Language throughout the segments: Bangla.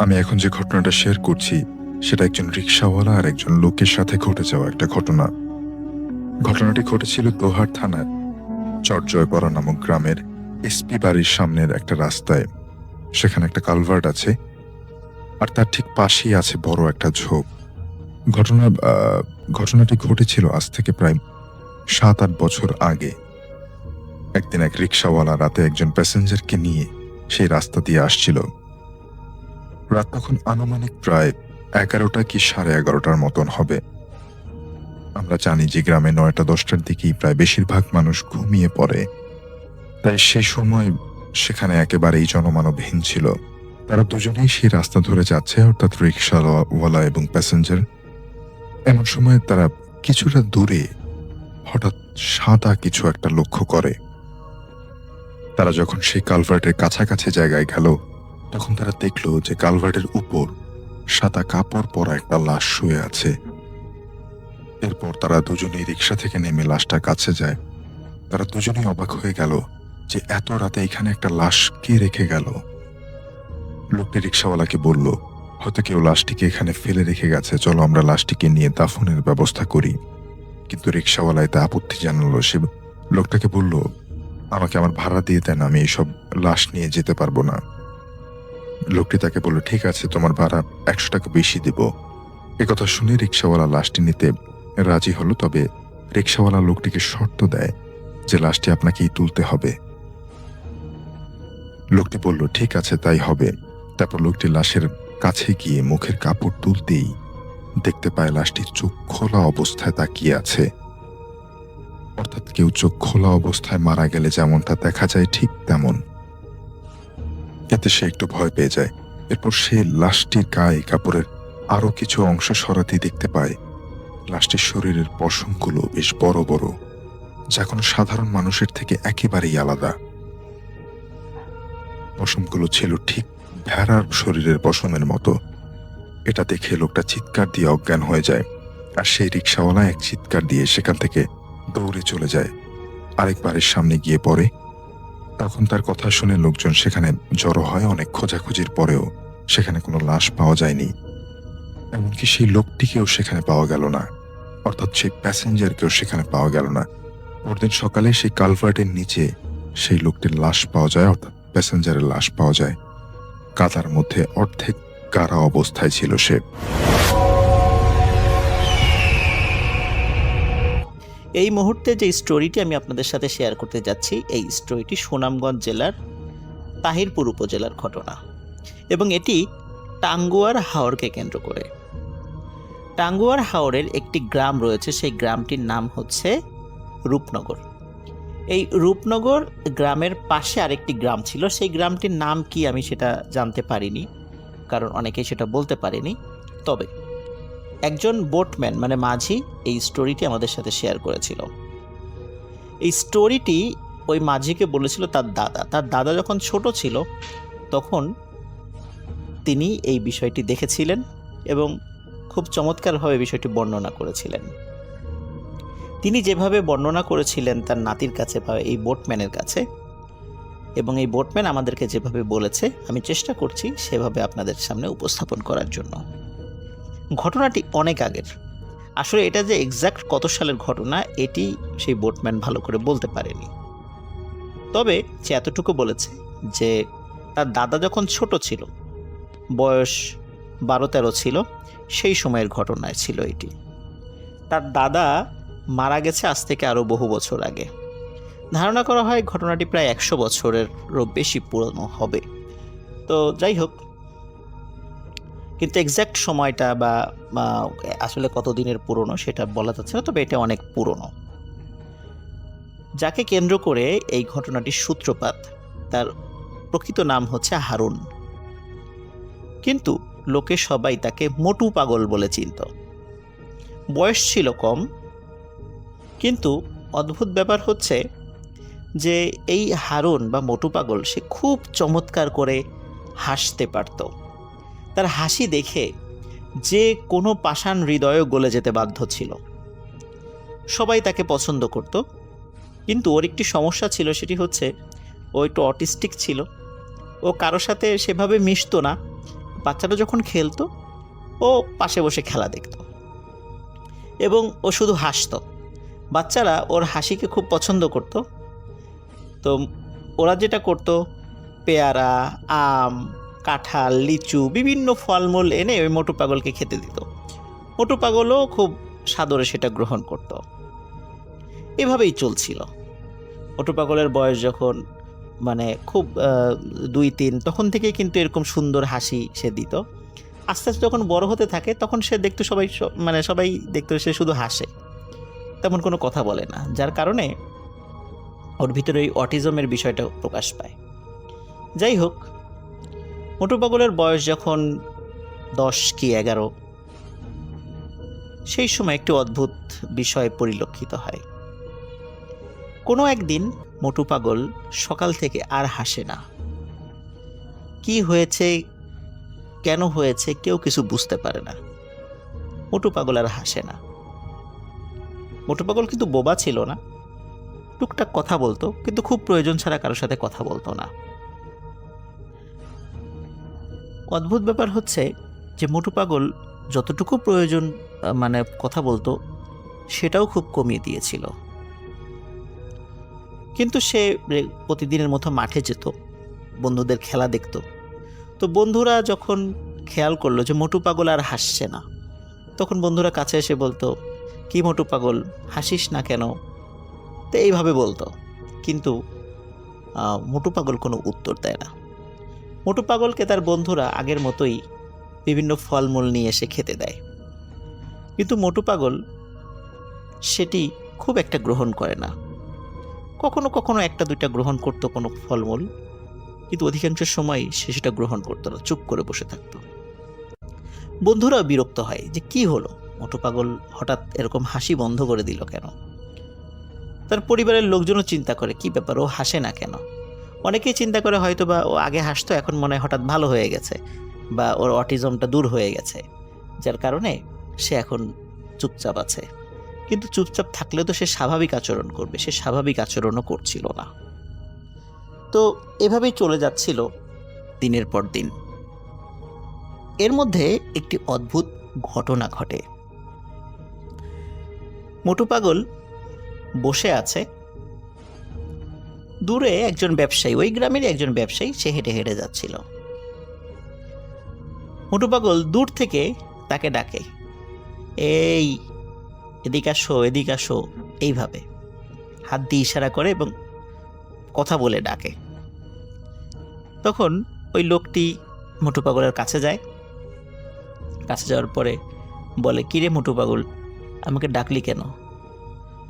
আমি এখন যে ঘটনাটা শেয়ার করছি সেটা একজন রিকশাওয়ালা আর একজন লোকের সাথে ঘটে যাওয়া একটা ঘটনা। ঘটনাটি ঘটেছিল দোহার থানার চরজয়পাড়া নামক গ্রামের এসপি বাড়ির সামনের একটা রাস্তায়। সেখানে একটা কালভার্ট আছে, আর তার ঠিক পাশেই আছে বড় একটা ঝোপ। ঘটনা ঘটনাটি ঘটেছিল আজ থেকে প্রায় 7-8 বছর আগে। একদিন এক রিকশাওয়ালা রাতে একজন প্যাসেঞ্জারকে নিয়ে সেই রাস্তা দিয়ে আসছিল। রাত তখন আনুমানিক প্রায় 11টা কি 11:30টার মতন হবে। আমরা জানি যে গ্রামে 9টা-10টার দিকেই প্রায় বেশিরভাগ মানুষ ঘুমিয়ে পড়ে, তাই সেই সময় সেখানে একেবারেই জনমানবহীন ছিল। তারা দুজনেই সেই রাস্তা ধরে যাচ্ছে, অর্থাৎ রিকশাওয়ালা এবং প্যাসেঞ্জার। এমন সময় তারা কিছুটা দূরে হঠাৎ সাদা কিছু একটা লক্ষ্য করে। তারা যখন সেই কালভার্টের কাছাকাছি জায়গায় গেল, তখন তারা দেখল যে কালভার্টের উপর সাদা কাপড় পরা একটা লাশ শুয়ে আছে। এরপর তারা দুজনেই রিকশা থেকে নেমে লাশটার কাছে যায়। তারা দুজনেই অবাক হয়ে গেল যে এত রাতে এখানে একটা লাশ কে রেখে গেল। লোকটি রিকশাওয়ালাকে বলল, হয়তো কেউ লাশটিকে এখানে ফেলে রেখে গেছে, চলো আমরা লাশটিকে নিয়ে দাফনের ব্যবস্থা করি। কিন্তু রিকশাওয়ালা এতে আপত্তি জানালো। সে লোকটাকে বলল, আমাকে আমার ভাড়া দিয়ে দেন, আমি এইসব লাশ নিয়ে যেতে পারবো না। লোকটি তাকে বলল, ঠিক আছে, তোমার ভাড়া 100 টাকা বেশি দেব। একথা শুনে রিকশাওয়ালা লাশটি নিতে রাজি হলো, তবে রিকশাওয়ালা লোকটিকে শর্ত দেয় যে লাশটি আপনাকেই তুলতে হবে। লোকটি বলল, ঠিক আছে, তাই হবে। তারপর লোকটি লাশের কাছে গিয়ে মুখের কাপড় তুলতেই দেখতে পায় লাশটি চোখ খোলা অবস্থায় তাকিয়ে আছে। অর্থাৎ কেউ চোখ খোলা অবস্থায় মারা গেলে যেমনটা দেখা যায় ঠিক তেমন। এতে সে একটু ভয় পেয়ে যায়। এরপর সে লাশটির গায়ে কাপড়ের আরো কিছু অংশ সরাতে দেখতে পায় লাশটির শরীরের পশমগুলো বেশ বড় বড়, যা কোনো সাধারণ মানুষের থেকে একেবারেই আলাদা। পশমগুলো ছিল ঠিক ভেড়ার শরীরের পশমের মতো। এটা দেখে লোকটা চিৎকার দিয়ে অজ্ঞান হয়ে যায়, আর সেই রিকশাওয়ালা এক চিৎকার দিয়ে সেখান থেকে দৌড়ে চলে যায়, আরেক বাড়ির সামনে গিয়ে পড়ে। তখন তার কথা শুনে লোকজন সেখানে জড়ো হয়। অনেক খোঁজাখুঁজির পরেও সেখানে কোনো লাশ পাওয়া যায়নি, এমনকি সেই লোকটিকেও সেখানে পাওয়া গেল না, অর্থাৎ সেই প্যাসেঞ্জারকেও সেখানে পাওয়া গেল না। পরদিন সকালে সেই কালভার্টের নিচে সেই লোকটির লাশ পাওয়া যায়, অর্থাৎ প্যাসেঞ্জারের লাশ পাওয়া যায়। কাদার মধ্যে অর্ধেক গাড়া অবস্থায় ছিল সে। এই মুহূর্তে যে স্টোরিটি আমি আপনাদের সাথে শেয়ার করতে যাচ্ছি, এই স্টোরিটি সুনামগঞ্জ জেলার তাহিরপুর উপজেলার ঘটনা, এবং এটি টাঙ্গুয়ার হাওরকে কেন্দ্র করে। টাঙ্গুয়ার হাওরের একটি গ্রাম রয়েছে, সেই গ্রামটির নাম হচ্ছে রূপনগর। এই রূপনগর গ্রামের পাশে আরেকটি গ্রাম ছিল, সেই গ্রামটির নাম কি আমি সেটা জানতে পারিনি, কারণ অনেকেই সেটা বলতে পারেনি। তবে একজন বোটম্যান মানে মাঝি এই স্টোরিটি আমাদের সাথে শেয়ার করেছিল। এই স্টোরিটি ওই মাঝিকে বলেছিল তার দাদা যখন ছোট ছিল তখন তিনি এই বিষয়টি দেখেছিলেন এবং খুব চমৎকারভাবে বিষয়টি বর্ণনা করেছিলেন। তিনি যেভাবে বর্ণনা করেছিলেন তার নাতির কাছে বা এই বোটম্যানের কাছে, এবং এই বোটম্যান আমাদেরকে যেভাবে বলেছে, আমি চেষ্টা করছি সেভাবে আপনাদের সামনে উপস্থাপন করার জন্য। ঘটনাটি অনেক আগের। আসলে এটা যে এক্স্যাক্ট কত সালের ঘটনা এটি সেই বোটম্যান ভালো করে বলতে পারেনি, তবে সে এতটুকু বলেছে যে তার দাদা যখন ছোট ছিল, বয়স 12-13 ছিল, সেই সময়ের ঘটনায় ছিল এটি। তার দাদা মারা গেছে আজ থেকে আরও বহু বছর আগে। ধারণা করা হয় ঘটনাটি প্রায় 100 বছরেরও বেশি পুরনো হবে। তো যাই হোক, কিন্তু এক্স্যাক্ট সময়টা বা আসলে কতদিনের পুরনো সেটা বলা যাচ্ছে না, তবে এটা অনেক পুরনো। যাকে কেন্দ্র করে এই ঘটনাটির সূত্রপাত, তার প্রকৃত নাম হচ্ছে হারুন, কিন্তু লোকে সবাই তাকে মোটু পাগল বলে চিনত। বয়স ছিল কম, কিন্তু অদ্ভুত ব্যাপার হচ্ছে যে এই হারুন বা মোটু পাগল সে খুব চমৎকার করে হাসতে পারত। তার হাসি দেখে যে কোনো পাষাণ হৃদয়ও গলে যেতে বাধ্য ছিল। সবাই তাকে পছন্দ করত, কিন্তু ওর একটি সমস্যা ছিল, সেটি হচ্ছে ও একটু অটিস্টিক ছিল। ও কারো সাথে সেভাবে মিশতো না, বাচ্চাটা যখন খেলতো ও পাশে বসে খেলা দেখতো এবং ও শুধু হাসতো। বাচ্চারা ওর হাসিকে খুব পছন্দ করতো। তো ওরা যেটা করতো, পেয়ারা, আম, কাঁঠাল, লিচু, বিভিন্ন ফলমূল এনে ওই মোটু পাগলকে খেতে দিত। মোটু পাগলও খুব সাদরে সেটা গ্রহণ করত। এভাবেই চলছিল। মোটু পাগলের বয়স যখন খুব 2-3, তখন থেকে কিন্তু এরকম সুন্দর হাসি সে দিত। আস্তে আস্তে যখন বড় হতে থাকে তখন সে দেখতো সবাই দেখতো সে শুধু হাসে, তেমন কোনো কথা বলে না, যার কারণে ওর ভিতরে ওই অটিজমের বিষয়টা প্রকাশ পায়। যাই হোক, মোটু পাগলের বয়স যখন 10 কি 11, সেই সময় একটি অদ্ভুত বিষয় পরিলক্ষিত হয়। কোনো একদিন মোটু পাগল সকাল থেকে আর হাসে না। কি হয়েছে, কেন হয়েছে, কেউ কিছু বুঝতে পারে না। মোটু পাগল আর হাসে না। মোটু পাগল কিন্তু বোবা ছিল না, টুকটাক কথা বলতো, কিন্তু খুব প্রয়োজন ছাড়া কারোর সাথে কথা বলতো না। অদ্ভুত ব্যাপার হচ্ছে যে মোটু পাগল যতটুকু প্রয়োজন কথা বলতো সেটাও খুব কমিয়ে দিয়েছিল। কিন্তু সে প্রতিদিনের মতো মাঠে যেত, বন্ধুদের খেলা দেখত। তো বন্ধুরা যখন খেয়াল করলো যে মোটু পাগল আর হাসছে না, তখন বন্ধুরা কাছে এসে বলতো, কি মোটু পাগল, হাসিস না কেন? তো এইভাবে বলতো। কিন্তু মোটু পাগল কোনো উত্তর দেয় না। মোটু পাগলকে তার বন্ধুরা আগের মতোই বিভিন্ন ফলমূল নিয়ে এসে খেতে দেয়, কিন্তু মোটু পাগল সেটি খুব একটা গ্রহণ করে না। কখনো কখনো 1-2টা গ্রহণ করতো কোনো ফলমূল, কিন্তু অধিকাংশ সময় সে সেটা গ্রহণ করতো না, চুপ করে বসে থাকতো। বন্ধুরাও বিরক্ত হয় যে কি হলো, মোটু পাগল হঠাৎ এরকম হাসি বন্ধ করে দিল কেন? তার পরিবারের লোকজনও চিন্তা করে কি ব্যাপার, ও হাসে না কেন? অনেকেই চিন্তা করে হয়তো বা ও আগে হাসতো, এখন মনে হয় হঠাৎ ভালো হয়ে গেছে, বা ওর অটিজমটা দূর হয়ে গেছে, যার কারণে সে এখন চুপচাপ আছে। কিন্তু চুপচাপ থাকলেও তো সে স্বাভাবিক আচরণ করবে, সে স্বাভাবিক আচরণও করছিল না। তো এভাবেই চলে যাচ্ছিল দিনের পর দিন। এর মধ্যে একটি অদ্ভুত ঘটনা ঘটে। মোটু পাগল বসে আছে, দূরে একজন ব্যবসায়ী, ওই গ্রামেরই একজন ব্যবসায়ী, সে হেঁটে হেঁটে যাচ্ছিল। মোটু পাগল দূর থেকে তাকে ডাকে, এই এদিকে আসো, এদিকে আসো, এইভাবে হাত দিয়ে ইশারা করে এবং কথা বলে ডাকে। তখন ওই লোকটি মোটু পাগলের কাছে যায়। কাছে যাওয়ার পরে বলে, কিরে মোটু পাগল, আমাকে ডাকলি কেন?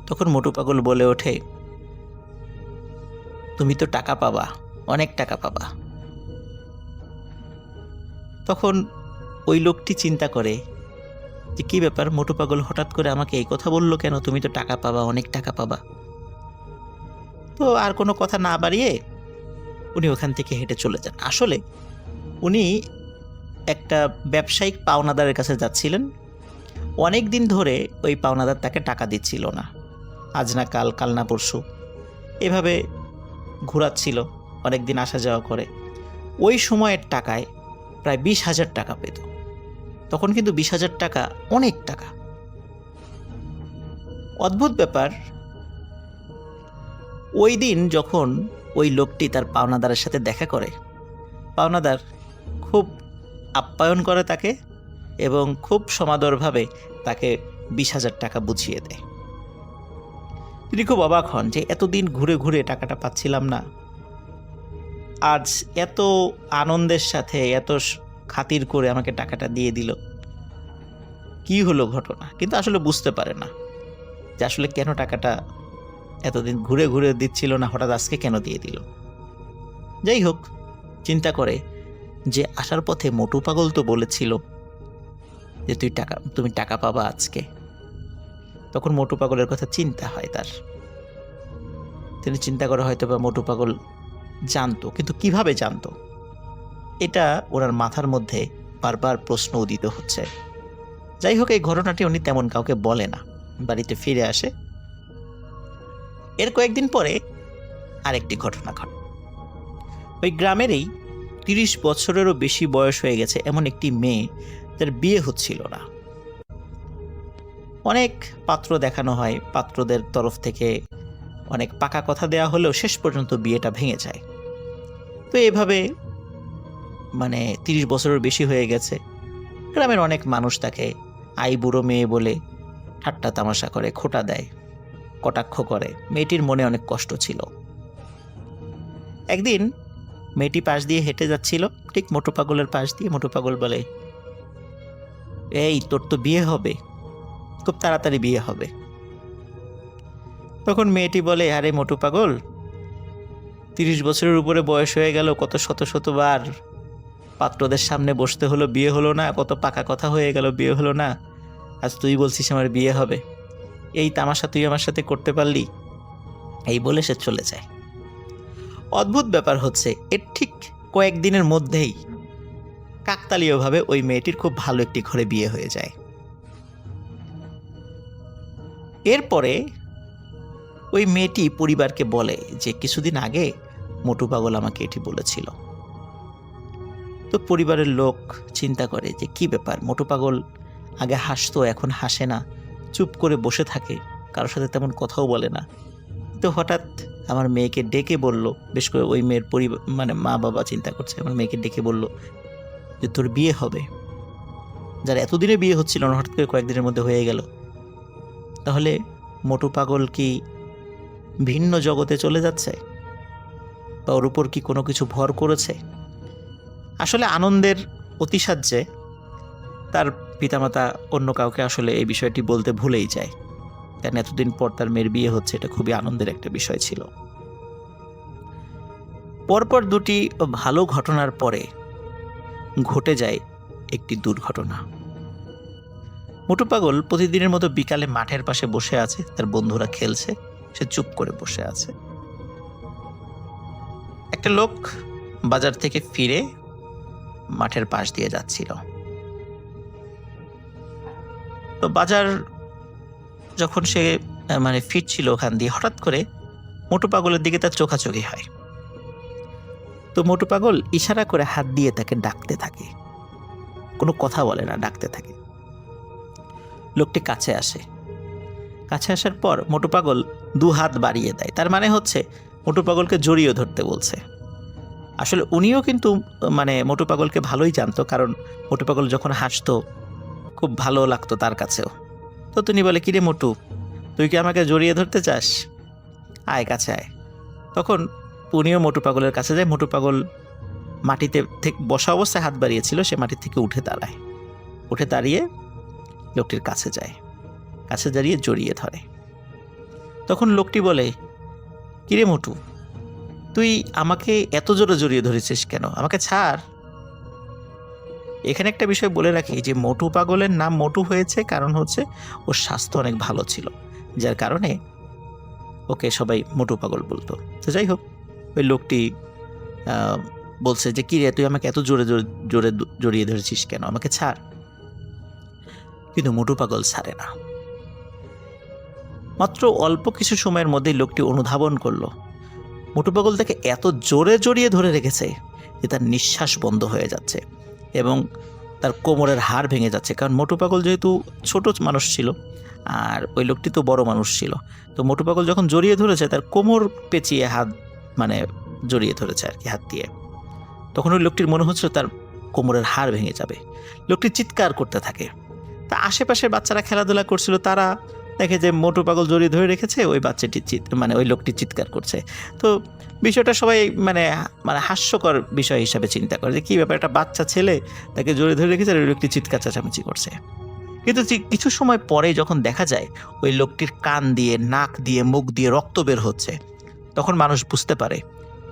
তখন মোটু পাগল বলে ওঠে, তুমি তো টাকা পাবা, অনেক টাকা পাবা। তখন ওই লোকটি চিন্তা করে যে কি ব্যাপার, মোটু পাগল হঠাৎ করে আমাকে এই কথা বললো কেন, তুমি তো টাকা পাবা, অনেক টাকা পাবা। তো আর কোনো কথা না বাড়িয়ে উনি ওখান থেকে হেঁটে চলে যান। আসলে উনি একটা ব্যবসায়িক পাওনাদারের কাছে যাচ্ছিলেন। অনেক দিন ধরে ওই পাওনাদার তাকে টাকা দিচ্ছিল না, আজ না কাল, কাল না পরশু, এভাবে ঘোরাচ্ছিল, অনেক দিন আসা যাওয়া করে। ওই সময়ের টাকায় প্রায় 20,000 টাকা পেত। তখন কিন্তু 20,000 টাকা অনেক টাকা। অদ্ভুত ব্যাপার, ওই দিন যখন ওই লোকটি তার পাওনাদারের সাথে দেখা করে, পাওনাদার খুব আপ্যায়ন করে তাকে এবং খুব সমাদরভাবে তাকে 20,000 টাকা বুঝিয়ে দেয়। তিনি খুব অবাক হন যে এতদিন ঘুরে ঘুরে টাকাটা পাচ্ছিলাম না, আজ এত আনন্দের সাথে এত খাতির করে আমাকে টাকাটা দিয়ে দিল, কি হলো ঘটনা? কিন্তু আসলে বুঝতে পারে না যে আসলে কেন টাকাটা এতদিন ঘুরে ঘুরে দিচ্ছিল না, হঠাৎ আজকে কেন দিয়ে দিল। যাই হোক, চিন্তা করে যে আসার পথে মোটু পাগল তো বলেছিল যে তুমি টাকা পাবা আজকে। তখন মোটু পাগলের কথা চিন্তা হয় তার। তিনি চিন্তা করে হয়তো বা মোটু পাগল জানতো, কিন্তু কিভাবে জানতো, এটা ওনার মাথার মধ্যে বারবার প্রশ্ন উদিত হচ্ছে। যাই হোক, এই ঘটনাটি উনি তেমন কাউকে বলে না, বাড়িতে ফিরে আসে। এর কয়েকদিন পরে আরেকটি ঘটনা ঘটে। ওই গ্রামেরই 30 বছরেরও বেশি বয়স হয়ে গেছে এমন একটি মেয়ে, যার বিয়ে হচ্ছিল না। অনেক পাত্র দেখানো হয়, পাত্রদের তরফ থেকে অনেক পাকা কথা দেয়া হলেও শেষ পর্যন্ত বিয়েটা ভেঙে যায়। তো এভাবে 30 বছরের বেশি হয়ে গেছে। গ্রামের অনেক মানুষ তাকে বুড়ো মেয়ে বলে ঠাট্টা তামাশা করে, খোঁটা দেয়, কটাক্ষ করে। মেয়েটির মনে অনেক কষ্ট ছিল। একদিন মেয়েটি পাশ দিয়ে হেঁটে যাচ্ছিল, ঠিক মোটু পাগলের পাশ দিয়ে। মোটু পাগল বলে, এই তোর তো বিয়ে হবে, খুব তাড়াতাড়ি বিয়ে হবে। তখন মেয়েটি বলে, আরে মোটু পাগল, 30 বছরের উপরে বয়স হয়ে গেল, কত শত শতবার পাত্রদের সামনে বসতে হলো, বিয়ে হলো না, কত পাকা কথা হয়ে গেল, বিয়ে হলো না, আজ তুই বলছিস আমার বিয়ে হবে, এই তামাশা তুই আমার সাথে করতে পারলি? এই বলে সে চলে যায়। অদ্ভুত ব্যাপার হচ্ছে, এর ঠিক কয়েকদিনের মধ্যেই কাকতালীয়ভাবে ওই মেয়েটির খুব ভালো একটি ঘরে বিয়ে হয়ে যায়। এরপরে ওই মেয়েটি পরিবারকে বলে যে কিছুদিন আগে মোটু পাগল আমাকে এটি বলেছিল। তো পরিবারের লোক চিন্তা করে যে কি ব্যাপার, মোটু পাগল আগে হাসতো, এখন হাসে না, চুপ করে বসে থাকে, কারোর সাথে তেমন কথাও বলে না। তো হঠাৎ আমার মেয়েকে ডেকে বলল, বেশ করে ওই মেয়ের পরিবার মা বাবা চিন্তা করছে, আমার মেয়েকে ডেকে বলল যে তোর বিয়ে হবে, যার এতদিনে বিয়ে হচ্ছিল না, হঠাৎ করে কয়েকদিনের মধ্যে হয়ে গেল। তাহলে মোটু পাগল কি ভিন্ন জগতে চলে যাচ্ছে, বা ওর উপর কি কোনো কিছু ভর করেছে? আসলে আনন্দের অতিসাহ্যে তার পিতামাতা অন্য কাউকে আসলে এই বিষয়টি বলতে ভুলেই যায়, কারণ এতদিন পর তার মেয়ের বিয়ে হচ্ছে, এটা খুবই আনন্দের একটা বিষয় ছিল। পরপর দুটি ভালো ঘটনার পরে ঘটে যায় একটি দুর্ঘটনা। মোটু পাগল প্রতিদিনের মতো বিকালে মাঠের পাশে বসে আছে, তার বন্ধুরা খেলছে, সে চুপ করে বসে আছে। একটা লোক বাজার থেকে ফিরে মাঠের পাশ দিয়ে যাচ্ছিল। তো বাজার যখন সে ফিরছিল ওখান দিয়ে, হঠাৎ করে মোটু পাগলের দিকে তার চোখাচোখি হয়। তো মোটু পাগল ইশারা করে হাত দিয়ে তাকে ডাকতে থাকে, কোনো কথা বলে না, ডাকতে থাকে। লোকটি কাছে আসে, কাছে আসার পর মোটু পাগল 2 হাত বাড়িয়ে দেয়, তার মানে হচ্ছে মোটু পাগলকে জড়িয়ে ধরতে বলছে। আসলে উনিও কিন্তু মোটু পাগলকে ভালোই জানতো, কারণ মোটু পাগল যখন হাসতো খুব ভালো লাগতো তার কাছেও। তো তিনি বলে, কিরে মোটু, তুই কি আমাকে জড়িয়ে ধরতে চাস? আয়, কাছে আয়। তখন উনিও মোটু পাগলের কাছে যায়। মোটু পাগল মাটিতে থেকে বসা অবস্থায় হাত বাড়িয়েছিল, সে মাটি থেকে উঠে দাঁড়ায়, উঠে দাঁড়িয়ে লোকটির কাছে যায়, কাছে দাঁড়িয়ে জড়িয়ে ধরে। তখন লোকটি বলে, কিরে মোটু, তুই আমাকে এত জোরে জড়িয়ে ধরেছিস কেন? আমাকে ছাড়। এখানে একটা বিষয় বলে রাখি যে মোটু পাগলের নাম মোটু হয়েছে কারণ হচ্ছে ওর স্বাস্থ্য অনেক ভালো ছিল, যার কারণে ওকে সবাই মোটু পাগল বলতো। তো যাই হোক, ওই লোকটি বলছে যে কি রে, তুই আমাকে এত জোরে জোরে জড়িয়ে ধরেছিস কেন? আমাকে ছাড়। কিন্তু মোটু পাগল ছাড়ে না। মাত্র অল্প কিছু সময়ের মধ্যেই লোকটি অনুধাবন করলো মোটু পাগল তাকে এত জোরে জড়িয়ে ধরে রেখেছে যে তার নিঃশ্বাস বন্ধ হয়ে যাচ্ছে এবং তার কোমরের হাড় ভেঙে যাচ্ছে। কারণ মোটু পাগল যেহেতু ছোট মানুষ ছিল আর ওই লোকটি তো বড় মানুষ ছিল, তো মোটু পাগল যখন জড়িয়ে ধরেছে তার কোমর পেঁচিয়ে হাত জড়িয়ে ধরেছে আর কি, হাত দিয়ে। তখন ওই লোকটির মনে হচ্ছিল তার কোমরের হাড় ভেঙে যাবে। লোকটি চিৎকার করতে থাকে। তা আশেপাশের বাচ্চারা খেলাধুলা করছিল, তারা দেখে যে মোটু পাগল জড়িয়ে ধরে রেখেছে, ওই বাচ্চাটি ওই লোকটি চিৎকার করছে। তো বিষয়টা সবাই হাস্যকর বিষয় হিসাবে চিন্তা করে যে কী ব্যাপার, একটা বাচ্চা ছেলে তাকে জড়িয়ে ধরে রেখেছে আর ওই লোকটি চিৎকার চেঁচামেচি করছে। কিন্তু কিছু সময় পরে যখন দেখা যায় ওই লোকটির কান দিয়ে, নাক দিয়ে, মুখ দিয়ে রক্ত বের হচ্ছে, তখন মানুষ বুঝতে পারে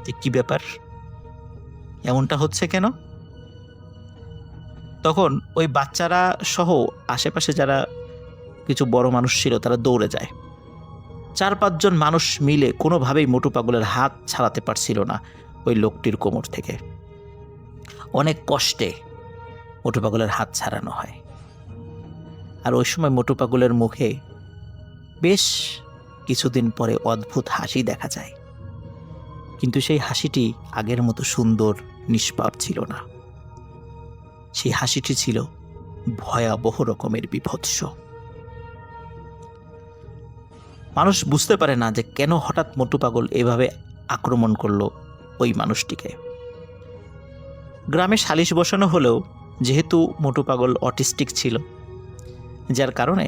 যে কী ব্যাপার, এমনটা হচ্ছে কেন। তখন ওই বাচ্চারা সহ আশেপাশে যারা কিছু বড় মানুষ ছিল তারা দৌড়ে যায়। 4-5 জন মানুষ মিলে কোনোভাবেই মোটু পাগলের হাত ছাড়াতে পারছিল না ওই লোকটির কোমর থেকে। অনেক কষ্টে মোটু পাগলের হাত ছাড়ানো হয়। আর ওই সময় মোটু পাগলের মুখে বেশ কিছুদিন পরে অদ্ভুত হাসি দেখা যায়। কিন্তু সেই হাসিটি আগের মতো সুন্দর নিষ্পাপ ছিল না। সেই হাসিটি ছিল ভয়াবহ রকমের বীভৎস। মানুষ বুঝতে পারে না যে কেন হঠাৎ মোটু পাগল এভাবে আক্রমণ করলো ওই মানুষটিকে। গ্রামে সালিশ বসানো হলেও যেহেতু মোটু পাগল অটিস্টিক ছিল, যার কারণে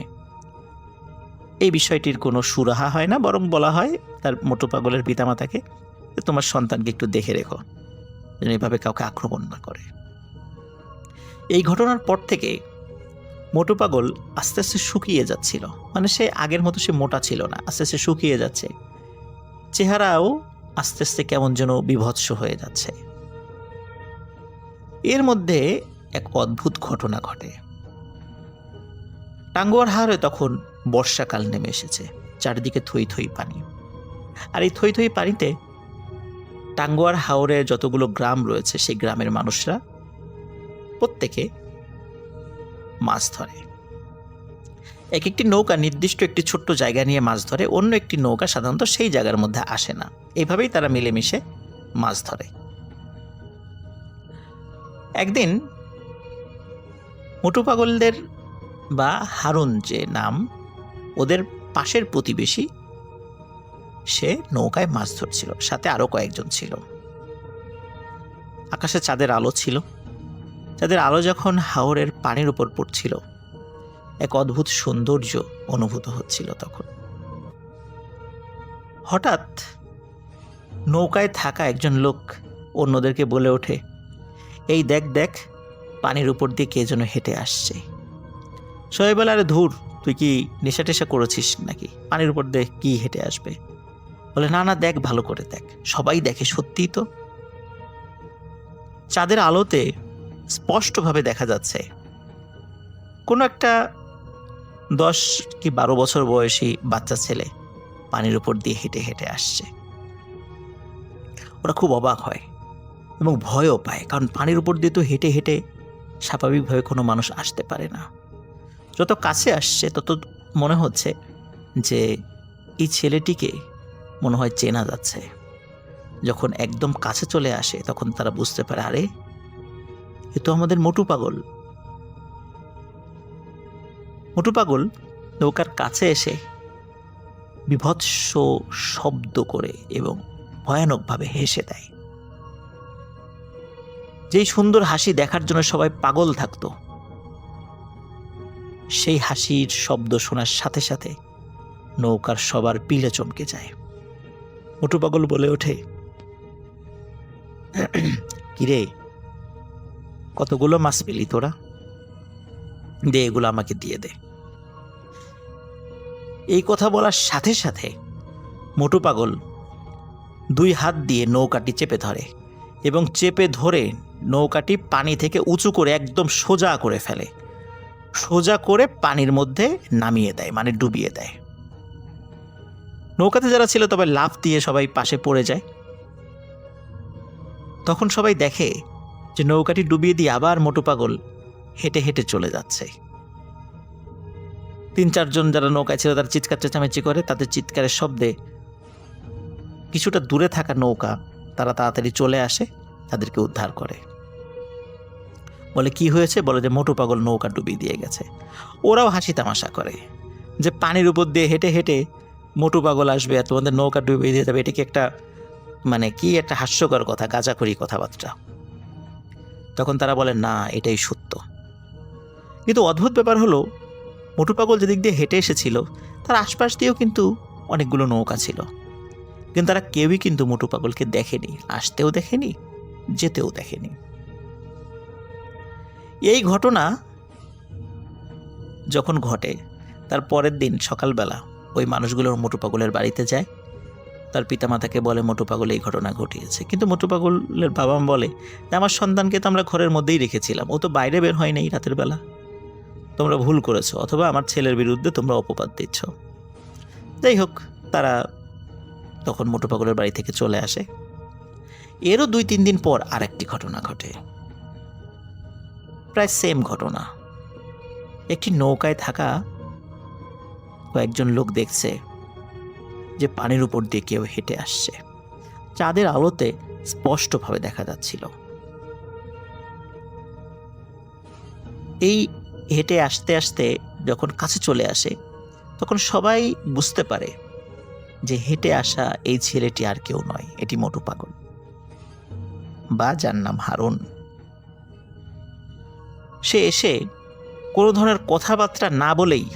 এই বিষয়টির কোনো সুরাহা হয় না, বরং বলা হয় তার মোটু পাগলের পিতামাতাকে, তোমার সন্তানকে একটু দেখে রেখো যেন এভাবে কাউকে আক্রমণ না করে। এই ঘটনার পর থেকে মোটু পাগল আস্তে আস্তে শুকিয়ে যাচ্ছিল। মানে সে আগের মতো সে মোটা ছিল না, আস্তে আস্তে শুকিয়ে যাচ্ছে, চেহারাও আস্তে আস্তে কেমন যেন বিভৎস হয়ে যাচ্ছে। এর মধ্যে এক অদ্ভুত ঘটনা ঘটে। টাঙ্গুয়ার হাওরে তখন বর্ষাকাল নেমে এসেছে, চারিদিকে থই থই পানি। আর এই থই থই পানিতে টাঙ্গুয়ার হাওরে যতগুলো গ্রাম রয়েছে সেই গ্রামের মানুষরা প্রত্যেকে মাছ ধরে। এক একটি নৌকা নির্দিষ্ট একটি ছোট্ট জায়গা নিয়ে মাছ ধরে, অন্য একটি নৌকা সাধারণত সেই জায়গার মধ্যে আসে না। এইভাবেই তারা মিলেমিশে মাছ ধরে। একদিন মোটু পাগলদের বা হারুন যে নাম, ওদের পাশের প্রতিবেশী, সে নৌকায় মাছ ধরছিল, সাথে আরো কয়েকজন ছিল। আকাশে চাঁদের আলো ছিল। চাঁদের আলো যখন হাওরের পানির উপর পড়ছিল, এক অদ্ভুত সৌন্দর্য অনুভূত হচ্ছিল। তখন হঠাৎ নৌকায় থাকা একজন লোক অন্যদেরকে বলে ওঠে, এই দেখ দেখ, পানির উপর দিয়ে কে যেন হেঁটে আসছে। সবাই বলে, আরে ধুর, তুই কি নেশা টেশা করেছিস নাকি, পানির উপর দিয়ে কি হেঁটে আসবে? বলে, না না, দেখ, ভালো করে দেখ। সবাই দেখে, সত্যিই তো চাঁদের আলোতে স্পষ্টভাবে দেখা যাচ্ছে কোনো একটা 10 কি 12 বছর বয়সী বাচ্চা ছেলে পানির উপর দিয়ে হেঁটে হেঁটে আসছে। ওরা খুব অবাক হয় এবং ভয়ও পায়, কারণ পানির উপর দিয়ে তো হেঁটে হেঁটে স্বাভাবিকভাবে কোনো মানুষ আসতে পারে না। যত কাছে আসছে তত মনে হচ্ছে যে এই ছেলেটিকে মনে হয় চেনা যাচ্ছে। যখন একদম কাছে চলে আসে তখন তারা বুঝতে পারে, আরে এ তো আমাদের মোটু পাগল। মোটু পাগল নৌকার কাছে এসে বিভৎস শব্দ করে এবং ভয়ানকভাবে হেসে দেয়। যেই সুন্দর হাসি দেখার জন্য সবাই পাগল থাকতো, সেই হাসির শব্দ শোনার সাথে সাথে নৌকার সবার পিলে চমকে যায়। মোটু পাগল বলে ওঠে, কিরে, কতগুলো মাছ পেলি তোরা? দে, এগুলো আমাকে দিয়ে দে। এই কথা বলার সাথে সাথে মোটু পাগল 2 হাত দিয়ে নৌকাটি চেপে ধরে এবং চেপে ধরে নৌকাটি পানি থেকে উঁচু করে একদম সোজা করে ফেলে, সোজা করে পানির মধ্যে নামিয়ে দেয়, মানে ডুবিয়ে দেয়। নৌকাতে যারা ছিল তবে লাফ দিয়ে সবাই পাশে পড়ে যায়। তখন সবাই দেখে যে নৌকাটি ডুবিয়ে দিয়ে আবার মোটু পাগল হেঁটে হেঁটে চলে যাচ্ছে। 3-4 জন যারা নৌকায় ছিল তারা চিৎকার চেঁচামেচি করে। তাদের চিৎকারের শব্দে কিছুটা দূরে থাকা নৌকা তারা তাড়াতাড়ি চলে আসে, তাদেরকে উদ্ধার করে। বলে, কি হয়েছে? বলে যে মোটু পাগল নৌকা ডুবিয়ে দিয়ে গেছে। ওরাও হাসি তামাশা করে যে পানির উপর দিয়ে হেঁটে হেঁটে মোটু পাগল আসবে আর তোমাদের নৌকা ডুবিয়ে দিয়ে যাবে, এটা কি একটা, মানে কি একটা হাস্যকর কথা, গাঁজাখড়ি কথাবার্তা। তখন তারা বলে, না, এটাই সত্য। কিন্তু অদ্ভুত ব্যাপার হলো, মোটু পাগল যেদিক দিয়ে হেঁটে এসেছিল তার আশপাশ দিয়েও কিন্তু অনেকগুলো নৌকা ছিল, কিন্তু তারা কেউই কিন্তু মোটু পাগলকে দেখেনি, আসতেও দেখেনি, যেতেও দেখেনি। এই ঘটনা যখন ঘটে তার পরের দিন সকালবেলা ওই মানুষগুলোর মোটু পাগলের বাড়িতে যায়, তার পিতামাতাকে বলে মোটু পাগল এই ঘটনা ঘটিয়েছে। কিন্তু মোটু পাগলের বাবা বলে যে আমার সন্তানকে তো আমরা ঘরের মধ্যেই রেখেছিলাম, ও তো বাইরে বের হয় নাই রাতের বেলা, তোমরা ভুল করেছো, অথবা আমার ছেলের বিরুদ্ধে তোমরা অপবাদ দিচ্ছ। যাই হোক, তারা তখন মোটু পাগলের বাড়ি থেকে চলে আসে। এরও 2-3 দিন পর আরেকটি ঘটনা ঘটে, প্রায় সেম ঘটনা। একটি নৌকায় থাকা কয়েকজন লোক দেখছে যে পানির উপর দিয়ে কেউ হেঁটে আসছে। চাঁদের আলোতে স্পষ্টভাবে দেখা যাচ্ছিল। এই হেঁটে আসতে আসতে যখন কাছে চলে আসে, তখন সবাই বুঝতে পারে যে হেঁটে আসা এই ছেলেটি আর কেউ নয়, এটি মোটু পাগল, বা যার নাম হারুন। সে এসে কোনো ধরনের কথাবার্তা না বলেই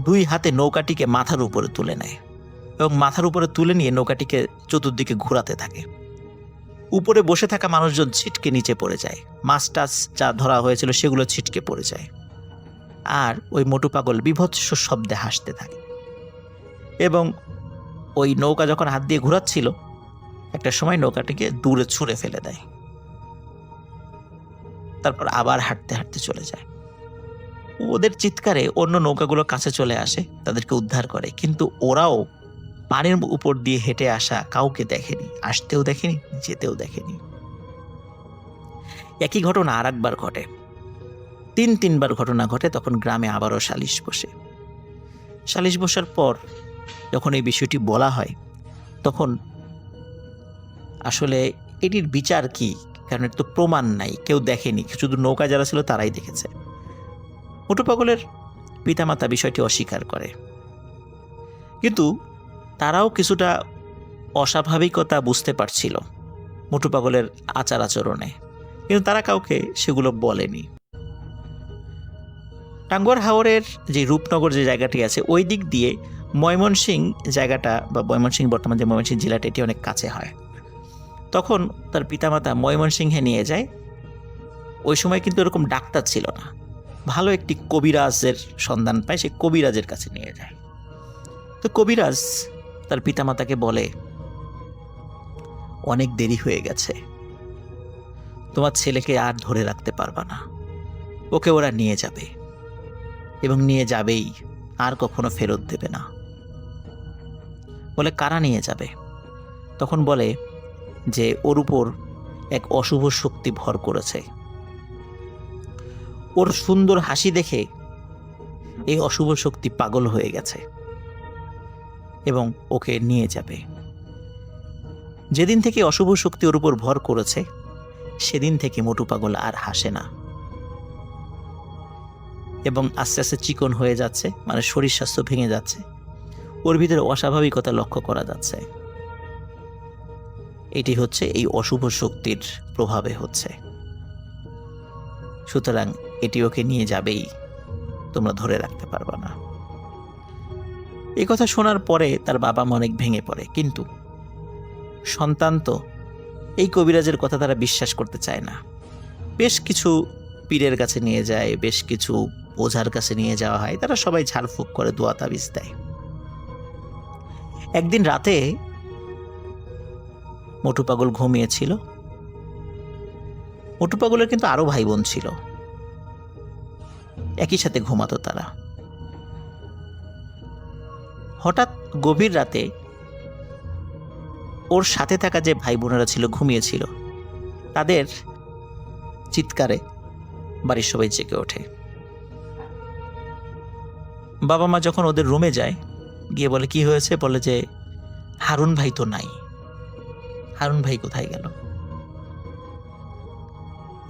2 হাতে নৌকাটিকে মাথার উপরে তুলে নেয় এবং মাথার উপরে তুলে নিয়ে নৌকাটিকে চতুর্দিকে ঘোরাতে থাকে। উপরে বসে থাকা মানুষজন ছিটকে নিচে পড়ে যায়, মাছ টাছ যা ধরা হয়েছিল সেগুলো ছিটকে পড়ে যায়। আর ওই মোটু পাগল বীভৎস শব্দে হাসতে থাকে এবং ওই নৌকা যখন হাত দিয়ে ঘোরাচ্ছিল, একটা সময় নৌকাটিকে দূরে ছুঁড়ে ফেলে দেয়। তারপর আবার হাঁটতে হাঁটতে চলে যায়। ওদের চিৎকারে অন্য নৌকাগুলো কাছে চলে আসে, তাদেরকে উদ্ধার করে, কিন্তু ওরাও পানির উপর দিয়ে হেঁটে আসা কাউকে দেখেনি, আসতেও দেখেনি, যেতেও দেখেনি। একই ঘটনা আর একবার ঘটে, 3-3বার ঘটনা ঘটে। তখন গ্রামে আবারও সালিশ বসে। সালিশ বসার পর যখন এই বিষয়টি বলা হয়, তখন আসলে এটির বিচার কি, কারণ এর তো প্রমাণ নাই, কেউ দেখেনি, শুধু নৌকা যারা ছিল তারাই দেখেছে। মোটু পাগলের পিতামাতা বিষয়টি অস্বীকার করে, কিন্তু তারাও কিছুটা অস্বাভাবিকতা বুঝতে পারছিল মোটু পাগলের আচার আচরণে, কিন্তু তারা কাউকে সেগুলো বলেনি। টাঙ্গুয়ার হাওরের যে রূপনগর যে জায়গাটি আছে, ওই দিক দিয়ে ময়মনসিংহ জায়গাটা, বা ময়মনসিংহ বর্তমান যে ময়মনসিংহ জেলাটা, এটি অনেক কাছে হয়। তখন তার পিতামাতা ময়মনসিংহে নিয়ে যায়। ওই সময় কিন্তু এরকম ডাক্তার ছিল না, ভালো একটি কবিরাজের সন্ধান পায়, সে কবিরাজের কাছে নিয়ে যায়। তো কবিরাজ তার পিতামাতাকে বলে, অনেক দেরি হয়ে গেছে, তোমার ছেলেকে আর ধরে রাখতে পারবা না, ওকে ওরা নিয়ে যাবে এবং নিয়ে যাবেই, আর কখনো ফেরত দেবে না। বলে, কারা নিয়ে যাবে? তখন বলে যে ওর উপর এক অশুভ শক্তি ভর করেছে, ওর সুন্দর হাসি দেখে এই অশুভ শক্তি পাগল হয়ে গেছে এবং ওকে নিয়ে যাবে। যেদিন থেকে অশুভ শক্তি ওর উপর ভর করেছে, সেদিন থেকে মোটু পাগল আর হাসে না এবং আস্তে আস্তে চিকন হয়ে যাচ্ছে, মানে শরীর স্বাস্থ্য ভেঙে যাচ্ছে, ওর ভিতরে অস্বাভাবিকতা লক্ষ্য করা যাচ্ছে। এটি হচ্ছে এই অশুভ শক্তির প্রভাবে হচ্ছে। সুতরাং এটি ওকে নিয়ে যাবেই, তোমরা ধরে রাখতে পারবা না। এই কথা শোনার পরে তার বাবা মা অনেক ভেঙে পড়ে, কিন্তু সন্তান তো, এই কবিরাজের কথা তারা বিশ্বাস করতে চায় না। বেশ কিছু পীরের কাছে নিয়ে যায়, বেশ কিছু ওঝার কাছে নিয়ে যাওয়া হয়, তারা সবাই ঝাড়ফুঁক করে, দোয়া তাবিজ দেয়। একদিন রাতে মোটু পাগল ঘুমিয়েছিল। মোটু পাগলের কিন্তু আরো ভাই বোন ছিল, একই সাথে ঘুমাতো তারা। হঠাৎ গভীর রাতে ওর সাথে থাকা যে ভাই বোনেরা ছিল, ঘুমিয়েছিল, তাদের চিৎকারে বাড়ির সবাই জেগে ওঠে। বাবা মা যখন ওদের রুমে যায়, গিয়ে বলে, কি হয়েছে? বলে যে হারুন ভাই তো নাই, হারুন ভাই কোথায় গেল?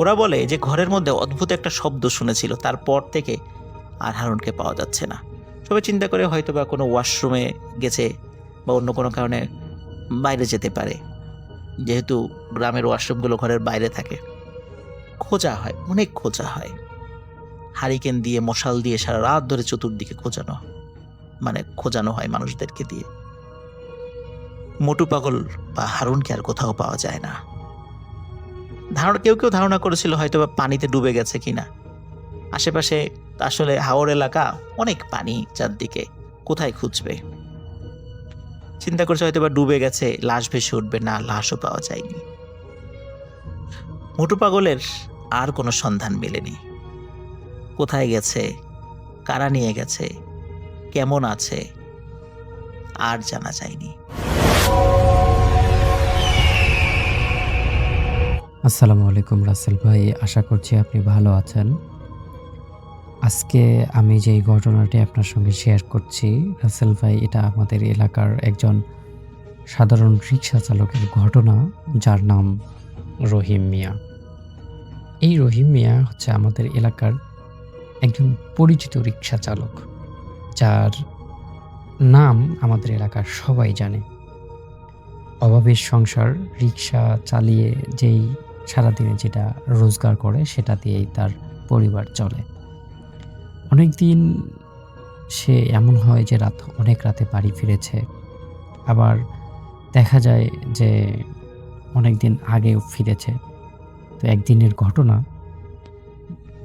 ওরা বলে যে ঘরের মধ্যে অদ্ভুত একটা শব্দ শুনেছিল, তারপর থেকে আর হারুনকে পাওয়া যাচ্ছে না। সবাই চিন্তা করে হয়তো বা কোনো ওয়াশরুমে গেছে বা অন্য কোনো কারণে বাইরে যেতে পারে, যেহেতু গ্রামের ওয়াশরুমগুলো ঘরের বাইরে থাকে। খোঁজা হয়, অনেক খোঁজা হয়, হারিকেন দিয়ে, মশাল দিয়ে সারা রাত ধরে চতুর্দিকে খোঁজানো হয় মানুষদেরকে দিয়ে। মোটু পাগল বা হারুনকে আর কোথাও পাওয়া যায় না। কেউ কেউ ধারণা করেছিল হয়তো বা পানিতে ডুবে গেছে কিনা। আশেপাশে আসলে হাওর এলাকা, অনেক পানি চারদিকে, কোথায় খুঁজবে? চিন্তা করছে হয়তো বা ডুবে গেছে, লাশ ভেসে উঠবে, না, লাশও পাওয়া যায়নি। মোটু পাগলের আর কোনো সন্ধান মেলেনি। কোথায় গেছে, কারা নিয়ে গেছে, কেমন আছে, আর জানা যায়নি। আসসালামু আলাইকুম রাসেল ভাই, আশা করছি আপনি ভালো আছেন। আজকে আমি যেই ঘটনাটি আপনার সঙ্গে শেয়ার করছি রাসেল ভাই, এটা আমাদের এলাকার একজন সাধারণ রিক্সা চালকের ঘটনা, যার নাম রহিম মিয়া। এই রহিম মিয়া হচ্ছে আমাদের এলাকার একজন পরিচিত রিক্সা চালক, যার নাম আমাদের এলাকার সবাই জানে। অভাবের সংসার, রিক্সা চালিয়ে যেই সারাদিনে যেটা রোজগার করে সেটা দিয়েই তার পরিবার চলে। অনেকদিন সে এমন হয় যে অনেক রাতে বাড়ি ফিরেছে। আবার দেখা যায় যে অনেকদিন আগেও ফিরেছে। তো একদিনের ঘটনা,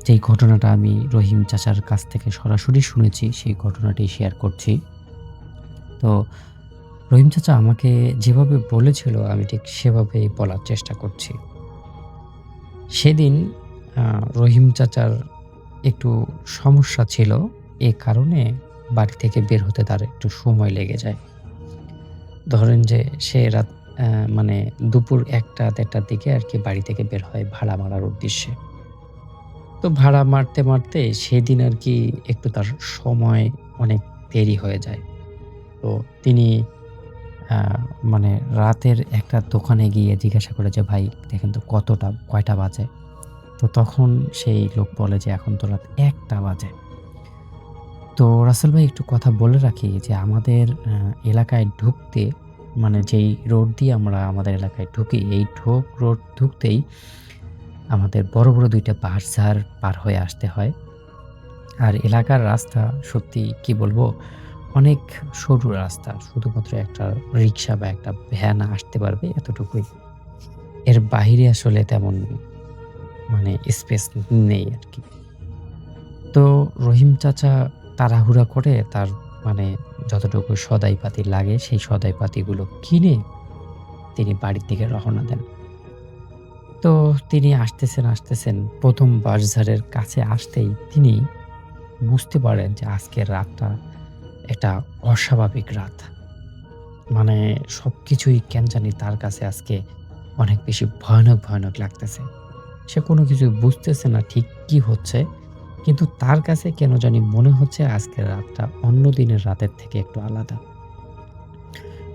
যেই ঘটনাটা আমি রহিম চাচার কাছ থেকে সরাসরি শুনেছি, সেই ঘটনাটি শেয়ার করছি। তো রহিম চাচা আমাকে যেভাবে বলেছিল আমি ঠিক সেভাবেই বলার চেষ্টা করছি। সেদিন রহিম চাচার একটু সমস্যা ছিল। এ কারণে বাড়ি থেকে বের হতে তার একটু সময় লেগে যায়। ধরেন যে সে রাত মানে দুপুর ১টা-১.৫টার দিকে আরকি বাড়ি থেকে বের হয় ভাড়া মারার উদ্দেশ্যে। তো ভাড়া মারতে সেদিন আরকি একটু তার সময় অনেক দেরি হয়ে যায়। তো তিনি আ মানে রাতের একটা দোকানে গিয়ে জিজ্ঞাসা করে যে, "ভাই দেখেন তো কয়টা বাজে?" তো তখন সেই লোক বলে যে, "এখন তো রাত ১টা বাজে।" তো রাসেল ভাই, একটু কথা বলে রাখি যে আমাদের এলাকায় ঢুকতে, মানে যেই রোড দিয়ে আমরা আমাদের এলাকায় ঢুকি, এই রোড ঢুকতেই আমাদের বড়, বড় ২ টা বাঁশঝাড় পার হয়ে আসতে হয়। আর এলাকার রাস্তা সত্যি কি বলবো, অনেক সরু রাস্তা। শুধুমাত্র একটা রিক্সা বা একটা ভ্যান আসতে পারবে এতটুকুই। এর বাহিরে আসলে তেমন মানে স্পেস নেই আরকি। তো রহিম চাচা তাড়াহুড়া করে তার মানে যতটুকু সদাইপাতি লাগে সেই সদাইপাতিগুলো কিনে তিনি বাড়ির দিকে রওনা দেন। তো তিনি আসতেছেন ১ম বাঁশঝাড়ের কাছে আসতেই তিনি বুঝতে পারেন যে আজকের রাতটা একটা অস্বাভাবিক রাত। মানে সবকিছুই কেন জানি তার কাছে আজকে অনেক বেশি ভয়ানক, ভয়ানক লাগতেছে। সে কোনো কিছুই বুঝতেছে না ঠিক কি হচ্ছে। কিন্তু তার কাছে কেন জানি মনে হচ্ছে আজকের রাতটা অন্য দিনের রাতের থেকে একটু আলাদা।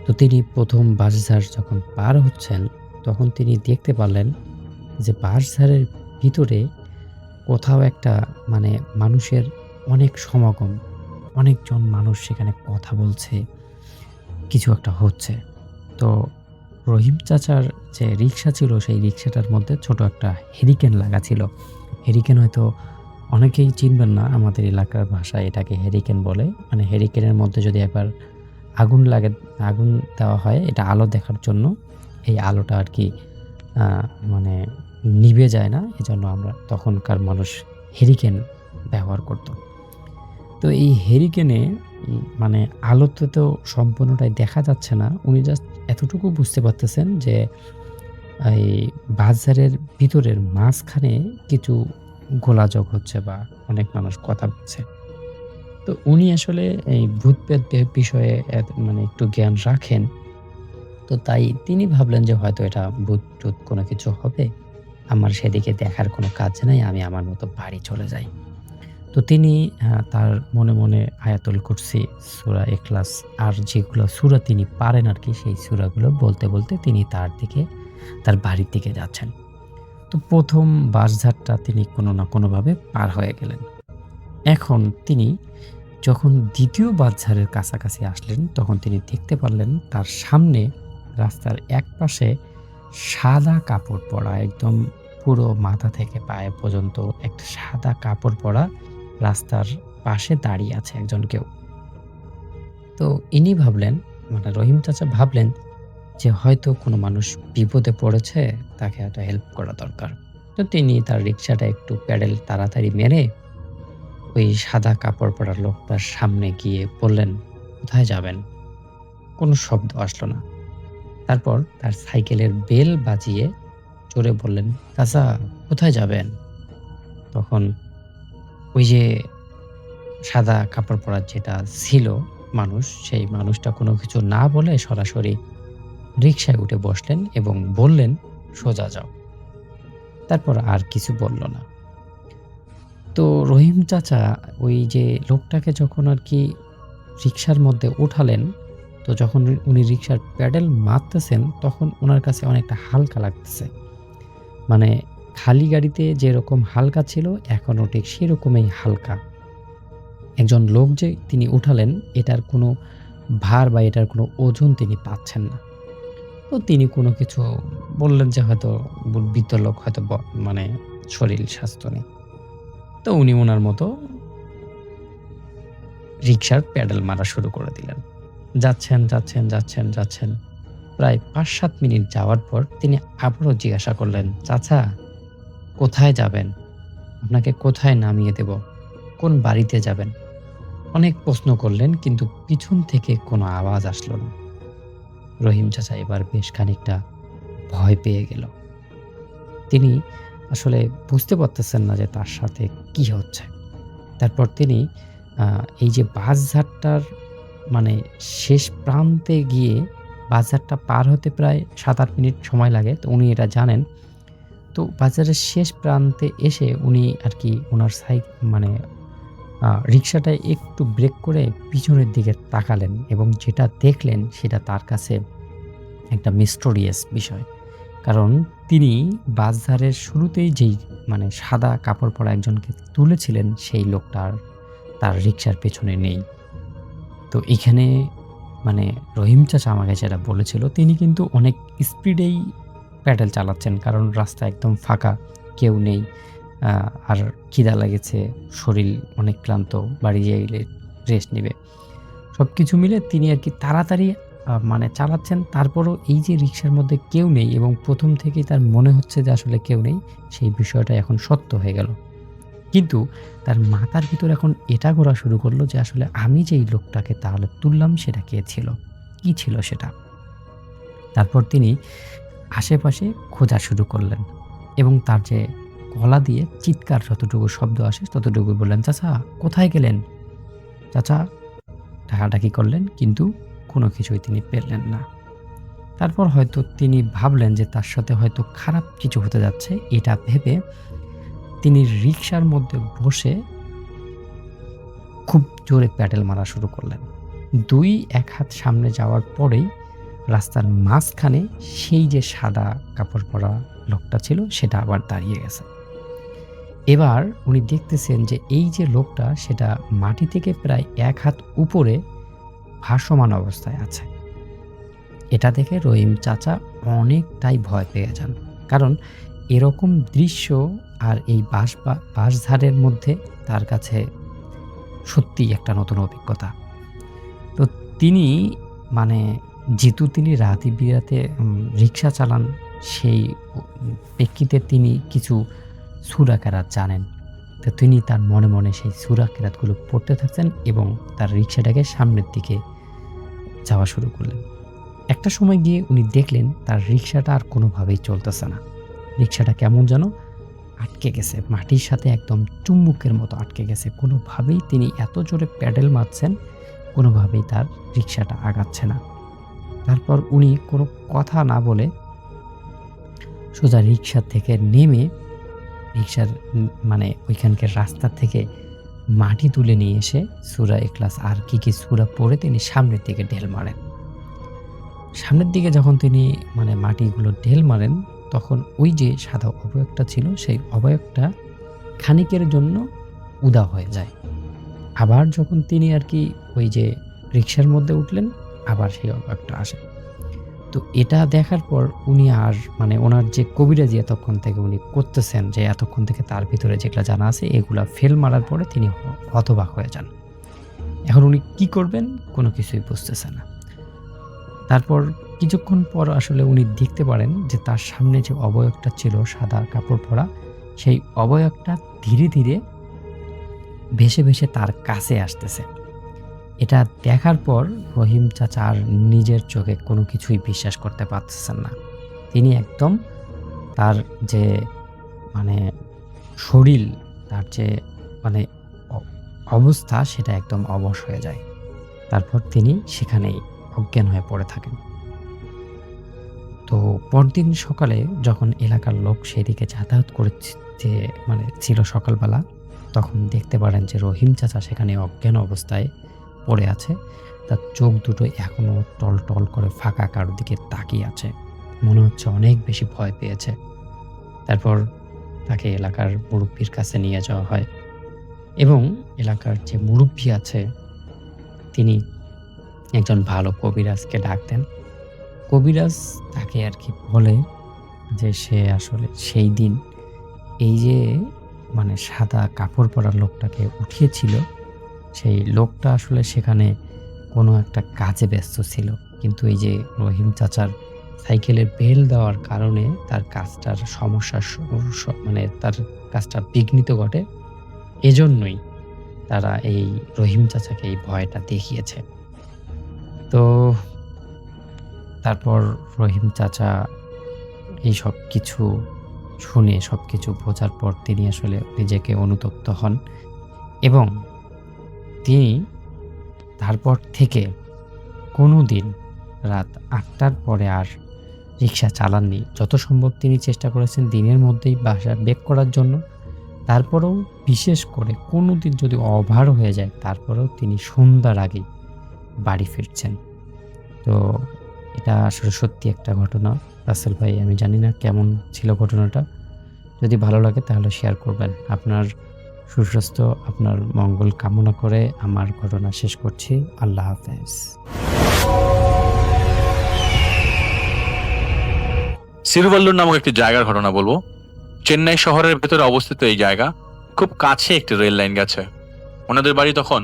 তো তিনি ১ম বাঁশঝাড় যখন পার হচ্ছেন, তখন তিনি দেখতে পারলেন যে বাঁশঝাড়ের ভিতরে কোথাও একটা মানে মানুষের অনেক সমাগম। অনেকজন মানুষ সেখানে কথা বলছে, কিছু একটা হচ্ছে। তো রহিম চাচার যে রিক্সা ছিল, সেই রিক্সাটার মধ্যে ছোট একটা হেরিকেন লাগা ছিল। হেরিকেন হয়তো অনেকেই চিনবেন না, আমাদের এলাকার ভাষায় এটাকে হেরিকেন বলে। মানে হেরিকেনের মধ্যে যদি একবার আগুন দেওয়া হয়, এটা আলো দেখার জন্য। এই আলোটা আরকি আ মানে নিভে যায় না। এজন্য আমরা তখনকার মানুষ হেরিকেন ব্যবহার করত। তো এই হেরিকেনে মানে আলোতে তো সম্পূর্ণটাই দেখা যাচ্ছে না। উনি জাস্ট এতটুকু বুঝতে পারতেছেন যে এই বাজারের ভিতরের মাঝখানে কিছু গোলাযোগ হচ্ছে বা অনেক মানুষ কথা বলছে। তো উনি আসলে এই ভূত-প্রেত বিষয়ে মানে একটু জ্ঞান রাখেন। তো তাই তিনি ভাবলেন যে হয়তো এটা ভূত-টুত কোনো কিছু হবে। আমার সেদিকে দেখার কোনো কাজ নাই। আমি আমার মতো বাড়ি চলে যাই। তো তিনি তার মনে আয়াতুল কুরসি, সূরা ইখলাস আর যেগুলো সূরা তিনি পারেন আরকি, সেই সূরাগুলো বলতে তিনি তার বাড়ির দিকে যাচ্ছেন। তো ১ম বাঁশঝাড়টা তিনি কোনো না কোনোভাবে পার হয়ে গেলেন। এখন তিনি যখন ২য় বাঁশঝাড়ের কাছাকাছি আসলেন, তখন তিনি দেখতে পারলেন তার সামনে রাস্তার একপাশে সাদা কাপড় পরা, একদম পুরো মাথা থেকে পায়ে পর্যন্ত একটা সাদা কাপড় পরা রাস্তার পাশে দাঁড়িয়ে আছে একজন কেউ। তো ইনি ভাবলেন, মানে রহিম চাচা ভাবলেন যে হয়তো কোনো মানুষ বিপদে পড়েছে, তাকে একটা হেল্প করা দরকার। তো তিনি তার রিক্সাটা একটু প্যাডেল তাড়াতাড়ি মেরে ওই সাদা কাপড় পরা লোকটার সামনে গিয়ে বললেন, "কোথায় যাবেন?" কোনো শব্দ আসলো না। তারপর তার সাইকেলের বেল বাজিয়ে জোরে বললেন, "চাচা, কোথায় যাবেন?" তখন ওই যে সাদা কাপড় পরা যেটা ছিল মানুষ, সেই মানুষটা কোনো কিছু না বলে সরাসরি রিকশায় উঠে বসলেন এবং বললেন, "সোজা যাও।" তারপর আর কিছু বলল না। তো রহিম চাচা ওই যে লোকটাকে যখন আরকি রিকশার মধ্যে উঠালেন, তো যখন উনি রিকশার প্যাডেল মারতেছেন তখন উনার কাছে অনেকটা হালকা লাগতেছে। মানে খালি গাড়িতে যেরকম হালকা ছিল এখনও ঠিক সেরকমই হালকা। একজন লোক যে তিনি উঠালেন এটার কোনো ভার বা এটার কোনো ওজন তিনি পাচ্ছেন না। তো তিনি কোনো কিছু বললেন যে হয়তো বৃদ্ধ লোক হয়তো মানে শরীর স্বাস্থ্য নেই। তো উনি উনার মতো রিকশার প্যাডেল মারা শুরু করে দিলেন। যাচ্ছেন, যাচ্ছেন, যাচ্ছেন, যাচ্ছেন। প্রায় ৫-৭ মিনিট যাওয়ার পর তিনি আবারও জিজ্ঞাসা করলেন, "চাচা কোথায় যাবেন? আপনাকে কোথায় নামিয়ে দেব? কোন বাড়িতে যাবেন?" অনেক প্রশ্ন করলেন কিন্তু পিছন থেকে কোনো আওয়াজ আসলো না। রহিম চাচা এবার বেশ খানিকটা ভয় পেয়ে গেল। তিনি আসলে বুঝতে পারতেছেন না যে তার সাথে কি হচ্ছে। তারপর তিনি এই যে বাসঝাটটার মানে শেষ প্রান্তে গিয়ে বাজারটা পার হতে প্রায় ৭-৮ মিনিট সময় লাগে। তো উনি এটা জানেন। তো বাজারের শেষ প্রান্তে এসে উনি আরকি উনার মানে রিক্সাটায় একটু ব্রেক করে পিছনের দিকে তাকালেন এবং যেটা দেখলেন সেটা তার কাছে একটা মিস্টেরিয়াস বিষয়। কারণ তিনি বাসধারের শুরুতেই যেই মানে সাদা কাপড় পরা একজনকে তুলেছিলেন সেই লোকটা আর তার রিক্সার পেছনে নেই। তো এখানে মানে রহিম চাচা আমাকে যেটা বলেছিল তিনি কিন্তু অনেক স্পিডেই প্যাডেল চালাচ্ছেন। কারণ রাস্তা একদম ফাঁকা, কেউ নেই। আর খিদা লেগেছে, শরীর অনেক ক্লান্ত, বাড়ি গেলে রেস্ট নিবে। সবকিছু মিলে তিনি আরকি তাড়াতাড়ি মানে চালাচ্ছেন। তারপরও এই যে রিক্সার মধ্যে কেউ নেই এবং ১ম থেকেই তার মনে হচ্ছে যে আসলে কেউ নেই, সেই বিষয়টা এখন সত্য হয়ে গেল। কিন্তু তার মাথার ভিতরে এখন এটা ঘোরা শুরু করলো যে আসলে আমি যেই লোকটাকে তাহলে তুললাম সেটা কে ছিল? কি ছিল সেটা? তারপর তিনি আশেপাশে খোঁজা শুরু করলেন এবং তার যে গলা দিয়ে চিৎকার যতটুকু শব্দ আসে ততটুকু বললেন, "চাচা কোথায় গেলেন? চাচা" ডাকাডাকি করলেন কিন্তু কোনো কিছুই তিনি পেলেন না। তারপর হয়তো তিনি ভাবলেন যে তার সাথে হয়তো খারাপ কিছু হতে যাচ্ছে। এটা ভেবে তিনি রিকশার মধ্যে বসে খুব জোরে প্যাডেল মারা শুরু করলেন। ২-১ হাত সামনে যাওয়ার পরেই রাস্তার মাঝখানে সেই যে সাদা কাপড় পরা লোকটা ছিল সেটা আবার দাঁড়িয়ে গেছে। এবার উনি দেখতেছেন যে এই যে লোকটা সেটা মাটি থেকে প্রায় ১ হাত উপরে ভাসমান অবস্থায় আছে। এটা দেখে রহিম চাচা অনেকটাই ভয় পেয়ে যান। কারণ এরকম দৃশ্য আর এই বাঁশঝাড়ের মধ্যে তার কাছে সত্যিই একটা নতুন অভিজ্ঞতা। তো তিনি মানে যেহেতু তিনি রাতে বিরাতে রিক্সা চালান সেই প্রেক্ষিতে তিনি কিছু সূরা কেরাত জানেন। তো তিনি তার মনে, মনে সেই সূরা কেরাতগুলো পড়তে থাকছেন এবং তার রিক্সাটাকে সামনের দিকে যাওয়া শুরু করলেন। একটা সময় গিয়ে উনি দেখলেন তার রিক্সাটা আর কোনোভাবেই চলতেছে না। রিক্সাটা কেমন যেন আটকে গেছে। মাটির সাথে একদম চুম্বকের মতো আটকে গেছে। কোনোভাবেই তিনি এত জোরে প্যাডেল মারছেন, কোনোভাবেই তার রিক্সাটা আগাচ্ছে না। তারপর উনি কোনো কথা না বলে সোজা রিক্সা থেকে নেমে রিক্সার মানে ওইখানকার রাস্তা থেকে মাটি তুলে নিয়ে এসে সূরা ইখলাস আর কি সূরা পড়ে তিনি সামনের দিকে ঢেল মারেন। সামনের দিকে যখন তিনি মানে মাটিগুলো ঢেল মারেন তখন ওই যে সাদা অবয়বটা ছিল সেই অবয়বটা খানিকের জন্য উধাও হয়ে যায়। আবার যখন তিনি আরকি ওই যে রিক্সার মধ্যে উঠলেন আবার সেই অবয়বটা আসে। তো এটা দেখার পর উনি আর মানে ওনার যে কবিরাজি এতক্ষণ থেকে উনি করতেছেন যে এতক্ষণ থেকে তার ভিতরে যেগুলা জানা আছে এগুলা ফেল মারার পরে তিনি হতবাক হয়ে যান। এখন উনি কি করবেন কোনো কিছুই বুঝতেছেন না। তারপর কিছুক্ষণ পর আসলে উনি দেখতে পারেন যে তার সামনে যে অবয়বটা ছিল সাদা কাপড় পরা সেই অবয়বটা ধীরে, ধীরে ভেসে, ভেসে তার কাছে আসতেছে। এটা দেখার পর রহিম চাচা আর নিজের চোখে কোনো কিছুই বিশ্বাস করতে পারতেছেন না। তিনি একদম তার যে মানে শরীর, তার যে মানে অ অবস্থা সেটা একদম অবশ হয়ে যায়। তারপর তিনি সেখানেই অজ্ঞান হয়ে পড়ে থাকেন। তো পরদিন সকালে যখন এলাকার লোক সেদিকে যাতায়াত যে মানে ছিল সকালবেলা, তখন দেখতে পারেন যে রহিম চাচা সেখানে অজ্ঞান অবস্থায় পড়ে আছে। তার চোখ দুটো এখনো টল টল করে ফাঁকা কারোর দিকে তাকিয়ে আছে। মনে হচ্ছে অনেক বেশি ভয় পেয়েছে। তারপর তাকে এলাকার মুরব্বির কাছে নিয়ে যাওয়া হয় এবং এলাকার যে মুরব্বি আছে তিনি একজন ভালো কবিরাজকে ডাক দেন। কবিরাজ তাকে আর কি বলে যে সে আসলে সেই দিন এই যে মানে সাদা কাপড় পরা লোকটাকে উঠিয়েছিল, সেই লোকটা আসলে সেখানে কোনো একটা কাজে ব্যস্ত ছিল। কিন্তু এই যে রহিম চাচার সাইকেলের বেল দেওয়ার কারণে তার কাজটার সমস্যা মানে তার কাজটা বিঘ্নিত ঘটে। এজন্যই তারা এই রহিম চাচাকে এই ভয়টা দেখিয়েছে। তো তারপর রহিম চাচা এই সব কিছু শুনে, সব কিছু বোঝার পর তিনি আসলে নিজেকে অনুতপ্ত হন এবং তিনি তারপর থেকে কোনো দিন রাত ৮টার পরে আর রিক্সা চালাননি। যত সম্ভব তিনি চেষ্টা করেছেন দিনের মধ্যেই বাসা বেক করার জন্য। তারপরেও বিশেষ করে কোনো দিন যদি ওভার হয়ে যায়, তারপরেও তিনি সন্ধ্যার আগেই বাড়ি ফিরছেন। তো এটা আসলে সত্যি একটা ঘটনা। রাসেল ভাই, আমি জানি না কেমন ছিল ঘটনাটা। যদি ভালো লাগে তাহলে শেয়ার করবেন। আপনার সুস্বাস্থ্য, আপনার মঙ্গল কামনা করে আমার ঘটনা শেষ করছি। আল্লাহ হাফেজ। সিরুভাল্লুর নামক একটি জায়গার ঘটনা বলবো। চেন্নাই শহরের ভেতরে অবস্থিত এই জায়গা, খুব কাছে একটি রেল লাইন গেছে। ওনাদের বাড়ি তখন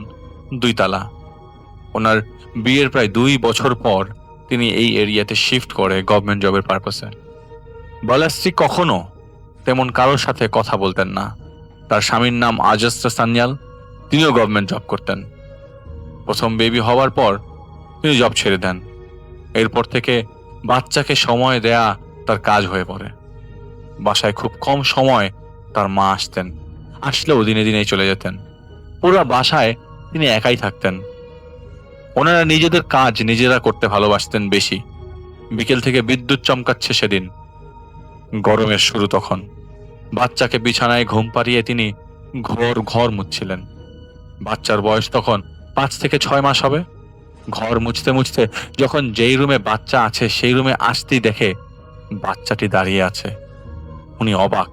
2 তালা। ওনার বিয়ের প্রায় 2 বছর পর তিনি এই এরিয়াতে শিফট করে গভর্নমেন্ট জবের পারপাসে। বালার স্ত্রী কখনো তেমন কারোর সাথে কথা বলতেন না। তার স্বামীর নাম আজস্ত্র সান্যাল, তিনিও গভর্নমেন্ট জব করতেন। প্রথম বেবি হওয়ার পর তিনি জব ছেড়ে দেন। এরপর থেকে বাচ্চাকে সময় দেয়া তার কাজ হয়ে পড়ে। বাসায় খুব কম সময় তার মা আসতেন, আসলেও দিনে দিনেই চলে যেতেন। পুরো বাসায় তিনি একাই থাকতেন। ওনারা নিজেদের কাজ নিজেরা করতে ভালোবাসতেন বেশি। বিকেল থেকে বিদ্যুৎ চমকাচ্ছে সেদিন, গরমের শুরু তখন। বাচ্চাকে বিছানায় ঘুম পাড়িয়ে তিনি ঘর মুছছিলেন। বাচ্চার বয়স তখন 5 থেকে 6 মাস হবে। ঘর মুছতে মুছতে যখন যেই রুমে বাচ্চা আছে সেই রুমে আসতেই দেখে বাচ্চাটি দাঁড়িয়ে আছে। উনি অবাক।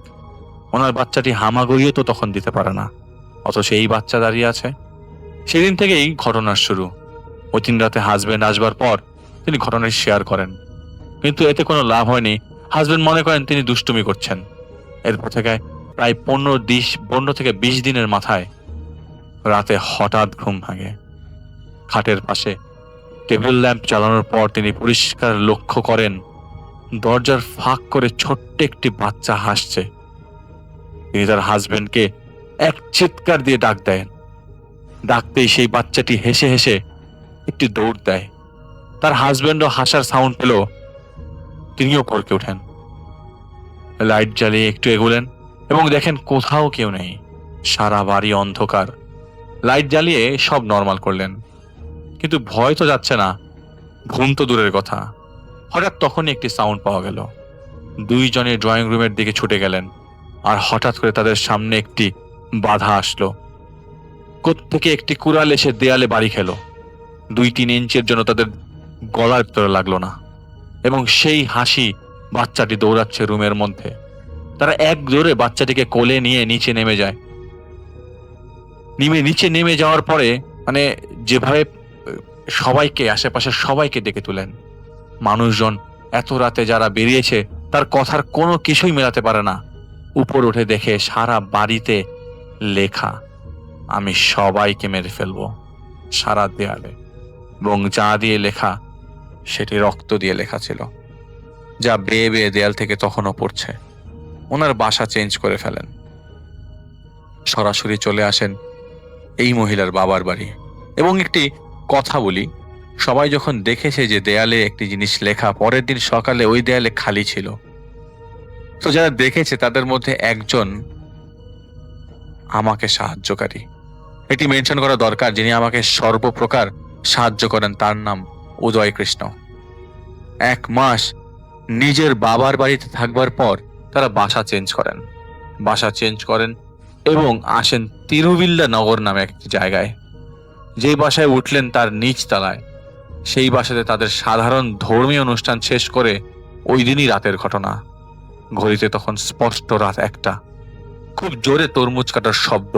ওনার বাচ্চাটি হামাগুড়িও তো তখন দিতে পারে না, অথচ এই বাচ্চা দাঁড়িয়ে আছে। সেদিন থেকেই ঘটনার শুরু। ওই দিন রাতে হাজবেন্ড আসবার পর তিনি ঘটনাটি শেয়ার করেন, কিন্তু এতে কোনো লাভ হয়নি। হাজবেন্ড মনে করেন তিনি দুষ্টুমি করছেন। এরপর থেকে প্রায় 15 থেকে 20 দিনের মাথায় রাতে হঠাৎ ঘুম ভাঙে। খাটের পাশে টেবিল ল্যাম্প চালানোর পর তিনি পরিষ্কার লক্ষ্য করেন দরজার ফাঁক করে ছোট্ট একটি বাচ্চা হাসছে। তিনি তার হাজবেন্ডকে এক চিৎকার দিয়ে ডাক দেন। ডাকতেই সেই বাচ্চাটি হেসে হেসে একটি দৌড় দেয়। তার হাজবেন্ডও হাসার সাউন্ড পেল, তিনিও করকে ওঠেন। লাইট জ্বালিয়ে একটু এগোলেন এবং দেখেন কোথাও কেউ নেই, সারা বাড়ি অন্ধকার। লাইট জ্বালিয়ে সব নর্মাল করলেন, কিন্তু ভয় তো যাচ্ছে না, ঘুম তো দূরের কথা। হঠাৎ তখনই একটি সাউন্ড পাওয়া গেল। 2 জনে ড্রয়িং রুমের দিকে ছুটে গেলেন, আর হঠাৎ করে তাদের সামনে একটি বাধা আসলো। কোত্থেকে একটি কুড়াল এসে দেয়ালে বাড়ি খেলো। 2-3 ইঞ্চের জন্য তাদের গলার ভিতরে লাগলো না, এবং সেই হাসি বাচ্চাটি দৌড়াচ্ছে রুমের মধ্যে। তারা এক জোরে বাচ্চাটিকে কোলে নিয়ে নিচে নেমে যায়। নিচে নেমে যাওয়ার পরে মানে যেভাবে সবাইকে, আশেপাশের সবাইকে ডেকে তুলেন। মানুষজন এত রাতে যারা বেরিয়েছে তার কথার কোনো কিছুই মেলাতে পারে না। উপর উঠে দেখে সারা বাড়িতে লেখা, আমি সবাইকে মেরে ফেলবো, সারা দেয়ালে। এবং যা দিয়ে লেখা সেটি রক্ত দিয়ে লেখা ছিল, যা বেয়ে বেয়ে দেয়াল থেকে তখনও পড়ছে। ওনার বাসা চেঞ্জ করে ফেলেন, সরাসরি চলে আসেন এই মহিলার বাবার বাড়ি। এবং একটি কথা বলি, সবাই যখন দেখেছে যে দেয়ালে একটি জিনিস লেখা, পরের দিন সকালে ওই দেয়ালে খালি ছিল। তো যারা দেখেছে তাদের মধ্যে একজন আমাকে সাহায্যকারী, এটি মেনশন করা দরকার, যিনি আমাকে সর্বপ্রকার সাহায্য করেন, তার নাম উদয় কৃষ্ণ। 1 মাস নিজের বাবার বাড়িতে থাকবার পর তারা বাসা চেঞ্জ করেন এবং আসেন তিরুভিল্লা নগর নামে একটি জায়গায়, যেই বাসায় উঠলেন তার নিচ তলায়, সেই বাসাতে তাদের সাধারণ ধর্মীয় অনুষ্ঠান শেষ করে ওই দিনই রাতের ঘটনা। ঘড়িতে তখন স্পষ্ট রাত 1টা। খুব জোরে তরমুজ কাটার শব্দ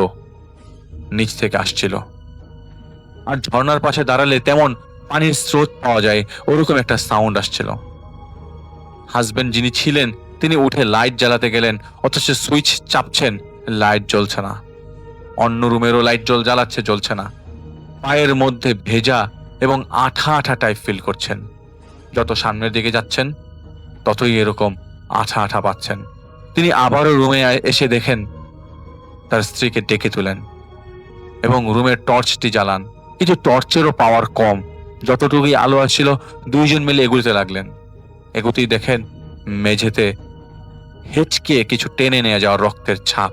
নিচ থেকে আসছিল, আর ঝর্ণার পাশে দাঁড়ালে তেমন পানির স্রোত পাওয়া যায় ওরকম একটা সাউন্ড আসছিল। হাজবেন্ড যিনি ছিলেন তিনি উঠে লাইট জ্বালাতে গেলেন, অথচ সুইচ চাপছেন, লাইট জ্বলছে না। অন্য রুমেরও লাইট জ্বলছে না। পায়ের মধ্যে ভেজা এবং আঠা আঠা টাইপ ফিল করছেন। যত সামনের দিকে যাচ্ছেন ততই এরকম আঠা আঠা পাচ্ছেন। তিনি আবারও রুমে এসে দেখেন, তার স্ত্রীকে ডেকে তুলেন এবং রুমের টর্চটি জ্বালান। কিন্তু টর্চেরও পাওয়ার কম, যতটুকুই আলো আসছিল দুইজন মিলে এগুতে লাগলেন। এগুতেই দেখেন মেঝেতে হেঁচকে কিছু টেনে নিয়ে যাওয়ার রক্তের ছাপ,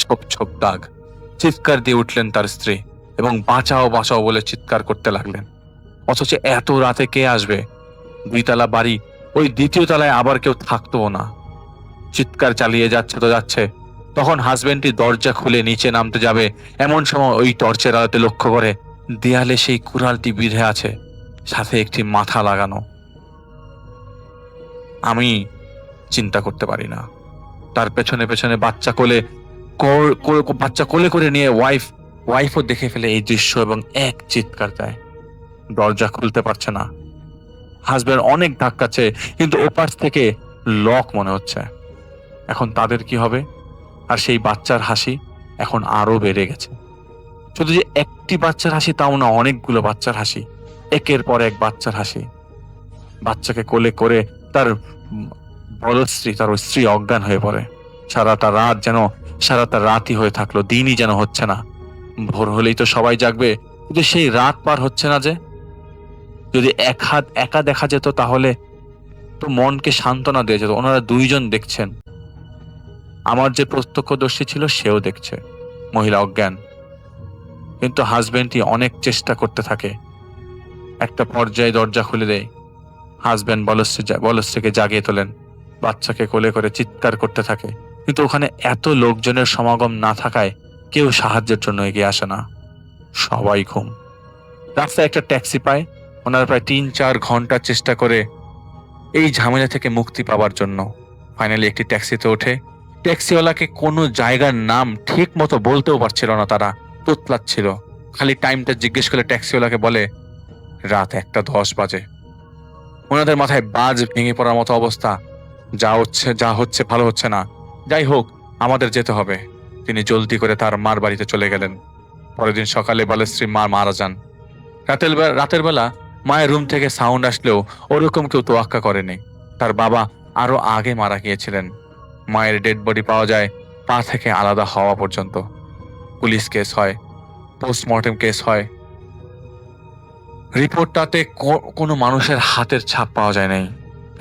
ছোপ ছোপ দাগ। চিৎকার দিয়ে উঠলেন তার স্ত্রী এবং বাঁচাও বাঁচাও বলে চিৎকার করতে লাগলেন। অথচ এত রাতে কে আসবে? 2 তলা বাড়ি, ওই 2য় তলায় আবার কেউ থাকতো না। চিৎকার চালিয়ে যাচ্ছে। তখন হাজবেন্ডটি দরজা খুলে নিচে নামতে যাবে, এমন সময় ওই টর্চের আলোতে লক্ষ্য করে দেয়ালে সেই কুড়ালটি বিঁধে আছে, সাথে একটি মাথা লাগানো। আমি চিন্তা করতে পারি না। তার পেছনে পেছনে বাচ্চা কোলে করে নিয়ে ওয়াইফও দেখে ফেলে এই দৃশ্য এবং এক চিৎকার দেয়। দরজা খুলতে পারছে না। হাজবেন্ড অনেক ধাক্কাচ্ছে, কিন্তু ওপাশ থেকে লক মনে হচ্ছে। এখন তাদের কি হবে? আর সেই বাচ্চার হাসি এখন আরো বেড়ে গেছে। শুধু যে একটি বাচ্চার হাসি তাও না, অনেকগুলো বাচ্চার হাসি, একের পর এক বাচ্চার হাসি। বাচ্চাকে কোলে করে তার তার স্ত্রী অজ্ঞান হয়ে পড়ে। সারাটা রাতই হয়ে থাকলো, দিনই যেন হচ্ছে না। ভোর হলেই তো সবাই জাগবে, কিন্তু সেই রাত পার হচ্ছে না যে। যদি এক হাত একা দেখা যেত তাহলে তো মনকে সান্ত্বনা দিয়ে যেত। ওনারা 2জন দেখছেন, আমার যে প্রত্যক্ষদর্শী ছিল সেও দেখছে, মহিলা অজ্ঞান। কিন্তু হাজবেন্ডটি অনেক চেষ্টা করতে থাকে। একটা পর্যায়ে দরজা খুলে দেয়। হাজবেন্ড বলস্ত্রীকে জাগিয়ে তোলেন, বাচ্চাকে কোলে করে চিৎকার করতে থাকে। কিন্তু ওখানে এত লোকজনের সমাগম না থাকায় কেউ সাহায্যের জন্য এগিয়ে আসে না, সবাই ঘুম। রাস্তায় একটা ট্যাক্সি পায়। ওনারা প্রায় 3-4 ঘন্টা চেষ্টা করে এই ঝামেলা থেকে মুক্তি পাওয়ার জন্য ফাইনালি একটি ট্যাক্সিতে ওঠে। ট্যাক্সিওয়ালাকে কোনো জায়গার নাম ঠিক মতো বলতেও পারছিল না, তারা তোতলাচ্ছিল। খালি টাইমটা জিজ্ঞেস করে ট্যাক্সিওয়ালাকে বলে রাত 1:10 বাজে। ওনাদের মাথায় বাজ ভেঙে পড়ার মতো অবস্থা। যা হচ্ছে ভালো হচ্ছে না। যাই হোক, আমাদের যেতে হবে। তিনি জলদি করে তার মার বাড়িতে চলে গেলেন। পরের দিন সকালে বালশ্রী মা মারা যান। রাতের বেলা মায়ের রুম থেকে সাউন্ড আসলেও ওরকম কেউ তোয়াক্কা করেনি। তার বাবা আরো আগে মারা গিয়েছিলেন। মায়ের ডেড বডি পাওয়া যায় পা থেকে আলাদা হওয়া পর্যন্ত। পুলিশ কেস হয়, পোস্টমর্টেম কেস হয়। রিপোর্টটাতে কোনো মানুষের হাতের ছাপ পাওয়া যায় নাই।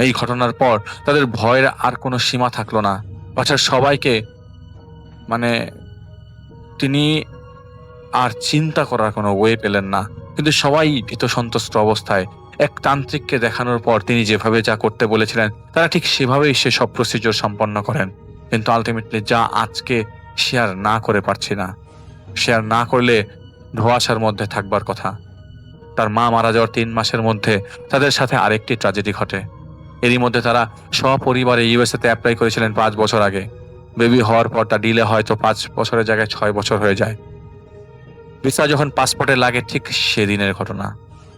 এই ঘটনার পর তাদের ভয়ের আর কোনো সীমা থাকলো না। বাচ্চার সবাইকে তিনি আর চিন্তা করার কোনো ওয়ে পেলেন না। কিন্তু সবাই ভীত সন্ত্রস্ত অবস্থায়। এক তান্ত্রিককে দেখানোর পর তিনি যেভাবে যা করতে বলেছিলেন তারা ঠিক সেভাবেই সে সব প্রসিডিওর সম্পন্ন করেন। কিন্তু আলটিমেটলি যা আজকে শেয়ার না করে পারছি না, শেয়ার না করলে ধোঁয়াশার মধ্যে থাকবার কথা। তার মা মারা যাওয়ার 3 মাসের মধ্যে তাদের সাথে আরেকটি ট্র্যাজেডি ঘটে। এরই মধ্যে তারা সপরিবারে ইউএসএতে অ্যাপ্লাই করেছিলেন 5 বছর আগে। বেবি হওয়ার পর তা ডিলে হয়তো 5 বছরের জায়গায় 6 বছর হয়ে যায়। ভিসা যখন পাসপোর্টে লাগে ঠিক সেদিনের ঘটনা।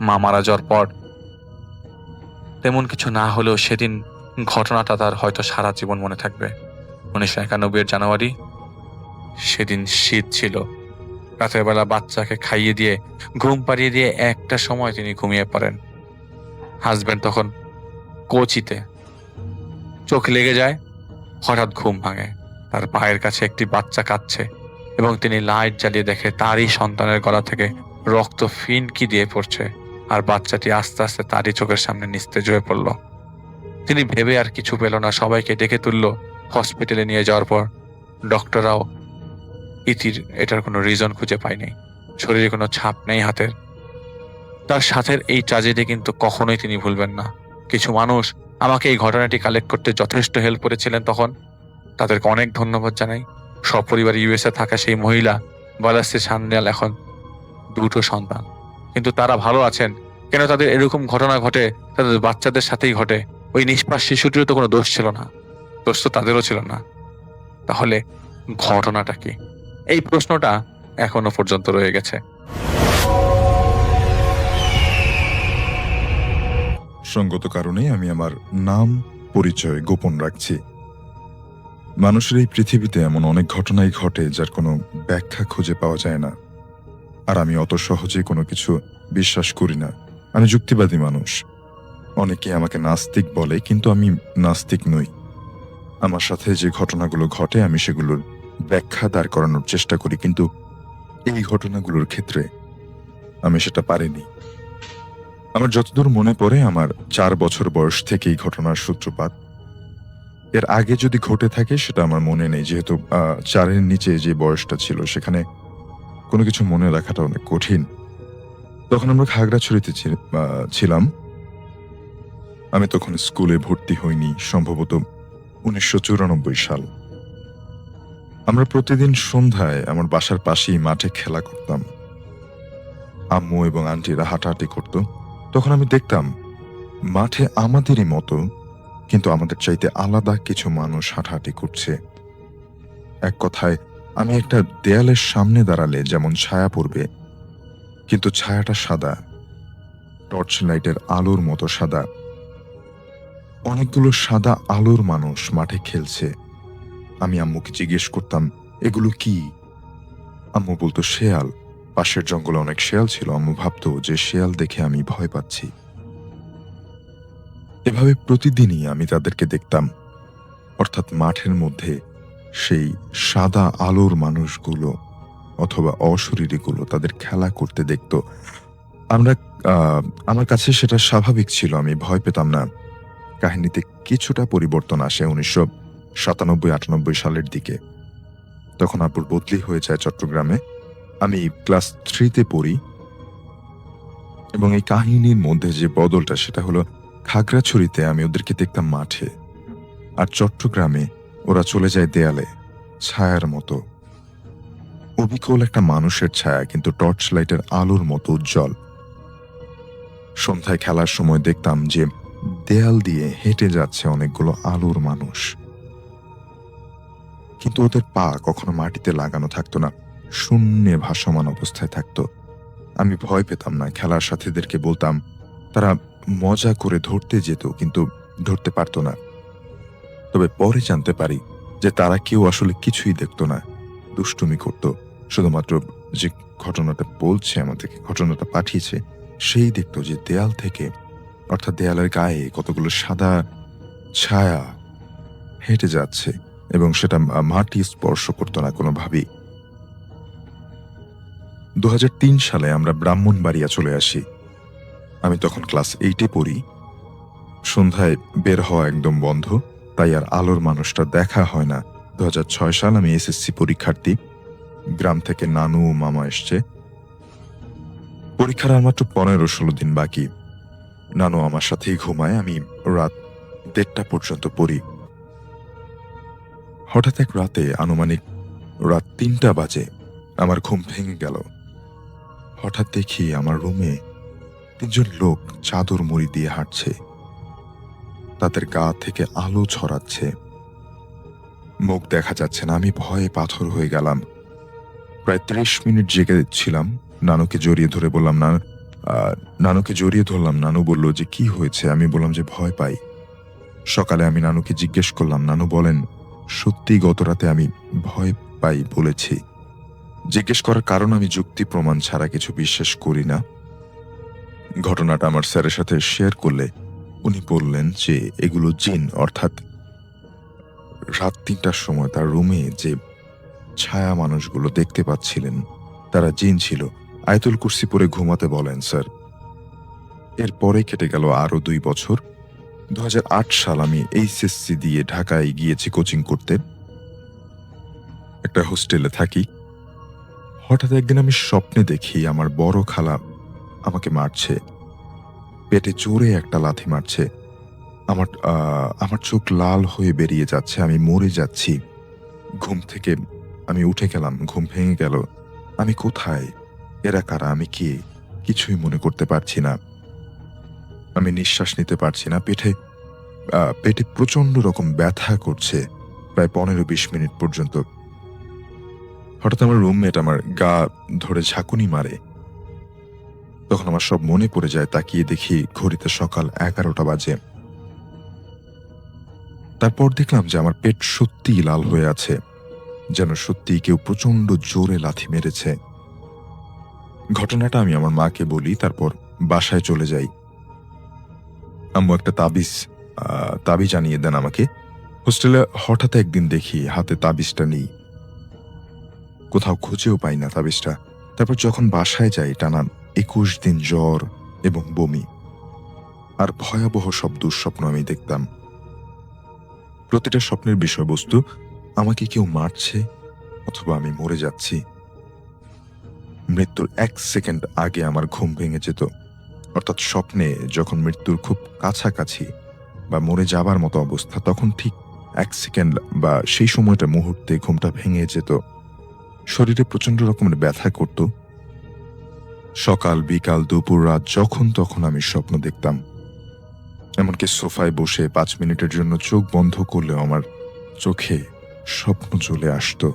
মা মারা যাওয়ার পর তেমন কিছু না হলেও সেদিন ঘটনাটা তার হয়তো সারা জীবন মনে থাকবে। 1991 জানুয়ারি, সেদিন শীত ছিল। রাতের বেলা বাচ্চাকে খাইয়ে দিয়ে ঘুম পাড়িয়ে দিয়ে 1টা সময় তিনি ঘুমিয়ে পড়েন। হাজবেন্ড তখন কোচিতে, চোখ লেগে যায়, হঠাৎ ঘুম ভাঙে। তার পায়ের কাছে একটি বাচ্চা কাঁদছে এবং তিনি লাইট জ্বালিয়ে দেখে তারই সন্তানের গলা থেকে রক্ত ফিনকি দিয়ে পড়ছে, আর বাচ্চাটি আস্তে আস্তে তারই চোখের সামনে নিস্তেজ হয়ে পড়ল। তিনি ভেবে আর কিছু পেল না, সবাইকে ডেকে তুলল। হসপিটালে নিয়ে যাওয়ার পর ডক্টররাও এটার কোনো রিজন খুঁজে পায়নি। শরীরে কোনো ছাপ নেই হাতের। তার সাথের এই ট্র্যাজেডি কিন্তু কখনোই তিনি ভুলবেন না। কিছু মানুষ আমাকে এই ঘটনাটি কালেক্ট করতে যথেষ্ট হেল্প করেছিলেন, তখন তাদেরকে অনেক ধন্যবাদ জানাই। সপরিবার ইউএসএ থাকা সেই মহিলা বালাস্তি সান্যাল এখন দুটো সন্তান, কিন্তু তারা ভালো আছেন কেন? তাদের এরকম ঘটনা ঘটে তাদের বাচ্চাদের সাথেই ঘটে। ওই নিষ্পাপ শিশুটিরও তো কোনো দোষ ছিল না, দোষ তো তাদেরও ছিল না। তাহলে ঘটনাটা কি? এই প্রশ্নটা এখনো পর্যন্ত রয়ে গেছে। সঙ্গত কারণে আমি আমার নাম পরিচয় গোপন রাখছি। মানুষের এই পৃথিবীতে এমন অনেক ঘটনাই ঘটে যার কোনো ব্যাখ্যা খুঁজে পাওয়া যায় না। আর আমি অত সহজে কোনো কিছু বিশ্বাস করি না। আমি যুক্তিবাদী মানুষ। অনেকে আমাকে নাস্তিক বলে, কিন্তু আমি নাস্তিক নই। আমার সাথে যে ঘটনাগুলো ঘটে আমি সেগুলোর ব্যাখ্যা দাঁড় করানোর চেষ্টা করি, কিন্তু এই ঘটনাগুলোর ক্ষেত্রে আমি সেটা পারিনি। আমার যতদূর মনে পড়ে, আমার 4 বছর বয়স থেকে এই ঘটনার সূত্রপাত। এর আগে যদি ঘটে থাকে সেটা আমার মনে নেই, যেহেতু 4-এর নিচে যে বয়সটা ছিল সেখানে কোনো কিছু মনে রাখাটা অনেক কঠিন। তখন আমরা খাগড়াছড়িতে ছিলাম। আমি তখন স্কুলে ভর্তি হইনি, সম্ভবত 1994 সাল। আমরা প্রতিদিন সন্ধ্যায় আমার বাসার পাশেই মাঠে খেলা করতাম। আম্মু এবং আন্টিরা হাঁটাহাঁটি করত। তখন আমি দেখতাম মাঠে আমাদেরই মতো, কিন্তু আমাদের চাইতে আলাদা কিছু মানুষ হাঁটাহাঁটি করছে। এক কথায়, আমি একটা দেয়ালের সামনে দাঁড়ালে যেমন ছায়া পড়বে, কিন্তু ছায়াটা সাদা, টর্চ লাইটের আলোর মতো সাদা। অনেকগুলো সাদা আলোর মানুষ মাঠে খেলছে। আমি আম্মুকে জিজ্ঞেস করতাম, এগুলো কি? আম্মু বলতো শেয়াল। পাশের জঙ্গলে অনেক শেয়াল ছিল। আম্মু ভাবতো যে শেয়াল দেখে আমি ভয় পাচ্ছি। এভাবে প্রতিদিনই আমি তাদেরকে দেখতাম, অর্থাৎ মাঠের মধ্যে সেই সাদা আলোর মানুষগুলো অথবা অশরীরীগুলো তাদের খেলা করতে দেখত। আমরা আমার কাছে সেটা স্বাভাবিক ছিল, আমি ভয় পেতাম না। কাহিনীতে কিছুটা পরিবর্তন আসে 1997-98 সালের দিকে। তখন আব্বুর বদলি হয়ে যায় চট্টগ্রামে। আমি ক্লাস 3-তে পড়ি, এবং এই কাহিনীর মধ্যে যে বদলটা সেটা হলো, খাগড়াছড়িতে আমি ওদেরকে দেখতাম মাঠে, আর চট্টগ্রামে ওরা চলে যায় দেয়ালে, ছায়ার মতো। অবিকল একটা মানুষের ছায়া, কিন্তু টর্চ লাইটের আলোর মতো উজ্জ্বল। সন্ধ্যায় খেলার সময় দেখতাম যে দেয়াল দিয়ে হেঁটে যাচ্ছে অনেকগুলো আলোর মানুষ, কিন্তু ওদের পা কখনো মাটিতে লাগানো থাকতো না, শূন্যে ভাসমান অবস্থায় থাকতো। আমি ভয় পেতাম না, খেলার সাথীদেরকে বলতাম। তারা মজা করে ধরতে যেত, কিন্তু ধরতে পারতো না। তবে পরে জানতে পারি যে তারা কেউ আসলে কিছুই দেখতো না, দুষ্টুমি করত। শুধুমাত্র যে ঘটনাটা বলছে, আমাদেরকে ঘটনাটা পাঠিয়েছে, সেই দেখতো যে দেয়াল থেকে, অর্থাৎ দেয়ালের গায়ে কতগুলো সাদা ছায়া হেঁটে যাচ্ছে, এবং সেটা মাটি স্পর্শ করতো না কোনোভাবেই। 2003 সালে আমরা ব্রাহ্মণবাড়িয়া চলে আসি। আমি তখন ক্লাস 8-এ পড়ি। সন্ধ্যায় বের হওয়া একদম বন্ধ, তাই আর আলোর মানুষটা দেখা হয় না। 2006 সাল, আমি এসএসসি পরীক্ষার্থী। গ্রাম থেকে নানু ও মামা এসছে। পরীক্ষার আর মাত্র 15-16 দিন বাকি। নানু আমার সাথেই ঘুমায়, আমি রাত 1:30 পর্যন্ত পড়ি। হঠাৎ এক রাতে, আনুমানিক রাত 3টা বাজে, আমার ঘুম ভেঙে গেল। হঠাৎ দেখি আমার রুমে 3 জন লোক চাদর মুড়ি দিয়ে হাঁটছে। তাদের গা থেকে আলো ছড়াচ্ছে, মুখ দেখা যাচ্ছে না। আমি ভয়ে পাথর হয়ে গেলাম। প্রায় 30 মিনিট জেগে ছিলাম। নানুকে জড়িয়ে ধরলাম। নানু বলল যে কি হয়েছে? আমি বললাম যে ভয় পাই। সকালে আমি নানুকে জিজ্ঞেস করলাম। নানু বলেন, সত্যি গত রাতে আমি ভয় পাই বলেছি। জিজ্ঞেস করার কারণ, আমি যুক্তি প্রমাণ ছাড়া কিছু বিশ্বাস করি না। ঘটনাটা আমার স্যারের সাথে শেয়ার করলে উনি বললেন যে এগুলো জিন, অর্থাৎ রাত 3টার সময় তার রুমে যে ছায়া মানুষগুলো দেখতে পাচ্ছিলেন তারা জিন ছিল। আয়াতুল কুরসি পড়ে ঘুমাতে বলেন স্যার। এরপরে কেটে গেল আরো 2 বছর। 2008 সাল, আমি এইচএসসি দিয়ে ঢাকায় গিয়েছি কোচিং করতে। একটা হোস্টেলে থাকি। হঠাৎ একদিন আমি স্বপ্নে দেখি আমার বড় খালা আমাকে মারছে, পেটে জোরে একটা লাথি মারছে। আমার চোখ লাল হয়ে বেরিয়ে যাচ্ছে, আমি মরে যাচ্ছি। ঘুম থেকে আমি উঠে গেলাম, ঘুম ভেঙে গেল। আমি কোথায়? এরা কারা, আমি কে, কিছুই মনে করতে পারছি না। আমি নিঃশ্বাস নিতে পারছি না। পেটে প্রচন্ড রকম ব্যথা করছে প্রায় 15-20 মিনিট পর্যন্ত। হঠাৎ আমার রুমমেট আমার গা ধরে ঝাঁকুনি মারে। তখন আমার সব মনে পড়ে যায়। তাকিয়ে দেখি ঘড়িতে সকাল 11টা বাজে। তারপর দেখলাম যে আমার পেট সত্যিই লাল হয়ে আছে, যেন সত্যিই কেউ প্রচন্ড জোরে লাথি মেরেছে। ঘটনাটা আমি আমার মাকে বলি, তারপর বাসায় চলে যাই। আম্মু একটা তাবিজ আনিয়ে দেন আমাকে। হোস্টেলে হঠাৎ একদিন দেখি হাতে তাবিজটা নেই, কোথাও খুঁজেও পাই না তাবিজটা। তারপর যখন বাসায় যাই, টানা 21 দিন জ্বর এবং বমি আর ভয়াবহ সব দুঃস্বপ্ন আমি দেখতাম। প্রতিটা স্বপ্নের বিষয়বস্তু আমাকে কেউ মারছে অথবা আমি মরে যাচ্ছি। মৃত্যুর 1 সেকেন্ড আগে আমার ঘুম ভেঙে যেত, অর্থাৎ স্বপ্নে যখন মৃত্যুর খুব কাছাকাছি বা মরে যাবার মতো অবস্থা, তখন ঠিক 1 সেকেন্ড বা সেই সময়টা মুহূর্তে ঘুমটা ভেঙে যেত। শরীরে প্রচন্ড রকমের ব্যথা করত। সকাল, বিকাল, দুপুর, রাত যখন তখন আমি স্বপ্ন দেখতাম। এমনকি সোফায় বসে 5 মিনিটের জন্য চোখ বন্ধ করলেও আমার চোখে স্বপ্ন চলে আসতো।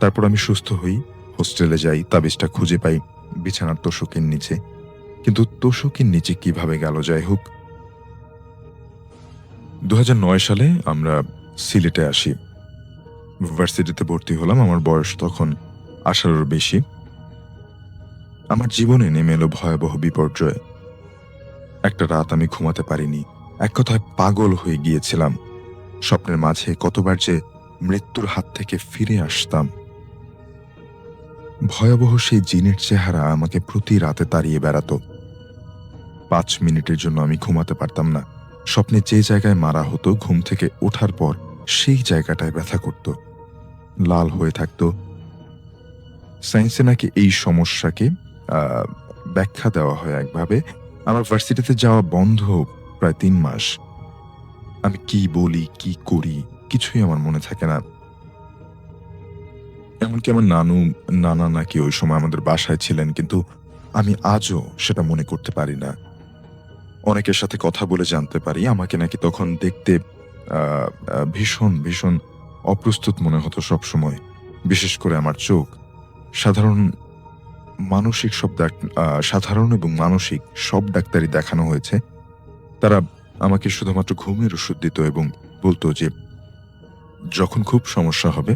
তারপর আমি সুস্থ হই, হোস্টেলে যাই, তাবিজটা খুঁজে পাই বিছানার তোশকের নিচে। কিন্তু তোশকের নিচে কিভাবে গেল যাই হোক, 2009 সালে আমরা সিলেটে আসি। ইউনিভার্সিটিতে ভর্তি হলাম। আমার বয়স তখন 18-র বেশি। আমার জীবনে নেমে এলো ভয়াবহ বিপর্যয়। একটা রাত আমি ঘুমাতে পারিনি। এক কথায় পাগল হয়ে গিয়েছিলাম। স্বপ্নের মাঝে কতবার যে মৃত্যুর হাত থেকে ফিরে আসতাম। ভয়াবহ সেই জিনের চেহারা আমাকে প্রতি রাতে তাড়িয়ে বেড়াতো। 5 মিনিটের জন্য আমি ঘুমাতে পারতাম না। স্বপ্নে যে জায়গায় মারা হতো, ঘুম থেকে ওঠার পর সেই জায়গাটায় ব্যথা করত, লাল হয়ে থাকতো। সায়েন্সে নাকি এই সমস্যাকে ব্যাখ্যা দেওয়া হয় একভাবে। আমার ভার্সিটিতে যাওয়া বন্ধ প্রায় 3 মাস। আমি কি বলি, কি করি, কিছুই আমার মনে থাকে না। এমনকি আমার নানা নাকি ওই সময় আমাদের বাসায় ছিলেন, কিন্তু আমি আজও সেটা মনে করতে পারি না। অনেকের সাথে কথা বলে জানতে পারি আমাকে নাকি তখন দেখতে ভীষণ ভীষণ অপ্রস্তুত মনে হতো সবসময়। বিশেষ করে আমার চোখ। সাধারণ সাধারণ এবং মানসিক সব ডাক্তারই দেখানো হয়েছে। তারা আমাকে শুধুমাত্র ঘুমের ওষুধ দিত এবং বলতো যে যখন খুব সমস্যা হবে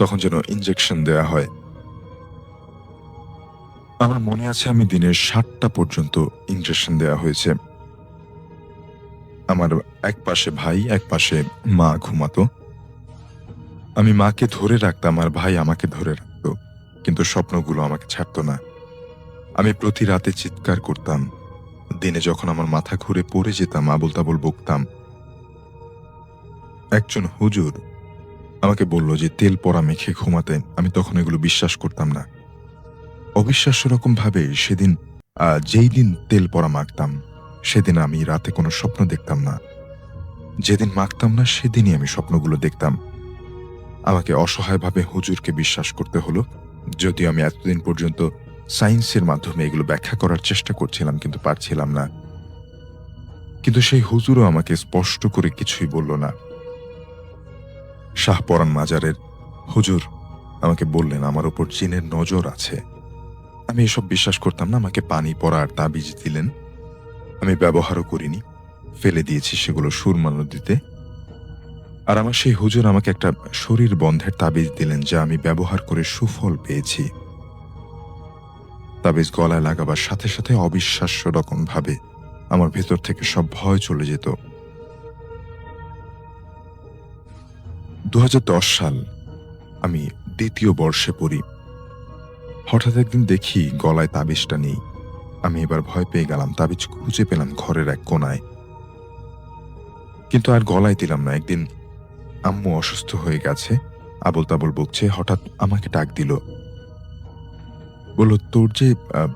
তখন যেন ইনজেকশন দেয়া হয়। আমার মনে আছে আমি দিনের 7টা পর্যন্ত ইনজেকশন দেয়া হয়েছে। আমার এক পাশে ভাই, এক পাশে মা ঘুমাতো। আমি মাকে ধরে রাখতাম আর ভাই আমাকে ধরে রাখতো, কিন্তু স্বপ্নগুলো আমাকে ছাড়তো না। আমি প্রতি রাতে চিৎকার করতাম। দিনে যখন আমার মাথা ঘুরে পড়ে যেতাম, আবোল তাবোল বকতাম। একজন হুজুর আমাকে বলল যে তেল পড়া মেখে ঘুমাতে। আমি তখন এগুলো বিশ্বাস করতাম না। অবিশ্বাস্য রকম ভাবে সেদিন যেই দিন তেল পড়া মাখতাম, সেদিন আমি রাতে কোনো স্বপ্ন দেখতাম না। যেদিন মাখতাম না সেদিনই আমি স্বপ্নগুলো দেখতাম। আমাকে অসহায়ভাবে হুজুরকে বিশ্বাস করতে হলো, যদিও আমি এতদিন পর্যন্ত সায়েন্সের মাধ্যমে এগুলো ব্যাখ্যা করার চেষ্টা করছিলাম, কিন্তু পারছিলাম না। কিন্তু সেই হুজুরও আমাকে স্পষ্ট করে কিছুই বলল না। শাহপরান মাজারের হুজুর আমাকে বললেন আমার ওপর জিনের নজর আছে। আমি এসব বিশ্বাস করতাম না। আমাকে পানি পড়া আর তাবিজ দিলেন। আমি ব্যবহারও করিনি, ফেলে দিয়েছি সেগুলো সুরমা নদীতে। আর আমার সেই হুজুর আমাকে একটা শরীর বন্ধের তাবিজ দিলেন, যা আমি ব্যবহার করে সুফল পেয়েছি। তাবিজ গলায় লাগাবার সাথে সাথে অবিশ্বাস্য রকম ভাবে আমার ভেতর থেকে সব ভয় চলে যেত। 2010 সাল, আমি 2য় বর্ষে পড়ি। হঠাৎ একদিন দেখি গলায় তাবিজটা নেই। আমি এবার ভয় পেয়ে গেলাম। তাবিজ খুঁজে পেলাম ঘরের এক কোনায়, কিন্তু আর গলায় দিলাম না। একদিন আম্মু অসুস্থ হয়ে গেছে, আবোল তাবোল বকছে। হঠাৎ আমাকে ডাক দিল, বলল তোর যে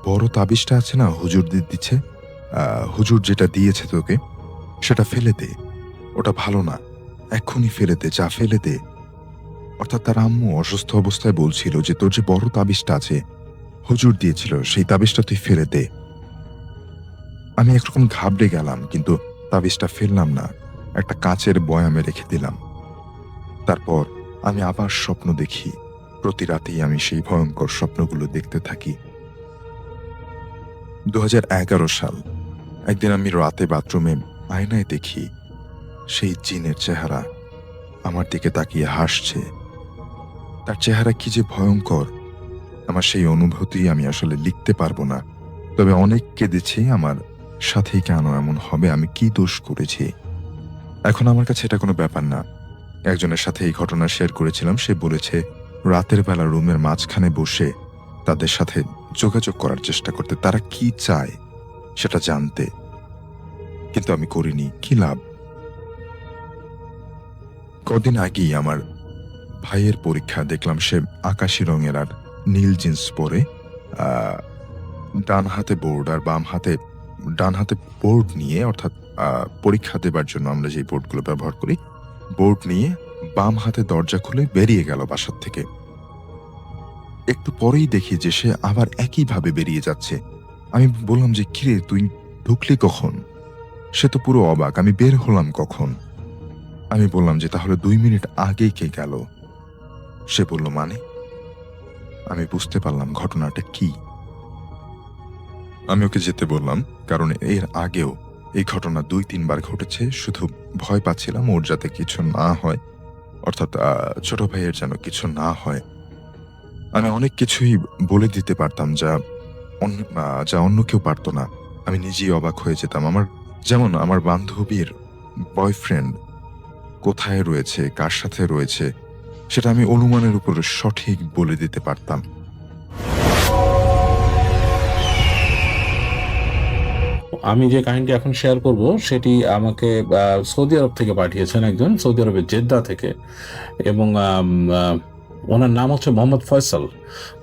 বড় তাবিজটা আছে না, হুজুর দিচ্ছে, হুজুর যেটা দিয়েছে তোকে, সেটা ফেলে দে। ওটা ভালো না, এক্ষুনি ফেলে দে, যা ফেলে দে। অর্থাৎ তার আম্মু অসুস্থ অবস্থায় বলছিল যে তোর যে বড় তাবিজটা আছে হুজুর দিয়েছিল, সেই তাবিজটা তুই ফেলে দে। আমি একরকম ঘাবড়ে গেলাম, কিন্তু তাবিজটা ফেললাম না, একটা কাচের বয়ামে রেখে দিলাম। তারপর আমি আবার স্বপ্ন দেখি। প্রতি রাতেই আমি সেই ভয়ঙ্কর স্বপ্নগুলো দেখতে থাকি। 2011 সাল, একদিন আমি রাতে বাথরুমে আয়নায় দেখি সেই জিনের চেহারা আমার দিকে তাকিয়ে হাসছে। তার চেহারা কি যে ভয়ঙ্কর, আমার সেই অনুভূতি আমি আসলে লিখতে পারবো না। তবে অনেক কেঁদেছি। আমার সাথেই কেন এমন হবে? আমি কি দোষ করেছি? এখন আমার কাছে এটা কোনো ব্যাপার না। একজনের সাথে এই ঘটনা শেয়ার করেছিলাম। সে বলেছে রাতের বেলা রুমের মাঝখানে বসে তাদের সাথে যোগাযোগ করার চেষ্টা করতে, তারা কি চায় সেটা জানতে। কিন্তু আমি করিনি, কি লাভ? কদিন আগেই আমার ভাইয়ের পরীক্ষা, দেখলাম সে আকাশি রঙের আর নীল জিন্স পরে, ডান হাতে বোর্ড আর ডান হাতে বোর্ড নিয়ে, অর্থাৎ পরীক্ষা দেবার জন্য আমরা যে বোর্ডগুলো ব্যবহার করি, বোর্ড নিয়ে বাম হাতে দরজা খুলে বেরিয়ে গেল বাসার থেকে। একটু পরেই দেখি যে সে আবার একইভাবে বেরিয়ে যাচ্ছে। আমি বললাম যে, কিরে তুই ঢুকলি কখন? সে তো পুরো অবাক, আমি বের হলাম কখন? আমি বললাম যে, তাহলে 2 মিনিট আগেই কে গেল? সে বলল, মানে? আমি বুঝতে পারলাম ঘটনাটা কি। আমি ওকে যেতে বললাম, কারণ এর আগেও এই ঘটনা 2-3 বার ঘটেছে। শুধু ভয় পাচ্ছিলাম ওর যাতে কিছু না হয়, অর্থাৎ ছোট ভাইয়ের যেন কিছু না হয়। আমি অনেক কিছুই বলে দিতে পারতাম যা অন্য কেউ পারতো না। আমি নিজেই অবাক হয়ে যেতাম। যেমন আমার বান্ধবীর বয়ফ্রেন্ড কোথায় রয়েছে, কার সাথে রয়েছে, সেটা আমি অনুমানের উপর সঠিক বলে দিতে পারতাম। আমি যে কাহিনীটি এখন শেয়ার করব সেটি আমাকে সৌদি আরব থেকে পাঠিয়েছেন একজন, সৌদি আরবের জেদ্দা থেকে। এবং ওনার নাম হচ্ছে মোহাম্মদ ফয়সাল।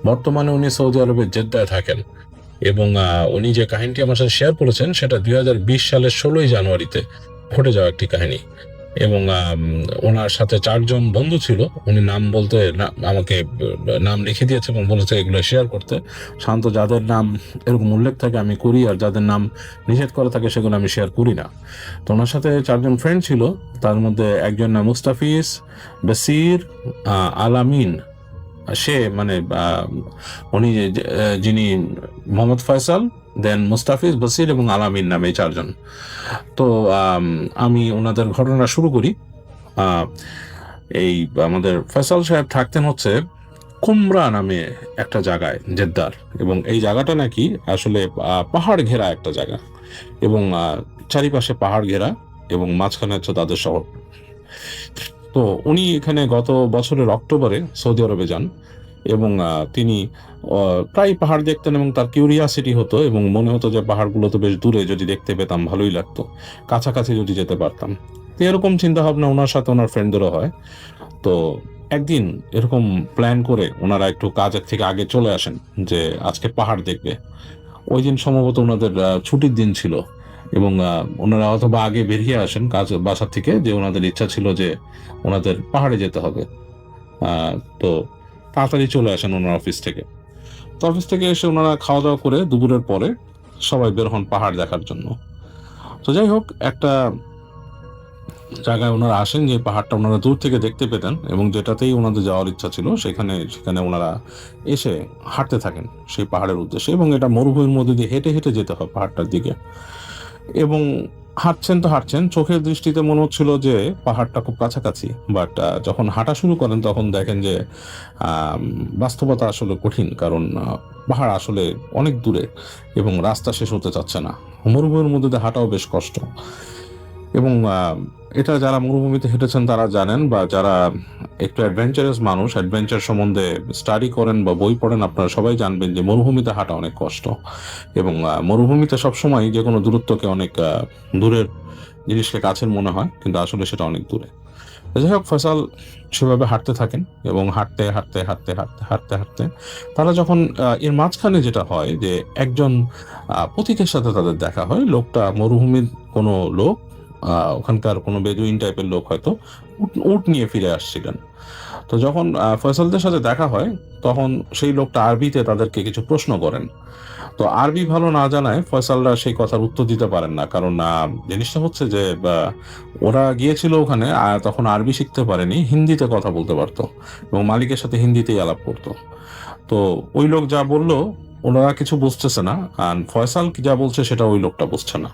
বর্তমানে উনি সৌদি আরবের জেদ্দায় থাকেন। এবং উনি যে কাহিনীটি আমার সাথে শেয়ার করেছেন সেটা 2020 সালের 16ই জানুয়ারিতে ঘটে যাওয়া একটি কাহিনী। এবং ওনার সাথে 4 জন বন্ধু ছিল। উনি নাম বলতে আমাকে নাম লিখে দিয়েছে এবং বলেছে এগুলো শেয়ার করতে। সাধারণত যাদের নাম এরকম উল্লেখ থাকে আমি করি, আর যাদের নাম নিষেধ করা থাকে সেগুলো আমি শেয়ার করি না। তো ওনার সাথে 4 জন ফ্রেন্ড ছিল। তার মধ্যে একজন নাম মুস্তাফিজ, বাসির, আলামিন। সে মানে উনি যিনি মোহাম্মদ ফয়সাল, দেন মুস্তাফিজ, বাসির এবং আলামিন নামে 4 জন। তো আমি ওনাদের ঘটনা শুরু করি। এই আমাদের ফয়সাল সাহেব থাকতেন হচ্ছে কুমরা নামে একটা জায়গায়, জেদ্দার। এবং এই জায়গাটা নাকি আসলে পাহাড় ঘেরা একটা জায়গা, এবং চারিপাশে পাহাড় ঘেরা, এবং মাঝখানে হচ্ছে তাদের শহর। তো উনি এখানে গত বছরের অক্টোবরে সৌদি আরবে যান, এবং তিনি প্রায় পাহাড় দেখতেন, এবং তার কিউরিয়াসিটি হতো, এবং মনে হতো যে পাহাড়গুলো তো বেশ দূরে, যদি দেখতে পেতাম ভালোই লাগতো, কাছাকাছি যদি যেতে পারতাম। তো এরকম চিন্তা ভাবনা ওনার সাথে ওনার ফ্রেন্ডদেরও হয়। তো একদিন এরকম প্ল্যান করে ওনারা একটু কাজের থেকে আগে চলে আসেন যে আজকে পাহাড় দেখবে। ওই দিন সম্ভবত ওনাদের ছুটির দিন ছিল, এবং ওনারা অথবা আগে বেরিয়ে আসেন বাসা থেকে, যে ওনাদের ইচ্ছা ছিল যে ওনাদের পাহাড়ে যেতে হবে। তো তাড়াতাড়ি চলে আসেন ওনার অফিস থেকে। তো অফিস থেকে এসে ওনারা খাওয়া দাওয়া করে দুপুরের পরে সবাই বের হন পাহাড় দেখার জন্য। তো যাই হোক, একটা জায়গায় ওনারা আসেন যে পাহাড়টা ওনারা দূর থেকে দেখতে পেতেন, এবং যেটাতেই ওনাদের যাওয়ার ইচ্ছা ছিল সেখানে ওনারা এসে হাঁটতে থাকেন সেই পাহাড়ের উদ্দেশ্যে। এবং এটা মরুভূমির মধ্যে দিয়ে হেঁটে হেঁটে যেতে হয় পাহাড়টার দিকে। এবং হাঁটছেন, চোখের দৃষ্টিতে মনে হচ্ছিল যে পাহাড়টা খুব কাছাকাছি, বাট যখন হাঁটা শুরু করেন তখন দেখেন যে বাস্তবতা আসলে কঠিন, কারণ পাহাড় আসলে অনেক দূরে এবং রাস্তা শেষ হতে চাচ্ছে না। মরুভূমির মধ্যে দিয়ে হাঁটাও বেশ কষ্ট। এবং এটা যারা মরুভূমিতে হেঁটেছেন তারা জানেন, বা যারা একটু অ্যাডভেঞ্চারাস মানুষ, অ্যাডভেঞ্চার সম্বন্ধে স্টাডি করেন বা বই পড়েন, আপনারা সবাই জানবেন যে মরুভূমিতে হাঁটা অনেক কষ্ট। এবং মরুভূমিতে সবসময় যে কোনো দূরত্বকে অনেক দূরের জিনিসকে কাছের মনে হয়, কিন্তু আসলে সেটা অনেক দূরে। যাই হোক, ফয়সাল সেভাবে হাঁটতে থাকেন, এবং হাঁটতে হাঁটতে হাঁটতে হাঁটতে হাঁটতে হাঁটতে তারা যখন এর মাঝখানে যেটা হয় যে একজন পথিকের সাথে তাদের দেখা হয়। লোকটা মরুভূমির কোনো লোক, ওখানকার কোনো বেদুইন টাইপের লোক হয়তো, উট নিয়ে ফিরে আসছিলেন। তো যখন ফয়সালদের সাথে দেখা হয়, তখন সেই লোকটা আরবিতে তাদেরকে কিছু প্রশ্ন করেন। তো আরবি ভালো না জানায় ফয়সালরা সেই কথার উত্তর দিতে পারেন না, কারণ জিনিসটা হচ্ছে যে ওরা গিয়েছিল ওখানে তখন আরবি শিখতে পারেনি, হিন্দিতে কথা বলতে পারতো এবং মালিকের সাথে হিন্দিতেই আলাপ করতো। তো ওই লোক যা বললো ওনারা কিছু বুঝতেছে না, আর ফয়সাল যা বলছে সেটা ওই লোকটা বুঝছে না।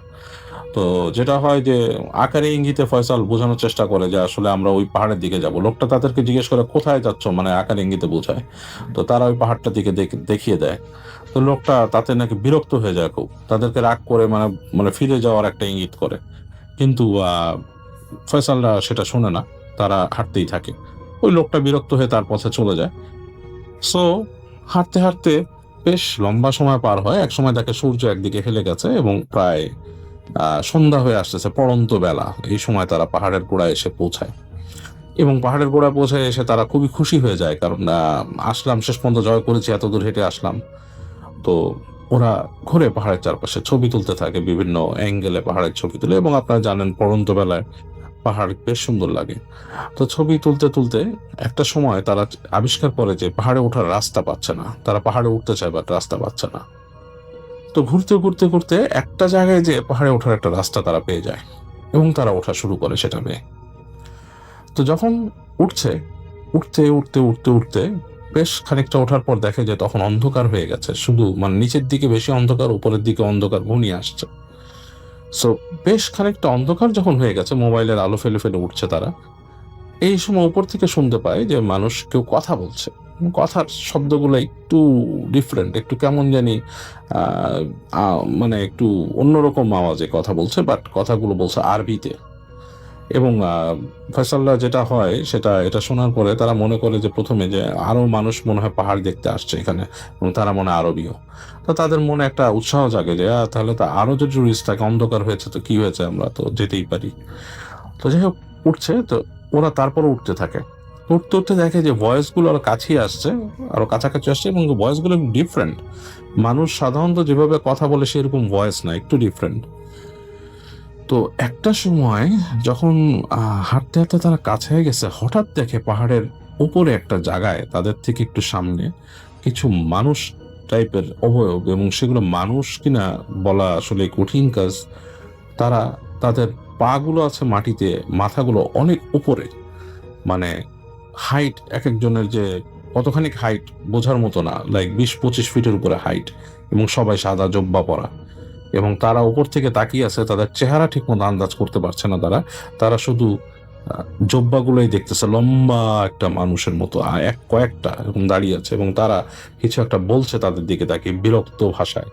তো যেটা হয় যে আকারে ইঙ্গিতে ফয়সাল বোঝানোর চেষ্টা করে যে আসলে আমরা ওই পাহাড়ের দিকে যাব। লোকটা তাদেরকে জিজ্ঞেস করে কোথায় যাচ্ছ, মানে আকারে ইঙ্গিতে বোঝায়। তো তারা ওই পাহাড়টার দিকে দেখিয়ে দেয়। তো লোকটা তাতে নাকি বিরক্ত হয়ে যায় খুব, তাদেরকে রাগ করে মানে মানে ফিরে যাওয়ার একটা ইঙ্গিত করে। কিন্তু ফয়সালরা সেটা শোনে না, তারা হাঁটতেই থাকে। ওই লোকটা বিরক্ত হয়ে তার পথে চলে যায়। সো হাঁটতে হাঁটতে বেশ লম্বা সময় পার হয়। এক সময় দেখে সূর্য একদিকে হেলে গেছে এবং প্রায় সন্ধ্যা হয়ে আসতেছে, পড়ন্ত বেলা। এই সময় তারা পাহাড়ের গোড়ায় এসে পৌঁছায় এবং পাহাড়ের গোড়ায় পৌঁছায় এসে তারা খুবই খুশি হয়ে যায়, কারণ আসলাম, শেষ পর্যন্ত জয় করেছি, এত দূর হেঁটে আসলাম। তো ওরা ঘুরে পাহাড়ের চারপাশে ছবি তুলতে থাকে, বিভিন্ন অ্যাঙ্গেলে পাহাড়ের ছবি তুলে, এবং আপনারা জানেন পড়ন্ত বেলায় পাহাড় বেশ সুন্দর লাগে। তো ছবি তুলতে তুলতে একটা সময় তারা আবিষ্কার করে যে পাহাড়ে ওঠার রাস্তা পাচ্ছে না। তারা পাহাড়ে উঠতে চায় বাট রাস্তা পাচ্ছে না। তো ঘুরতে ঘুরতে ঘুরতে একটা জায়গায় যে পাহাড়ে ওঠার একটা রাস্তা তারা পেয়ে যায় এবং তারা ওঠা শুরু করে সেটা পেয়ে। তো যখন উঠছে, উঠতে উঠতে উঠতে উঠতে বেশ খানিকটা ওঠার পর দেখে যে তখন অন্ধকার হয়ে গেছে, শুধু মানে নিচের দিকে বেশি অন্ধকার, উপরের দিকে অন্ধকার ঘনিয়ে আসছে। সো বেশ খানিকটা অন্ধকার যখন হয়ে গেছে, মোবাইলের আলো ফেলে ফেলে উঠছে তারা। এই সময় উপর থেকে শুনতে পায় যে মানুষ কেউ কথা বলছে। কথার শব্দগুলো একটু ডিফারেন্ট, একটু কেমন জানি মানে একটু অন্যরকম আওয়াজে কথা বলছে, বাট কথাগুলো বলছে আরবিতে। এবং ফয়সালরা যেটা হয় সেটা এটা শোনার পরে তারা মনে করে যে প্রথমে যে আরো মানুষ মনে হয় পাহাড় দেখতে আসছে এখানে এবং তারা মনে হয় আরবীয়। তো তাদের মনে একটা উৎসাহ জাগে যে তাহলে তো আরো যে টুরিস্ট থাকে, অন্ধকার হয়েছে তো কি হয়েছে, আমরা তো যেতেই পারি। তো যাই হোক উঠছে, তো ওরা তারপরে উঠতে থাকে। উঠতে উঠতে দেখে যে ভয়েসগুলো আরো কাছেই আসছে, আরো কাছাকাছি আসছে, এবং ভয়েসগুলো ডিফারেন্ট। মানুষ সাধারণত যেভাবে কথা বলে সেরকম ভয়েস না, একটু ডিফারেন্ট। তো একটা সময় যখন হাঁটতে হাঁটতে তারা কাছে গেছে, হঠাৎ দেখে পাহাড়ের উপরে একটা জায়গায় তাদের থেকে একটু সামনে কিছু মানুষ টাইপের অবয়ব, এবং সেগুলো মানুষ কিনা বলা আসলে কঠিন কাজ। তারা তাদের পা গুলো আছে মাটিতে, মাথাগুলো অনেক উপরে, মানে হাইট এক একজনের যে কতখানি হাইট বোঝার মতো না, লাইক 20-25 ফিটের উপরে হাইট, এবং সবাই সাদা জব্বা পরা। এবং তারা উপর থেকে তাকিয়ে আছে, তাদের চেহারা ঠিক মতো আন্দাজ করতে পারছে না তারা। তারা শুধু জব্বাগুলোই দেখতেছে, লম্বা একটা মানুষের মতো কয়েকটা এরকম দাঁড়িয়ে আছে, এবং তারা কিছু একটা বলছে তাদের দিকে তাকিয়ে বিরক্ত ভাষায়।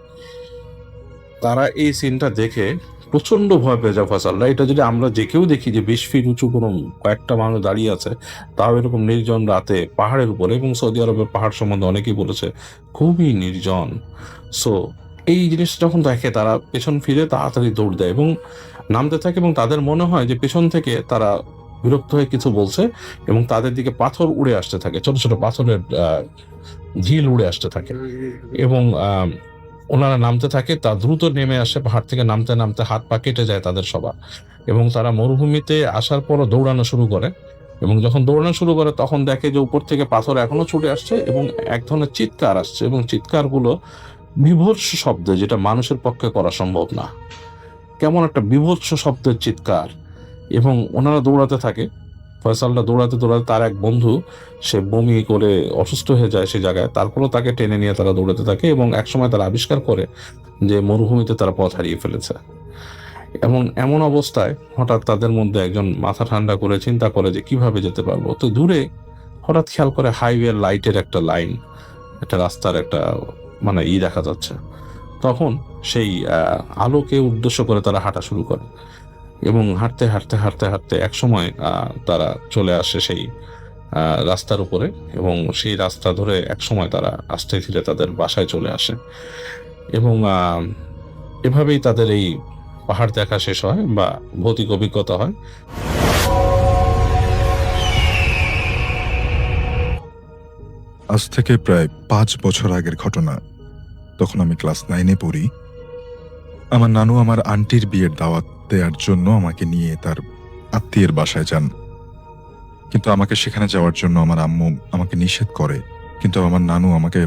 তারা এই সিনটা দেখে প্রচন্ড ভয় পেয়ে যায় ফয়সালরা। এটা যদি আমরা যে কেউ দেখি যে 20 ফিট উঁচু কোনো কয়েকটা মানুষ দাঁড়িয়ে আছে, তাও এরকম নির্জন রাতে পাহাড়ের উপরে, এবং সৌদি আরবের পাহাড় সম্বন্ধে অনেকেই বলেছে খুবই নির্জন। সো এই জিনিসটা যখন দেখে তারা পেছন ফিরে তাড়াতাড়ি দৌড় দেয় এবং নামতে থাকে, এবং তাদের মনে হয় যে পেছন থেকে তারা বিরক্ত হয়ে কিছু বলছে, এবং তাদের দিকে পাথর উড়ে আসতে থাকে, ছোট ছোট পাথরের ঝিল উড়ে আসতে থাকে। এবং ওনারা নামতে থাকে, তা দ্রুত নেমে আসে পাহাড় থেকে, নামতে নামতে হাত পা কেটে যায় তাদের সবার। এবং তারা মরুভূমিতে আসার পরও দৌড়ানো শুরু করে, এবং যখন দৌড়ানো শুরু করে তখন দেখে যে উপর থেকে পাথর এখনো ছুটে আসছে, এবং এক ধরনের চিৎকার আসছে, এবং চিৎকারগুলো বিভৎস শব্দে, যেটা মানুষের পক্ষে করা সম্ভব না। কেমন একটা বিভৎস শব্দের চিৎকার। এবং ওনারা দৌড়াতে থাকে। ফয়সালরা দৌড়াতে দৌড়াতে, তার এক বন্ধু সে বমি করে অসুস্থ হয়ে যায় সেই জায়গায়, তারপরও তাকে টেনে নিয়ে তারা দৌড়াতে থাকে, এবং একসময় তারা আবিষ্কার করে যে মরুভূমিতে তারা পথ হারিয়ে ফেলেছে। এবং এমন অবস্থায় হঠাৎ তাদের মধ্যে একজন মাথা ঠান্ডা করে চিন্তা করে যে কিভাবে যেতে পারবো। তো দূরে হঠাৎ খেয়াল করে হাইওয়ে লাইটের একটা লাইন, একটা রাস্তার একটা মানে দেখা যাচ্ছে। তখন সেই আলোকে উদ্দেশ্য করে তারা হাঁটা শুরু করে, এবং হাঁটতে হাঁটতে হাঁটতে হাঁটতে এক সময় তারা চলে আসে সেই রাস্তার উপরে, এবং সেই রাস্তা ধরে এক সময় তারা আস্তে ধীরে তাদের বাসায় চলে আসে। এবং এভাবেই তাদের এই পাহাড় দেখা শেষ হয় বা ভৌতিক অভিজ্ঞতা হয়। আজ থেকে প্রায় 5 বছর আগের ঘটনা। তখন আমি ক্লাস 9-এ পড়ি। আমার নানু আমার আন্টির বিয়ের দাওয়াত দেওয়ার জন্য আমাকে নিয়ে তার আত্মীয়ের বাসায় যান। কিন্তু আমাকে সেখানে যাওয়ার জন্য আমার আম্মু আমাকে নিষেধ করে। কিন্তু আমার নানু আমাকে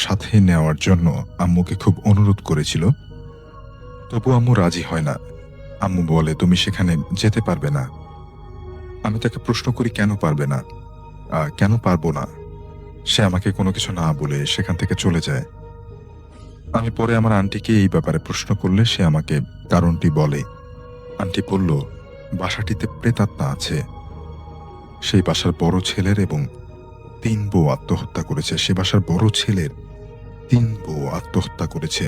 সাথে নেওয়ার জন্য আম্মুকে খুব অনুরোধ করেছিল। তবু আম্মু রাজি হয় না। আম্মু বলে, তুমি সেখানে যেতে পারবে না। আমি তাকে প্রশ্ন করি, কেন পারবে না? কেন পারবো না? সে আমাকে কোনো কিছু না বলে সেখান থেকে চলে যায়। আমি পরে আমার আন্টিকে এই ব্যাপারে প্রশ্ন করলে সে আমাকে কারণটি বলে। আন্টি বলল, বাসাটিতে প্রেতাত্মা আছে। সেই বাসার বড় ছেলের এবং ৩ বউ আত্মহত্যা করেছে। সে বাসার বড় ছেলের ৩ বউ আত্মহত্যা করেছে।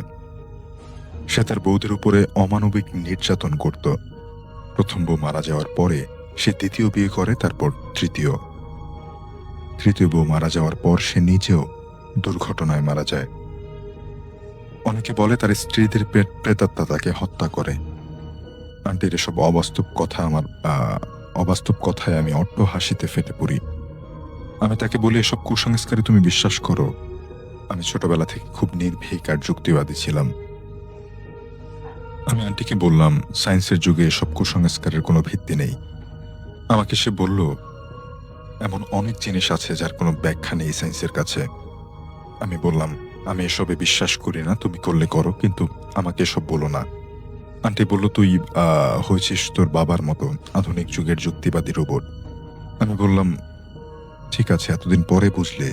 সে তার বউদের উপরে অমানবিক নির্যাতন করত। প্রথম বউ মারা যাওয়ার পরে সে দ্বিতীয় বিয়ে করে, তারপর তৃতীয় বউ মারা যাওয়ার পর সে নিজেও দুর্ঘটনায় মারা যায়। অনেকে বলে তার স্ত্রীদের প্রেতাত্মা তাকে হত্যা করে। আন্টির এসব অবাস্তব কথায় আমি অট্ট হাসিতে ফেটে পড়ি। আমি তাকে বলি, এসব কুসংস্কারে তুমি বিশ্বাস করো? আমি ছোটবেলা থেকে খুব নির্ভীক আর যুক্তিবাদী ছিলাম। আমি আন্টিকে বললাম, সায়েন্সের যুগে এসব কুসংস্কারের কোনো ভিত্তি নেই। আমাকে সে বলল, এমন অনেক জিনিস আছে যার কোনো ব্যাখ্যা নেই সায়েন্সের কাছে। আমি বললাম, আমি এসবে বিশ্বাস করি না, তুমি করলে করো, কিন্তু আমাকে এসব বলো না। আন্টি বলল, তুই হয়েছিস তোর বাবার মতো আধুনিক যুগের যুক্তিবাদী রোবট। আমি বললাম, ঠিক আছে, এতদিন পরে বুঝলে।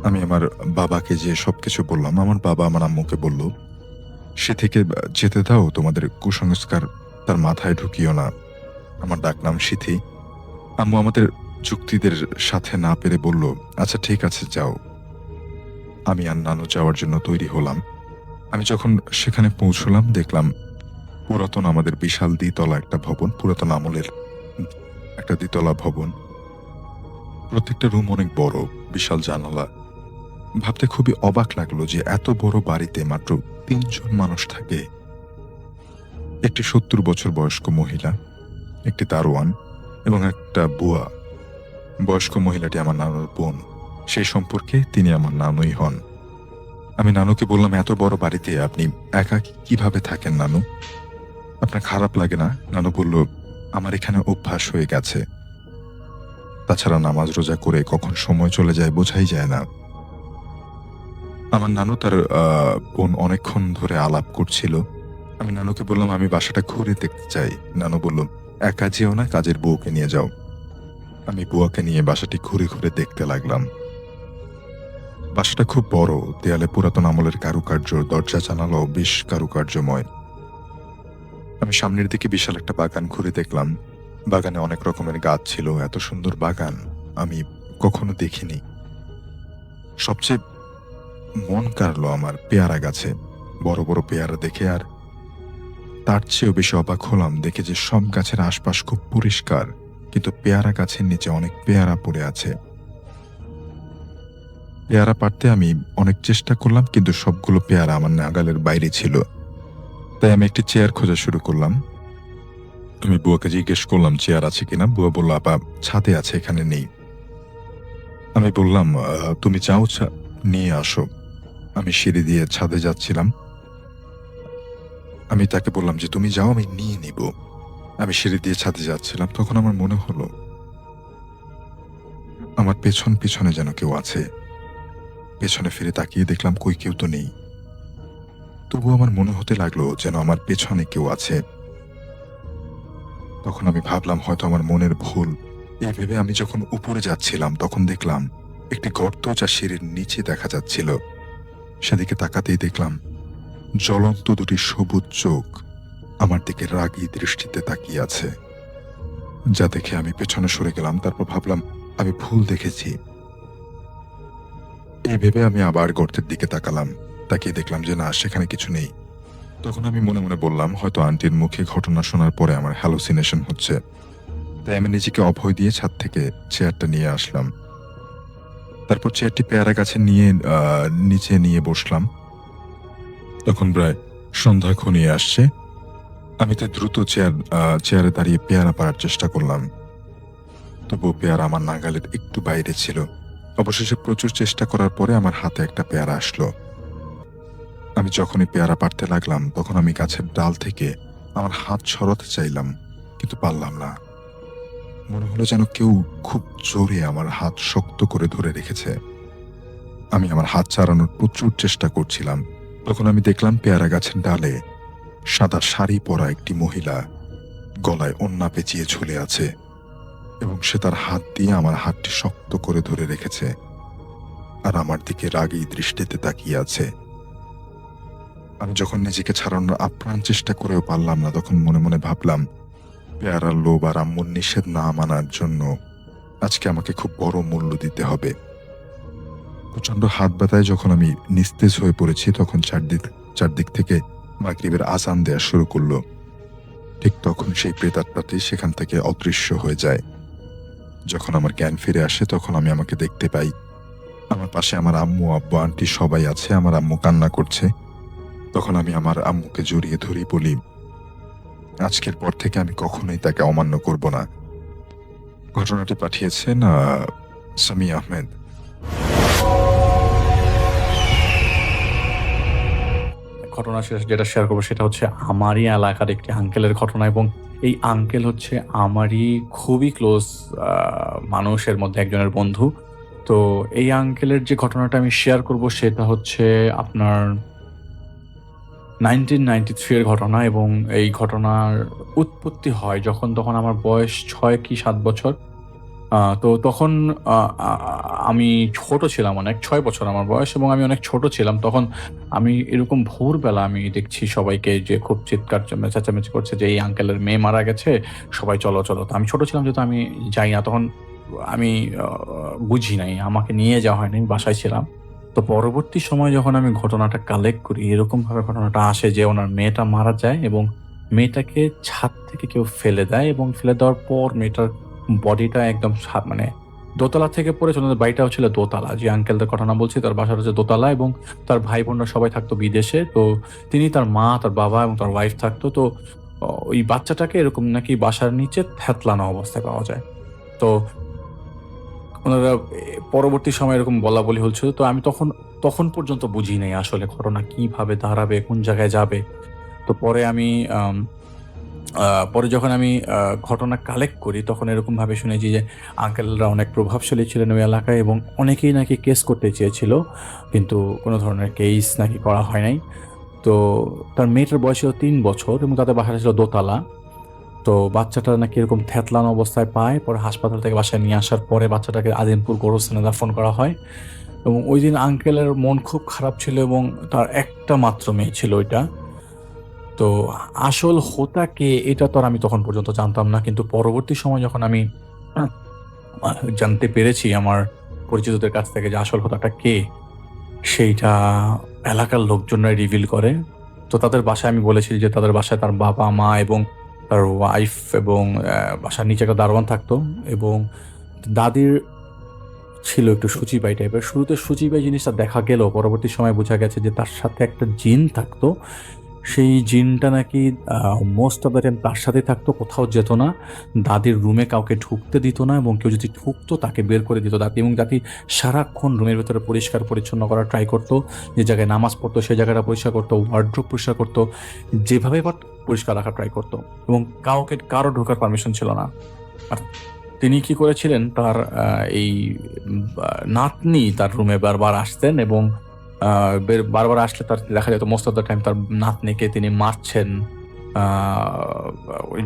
আমি আমার বাবাকে যে সবকিছু বললাম। আমার বাবা আমার আম্মুকে বলল, সে থেকে যেতে দাও, তোমাদের কুসংস্কার তার মাথায় ঢুকিও না। আমার ডাকনাম সিথি। আম্মু আমাদের যুক্তিদের সাথে না পেরে বলল, আচ্ছা ঠিক আছে, যাও। আমি আর নানু যাওয়ার জন্য তৈরি হলাম। আমি যখন সেখানে পৌঁছলাম দেখলাম পুরাতন আমাদের বিশাল দ্বিতলা একটা ভবন, পুরাতন আমলের একটা দ্বিতলা ভবন। প্রত্যেকটা রুম অনেক বড়, বিশাল জানালা। ভাবতে খুবই অবাক লাগলো যে এত বড় বাড়িতে মাত্র ৩ জন মানুষ থাকে। একটি ৭০ বছর বয়স্ক মহিলা, একটি দারোয়ান এবং একটা বুয়া। বয়স্ক মহিলাটি আমার নানুর বোন। সেই সম্পর্কে তিনি আমার নানুই হন। আমি নানুকে বললাম, এত বড় বাড়িতে আপনি একা কিভাবে থাকেন নানু? আপনার খারাপ লাগে না? নানু বলল, আমার এখানে অভ্যাস হয়ে গেছে। তাছাড়া নামাজ রোজা করে কখন সময় চলে যায় বোঝাই যায় না। আমার নানু তার বোন অনেকক্ষণ ধরে আলাপ করছিল। আমি নানুকে বললাম, আমি বাসাটা ঘুরে দেখতে চাই। নানু বলল, একা যেও না, কাজের বউকে নিয়ে যাও। আমি বুয়াকে নিয়ে বাসাটি ঘুরে ঘুরে দেখতে লাগলাম। বাসাটা খুব বড়, দেয়ালে পুরাতন আমলের কারুকার্য, দরজা জানালাও বেশ কারুকার্যময়। আমি সামনের দিকে বিশাল একটা বাগান ঘুরে দেখলাম। বাগানে অনেক রকমের গাছ ছিল। এত সুন্দর বাগান আমি কখনো দেখিনি। সবচেয়ে মন কাড়লো আমার পেয়ারা গাছে। বড় বড় পেয়ারা দেখে। আর তার চেয়েও বেশি অবাক হলাম দেখে যে সব গাছের আশপাশ খুব পরিষ্কার, কিন্তু পেয়ারা গাছের নিচে অনেক পেয়ারা পড়ে আছে। পেয়ারা পাড়তে আমি অনেক চেষ্টা করলাম, কিন্তু সবগুলো পেয়ারা আমার নাগালের বাইরে ছিল। তাই আমি একটি চেয়ার খোঁজা শুরু করলাম। আমি বুয়াকে জিজ্ঞেস করলাম, চেয়ার আছে কিনা? বুয়া বলল, আপা ছাদে আছে, এখানে নেই। আমি বললাম, তুমি যাও, নিয়ে আসো। আমি সিঁড়ি দিয়ে ছাদে যাচ্ছিলাম। আমি তাকে বললাম যে, তুমি যাও, আমি নিয়ে নিব। আমি সিঁড়ি দিয়ে ছাদে যাচ্ছিলাম, তখন আমার মনে হলো আমার পিছনে যেন কেউ আছে। পেছনে ফিরে তাকিয়ে দেখলাম কই, কেউ তো নেই। তবু আমার মনে হতে লাগলো যেন আমার পেছনে কেউ আছে। তখন আমি ভাবলাম হয়তো আমার মনের ভুল। এই ভেবে আমি যখন উপরে যাচ্ছিলাম তখন দেখলাম একটি গর্ত, যা সিঁড়ির নিচে দেখা যাচ্ছিল। সেদিকে তাকাতেই দেখলাম জ্বলন্ত দুটি সবুজ চোখ আমার দিকে রাগী দৃষ্টিতে তাকিয়ে আছে। যা দেখে আমি পেছনে সরে গেলাম। তারপর ভাবলাম আমি ভুল দেখেছি। এই ভেবে আমি আবার গর্তের দিকে তাকালাম। তাকিয়ে দেখলাম যে না, সেখানে কিছু নেই। তখন আমি মনে মনে বললাম, হয়তো আন্টির মুখে ঘটনা শোনার পরে আমার হ্যালুসিনেশন হচ্ছে। তাই আমি নিজেকে অভয় দিয়ে ছাদ থেকে চেয়ারটা নিয়ে আসলাম। তারপর চেয়ারটি পেয়ারা গাছে নিচে নিয়ে বসলাম। তখন প্রায় সন্ধ্যা ঘনিয়ে আসছে। আমি তো দ্রুত চেয়ারে দাঁড়িয়ে পেয়ারা পাড়ার চেষ্টা করলাম। তবুও পেয়ারা আমার নাগালের একটু বাইরে ছিল। অবশেষে প্রচুর চেষ্টা করার পরে আমার হাতে একটা পেয়ারা আসলো। আমি যখনই পেয়ারা পাড়তে লাগলাম তখন আমি গাছের ডাল থেকে আমার হাত সরাতে চাইলাম, কিন্তু পারলাম না। মনে হলো যেন কেউ খুব জোরে আমার হাত শক্ত করে ধরে রেখেছে। আমি আমার হাত ছাড়ানোর প্রচুর চেষ্টা করছিলাম। তখন আমি দেখলাম পেয়ারা গাছের ডালে সাদা শাড়ি পরা একটি মহিলা গলায় ওড়না পেঁচিয়ে ঝুলে আছে এবং সে তার হাত দিয়ে আমার হাতটি শক্ত করে ধরে রেখেছে আর আমার দিকে রাগী দৃষ্টিতে তাকিয়ে আছে। আমি যখন নিজেকে ছাড়ানোর আপ্রাণ চেষ্টা করেও পারলাম না, তখন মনে মনে ভাবলাম, পেয়ারার লোভ আর আম্মুর নিষেধ না মানার জন্য আজকে আমাকে খুব বড় মূল্য দিতে হবে। প্রচন্ড হাত ব্যথায় যখন আমি নিস্তেজ হয়ে পড়েছি, তখন চারদিক থেকে মাগরিবের আজান দেয়া শুরু করলো। ঠিক তখন সেই প্রেতাত্মাটি সেখান থেকে অদৃশ্য হয়ে যায়। যখন আমার জ্ঞান ফিরে আসে, তখন আমি আমাকে দেখতে পাই আমার পাশে আমার আম্মু, আব্বু, আন্টি সবাই আছে। আমার আম্মু কান্না করছে। তখন আমি আমার আম্মুকে জড়িয়ে ধরি, বলি, আজকের পর থেকে আমি কখনোই তাকে অমান্য করব না। ঘটনাটি পাঠিয়েছেন সামি আহমেদ। ঘটনা যেটা শেয়ার করবো সেটা হচ্ছে আমারই এলাকার একটি আঙ্কেলের ঘটনা, এবং এই আঙ্কেল হচ্ছে আমারই খুবই ক্লোজ মানুষের মধ্যে একজনের বন্ধু। তো এই আঙ্কেলের যে ঘটনাটা আমি শেয়ার করব সেটা হচ্ছে আপনার 1993 এর ঘটনা, এবং এই ঘটনার উৎপত্তি হয় তখন আমার বয়স 6 কি 7 বছর। তো তখন আমি ছোট ছিলাম অনেক, 6 বছর আমার বয়স, এবং আমি অনেক ছোট ছিলাম। তখন আমি এরকম ভোরবেলা আমি দেখছি সবাইকে যে খুব চিৎকার চেঁচামেচি করছে যে এই আঙ্কেলের মেয়ে মারা গেছে, সবাই চলো চলো। তো আমি ছোট ছিলাম যেহেতু আমি যাই না, তখন আমি বুঝি নাই, আমাকে নিয়ে যাওয়া হয়নি, আমি বাসায় ছিলাম। তো পরবর্তী সময় যখন আমি ঘটনাটা কালেক্ট করি, এরকমভাবে ঘটনাটা আসে যে ওনার মেয়েটা মারা যায় এবং মেয়েটাকে ছাদ থেকে কেউ ফেলে দেয়, এবং ফেলে দেওয়ার পর মেয়েটার বডিটা একদম মানে দোতলা থেকে পড়েছে। ওনাদের বাড়িটাও ছিল দোতলা। যে আঙ্কেলদের ঘটনা বলছি তার বাসাটা হচ্ছে দোতলা, এবং তার ভাই বোনরা সবাই থাকতো বিদেশে। তো তিনি, তার মা, তার বাবা এবং তার ওয়াইফ থাকতো। তো ওই বাচ্চাটাকে এরকম নাকি বাসার নিচে থ্যাতলানো অবস্থায় পাওয়া যায়। তো ওনারা পরবর্তী সময় এরকম বলা-বলি হচ্ছিল। তো আমি তখন পর্যন্ত বুঝি নাই আসলে ঘটনা কিভাবে দাঁড়াবে, কোন জায়গায় যাবে। তো পরে যখন আমি ঘটনা কালেক্ট করি, তখন এরকমভাবে শুনেছি যে আঙ্কেলরা অনেক প্রভাবশালী ছিলেন ওই এলাকায়, এবং অনেকেই নাকি কেস করতে চেয়েছিল, কিন্তু কোনো ধরনের কেস নাকি করা হয় নাই। তো তার মেয়েটার বয়স ছিল 3 বছর, এবং তাদের বাসাটা ছিল দোতলা। তো বাচ্চাটা নাকি এরকম থ্যাতলানো অবস্থায় পায়। পরে হাসপাতাল থেকে বাসায় নিয়ে আসার পরে বাচ্চাটাকে আজিমপুর গোরস্থানে দাফন করা হয়। এবং ওই দিন আঙ্কেলের মন খুব খারাপ ছিল, এবং তার একটা মাত্র মেয়ে ছিল ওইটা। তো আসল হোতা কে এটা তো আর আমি তখন পর্যন্ত জানতাম না, কিন্তু পরবর্তী সময় যখন আমি জানতে পেরেছি আমার পরিচিতদের কাছ থেকে যে আসল হোতাটা কে, সেইটা এলাকার লোকজনরাই রিভিল করে। তো তাদের বাসায় আমি বলেছি যে তাদের বাসায় তার বাবা, মা এবং তার ওয়াইফ এবং বাসার নিচে একটা দারোয়ান থাকতো, এবং দাদির ছিল একটু শুচিবাই টাইপের। শুরুতে শুচিবাই জিনিসটা দেখা গেলেও পরবর্তী সময় বোঝা গেছে যে তার সাথে একটা জিন থাকতো। সেই জিনটা নাকি মোস্ট অফ দ্য টাইম তার সাথে থাকতো, কোথাও যেত না। দাদির রুমে কাউকে ঢুকতে দিত না, এবং কেউ যদি ঢুকতো তাকে বের করে দিত দাদি। এবং দাদি সারাক্ষণ রুমের ভেতরে পরিষ্কার পরিচ্ছন্ন করার ট্রাই করতো। যে জায়গায় নামাজ পড়তো সেই জায়গাটা পরিষ্কার করতো, ওয়ার্ড্রোব পরিষ্কার করতো, যেভাবে বাট পরিষ্কার রাখার ট্রাই করতো, এবং কারো ঢোকার পারমিশন ছিল না। আর তিনি কি করেছিলেন, তার এই নাতনি তার রুমে বারবার আসতেন, এবং বারবার আসলে তার দেখা যেত মোস্ট অফ দ্য টাইম তার নাতনিকে তিনি মারছেন,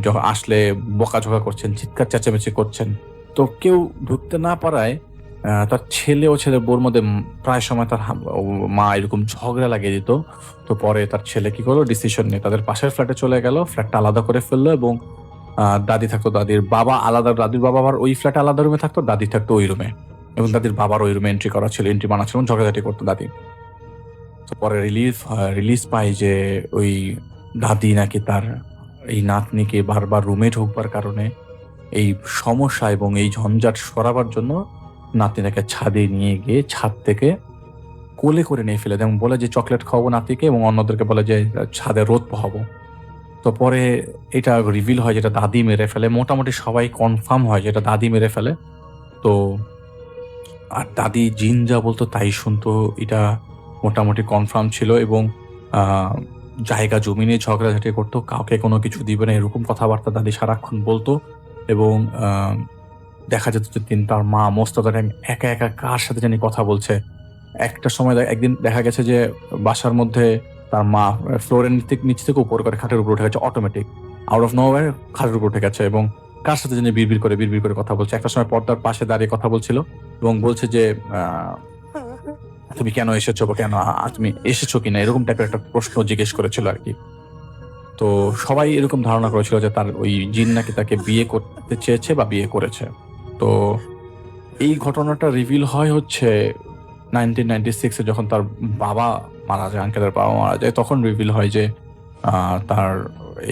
যখন আসলে বকাঝকা করছেন, চিৎকার চেঁচামেচি করছেন। তো কেউ ঢুকতে না পারায় তার ছেলে ও ছেলের বউর মধ্যে প্রায় সময় তার মা এরকম ঝগড়া লাগিয়ে দিত। তো পরে তার ছেলে কি করলো, ডিসিশন নিয়ে তাদের পাশের ফ্ল্যাটে চলে গেল, ফ্ল্যাটটা আলাদা করে ফেললো, এবং দাদি থাকতো, দাদির বাবা আলাদা, দাদির বাবা আবার ওই ফ্ল্যাটে আলাদা রুমে থাকতো, দাদি থাকতো ওই রুমে, এবং দাদির বাবার ওই রুমে এন্ট্রি বানা ছিল, ঝগড়াঝাটি করতো দাদি। তো পরে রিলিজ পায় যে ওই দাদি নাকি তার এই নাতনিকে বারবার রুমে ঢুকবার কারণে এই সমস্যা এবং এই ঝঞ্ঝাট সরাবার জন্য নাতনিটাকে ছাদে নিয়ে গিয়ে ছাদ থেকে কোলে করে নিয়ে ফেলে দেয়, এবং বলে যে চকলেট খাওয়াবো নাতিকে, এবং অন্যদেরকে বলে যে ছাদে রোদ পোহাবো। তো পরে এটা রিভিল হয় যেটা দাদি মেরে ফেলে। মোটামুটি সবাই কনফার্ম হয় যেটা দাদি মেরে ফেলে। তো আর দাদি জিন যা বলতো তাই শুনতো, এটা মোটামুটি কনফার্ম ছিল। এবং জায়গা জমি নিয়ে ঝগড়াঝাটি করতো, কাউকে কোনো কিছু দিবে না এরকম কথাবার্তা দাদি সারাক্ষণ বলতো। এবং দেখা যেত যে তার মা মোস্ট অফ দ্য টাইম একা একা কার সাথে জানি কথা বলছে। একটা সময় একদিন দেখা গেছে যে বাসার মধ্যে তার মা ফ্লোরের নিচ থেকে উপর করে খাটের উপর উঠে গেছে, অটোমেটিক আউট অফ নোওয়্যার খাটের উপর উঠে গেছে এবং কার সাথে জানি বিড়বিড় করে কথা বলছে। একটা সময় পর্দার পাশে দাঁড়িয়ে কথা বলছিল এবং বলছে যে তুমি কেন এসেছো বা কেন তুমি এসেছো কিনা, এরকম টাইপের একটা প্রশ্ন জিজ্ঞেস করেছিল আর কি। তো সবাই এরকম ধারণা করেছিল যে তার ওই জিন নাকি তাকে বিয়ে করতে চেয়েছে বা বিয়ে করেছে। তো এই ঘটনাটা রিভিল হয় হচ্ছে 1996-এ যখন তার বাবা মারা যায়, আঙ্কেলের বাবা মারা যায়, তখন রিভিল হয় যে তার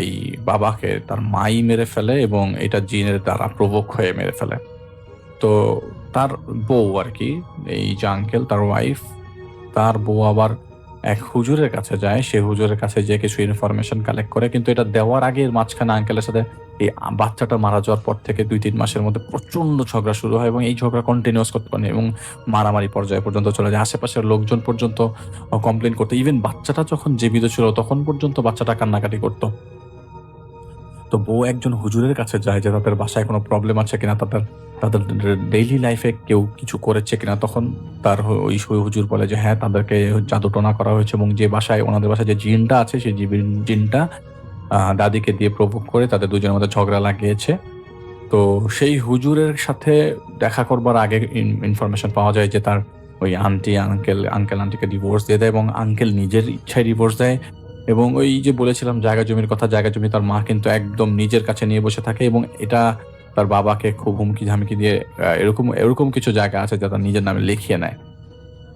এই বাবাকে তার মাই মেরে ফেলে এবং এটা জিনের দ্বারা প্রভোক হয়ে মেরে ফেলে। তো তার বউ আর কি, এই যে আঙ্কেল তার ওয়াইফ, তার বউ আবার এক হুজুরের কাছে যায়। সে হুজুরের কাছে যে কিছু ইনফরমেশন কালেক্ট করে, কিন্তু এটা দেওয়ার আগে মাঝখানে আঙ্কেলের সাথে এই বাচ্চাটা মারা যাওয়ার পর থেকে 2-3 মাসের মধ্যে প্রচন্ড ঝগড়া শুরু হয় এবং এই ঝগড়া কন্টিনিউয়াস করতে পারে এবং মারামারি পর্যায়ে পর্যন্ত চলে যায়। আশেপাশের লোকজন পর্যন্ত কমপ্লেন করতো, ইভেন বাচ্চাটা যখন জীবিত ছিল তখন পর্যন্ত বাচ্চাটা কান্নাকাটি করতো। তো বউ একজন হুজুরের কাছে যায় যে তাদের বাসায় কোনো প্রবলেম আছে কিনা, তাদের ডেইলি লাইফে কেউ কিছু করেছে কিনা। তখন তার ওই হুজুর বলে যে হ্যাঁ, তাদেরকে জাদু টোনা করা হয়েছে এবং যে বাসায় ওনাদের বাসায় যে জিনটা আছে সেই জিনটা দাদিকে দিয়ে প্রভোগ করে তাদের দুজনের মধ্যে ঝগড়া লাগিয়েছে। তো সেই হুজুরের সাথে দেখা করবার আগে ইনফরমেশন পাওয়া যায় যে তার ওই আঙ্কেল আন্টিকে ডিভোর্স দিয়ে দেয় এবং আঙ্কেল নিজের ইচ্ছায় ডিভোর্স দেয়। এবং ওই যে বলেছিলাম জায়গা জমির কথা, জায়গা জমি তার মা কিন্তু একদম নিজের কাছে নিয়ে বসে থাকে এবং এটা তার বাবাকে খুব হুমকি ঝামকি দিয়ে এরকম কিছু জায়গা আছে যা তার নিজের নামে লিখিয়ে নেয়।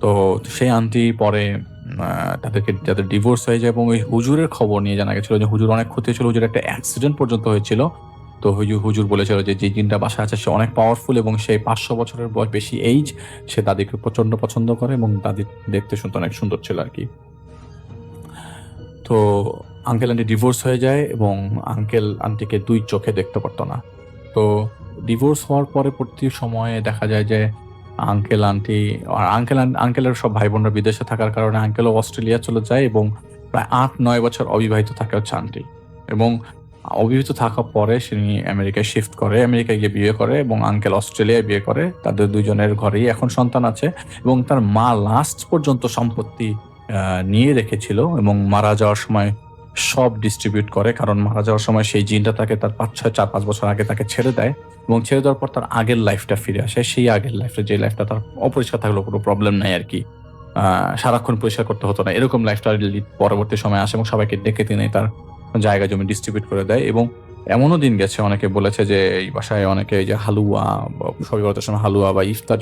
তো সেই আন্টি পরে যাদের ডিভোর্স হয়ে যায় এবং ওই হুজুরের খবর নিয়ে জানা গেছিল যে হুজুর অনেক ক্ষতি হয়েছিল, হুজুর একটা অ্যাক্সিডেন্ট পর্যন্ত হয়েছিল। তো হুজুর বলেছিল যে জিনটা বাসায় আছে সে অনেক পাওয়ারফুল এবং সে 500 বছরের বয়স বেশি এইজ, সে দাদিকে প্রচন্ড পছন্দ করে এবং দাদি দেখতে শুনতে অনেক সুন্দর ছিল আর কি। তো আঙ্কেল আন্টি ডিভোর্স হয়ে যায় এবং আঙ্কেল আন্টিকে 2 চোখে দেখতে পারতো না। তো ডিভোর্স হওয়ার পরবর্তী সময়ে দেখা যায় যে আঙ্কেলের সব ভাই বোনরা বিদেশে থাকার কারণে আঙ্কেলও অস্ট্রেলিয়া চলে যায় এবং প্রায় 8-9 বছর অবিবাহিত থাকে হচ্ছে আন্টি। এবং অবিবাহিত থাকার পরে তিনি আমেরিকায় শিফট করে, আমেরিকায় গিয়ে বিয়ে করে এবং আঙ্কেল অস্ট্রেলিয়ায় বিয়ে করে। তাদের দুজনের ঘরেই এখন সন্তান আছে এবং তার মা লাস্ট পর্যন্ত সম্পত্তি নিয়ে রেখেছিল এবং মারা যাওয়ার সময় সব ডিস্ট্রিবিউট করে, কারণ মারা যাওয়ার সময় সেই জিনটা তাকে তার 4-5 বছর আগে তাকে ছেড়ে দেয় এবং ছেড়ে দেওয়ার পর তার আগের লাইফটা ফিরে আসে। সেই আগের লাইফটা, যে লাইফটা তার অপরিষ্কার থাকলেও কোনো প্রবলেম নাই আর কি, সারাক্ষণ পরিষ্কার করতে হতো না, এরকম লাইফটা পরবর্তী সময় আসে এবং সবাইকে ডেকে তিনি তার জায়গা জমি ডিস্ট্রিবিউট করে দেয়। এবং এমনও দিন গেছে, অনেকে বলেছে যে এই বাসায় অনেকে যে হালুয়া, সবই বলতে সময় হালুয়া বা ইফতার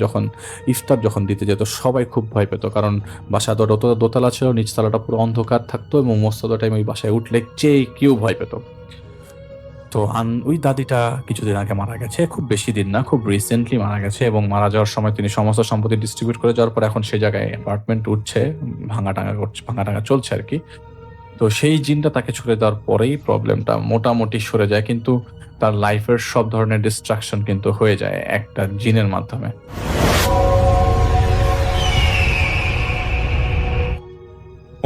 যখন দিতে যেত সবাই খুব ভয় পেত, কারণ বাসা তো দোতলা ছিল, নিচতলাটা পুরো অন্ধকার থাকতো এবং মোস্ট অফ দ্য টাইম ওই বাসায় উঠলে কেউ ভয় পেত। তো ওই দাদিটা কিছুদিন আগে মারা গেছে, খুব বেশি দিন না, খুব রিসেন্টলি মারা গেছে এবং মারা যাওয়ার সময় তিনি সমস্ত সম্পত্তি ডিস্ট্রিবিউট করে যাওয়ার পর এখন সেই জায়গায় অ্যাপার্টমেন্ট উঠছে, ভাঙা টাঙা চলছে আর কি। তো সেই জিনটা তাকে ছুড়ে দেওয়ার পরেই প্রবলেমটা মোটামুটি সরে যায়, কিন্তু তার লাইফের সব ধরনের ডিস্ট্রাকশন কিন্তু হয়ে যায় একটা জিনের মাধ্যমে।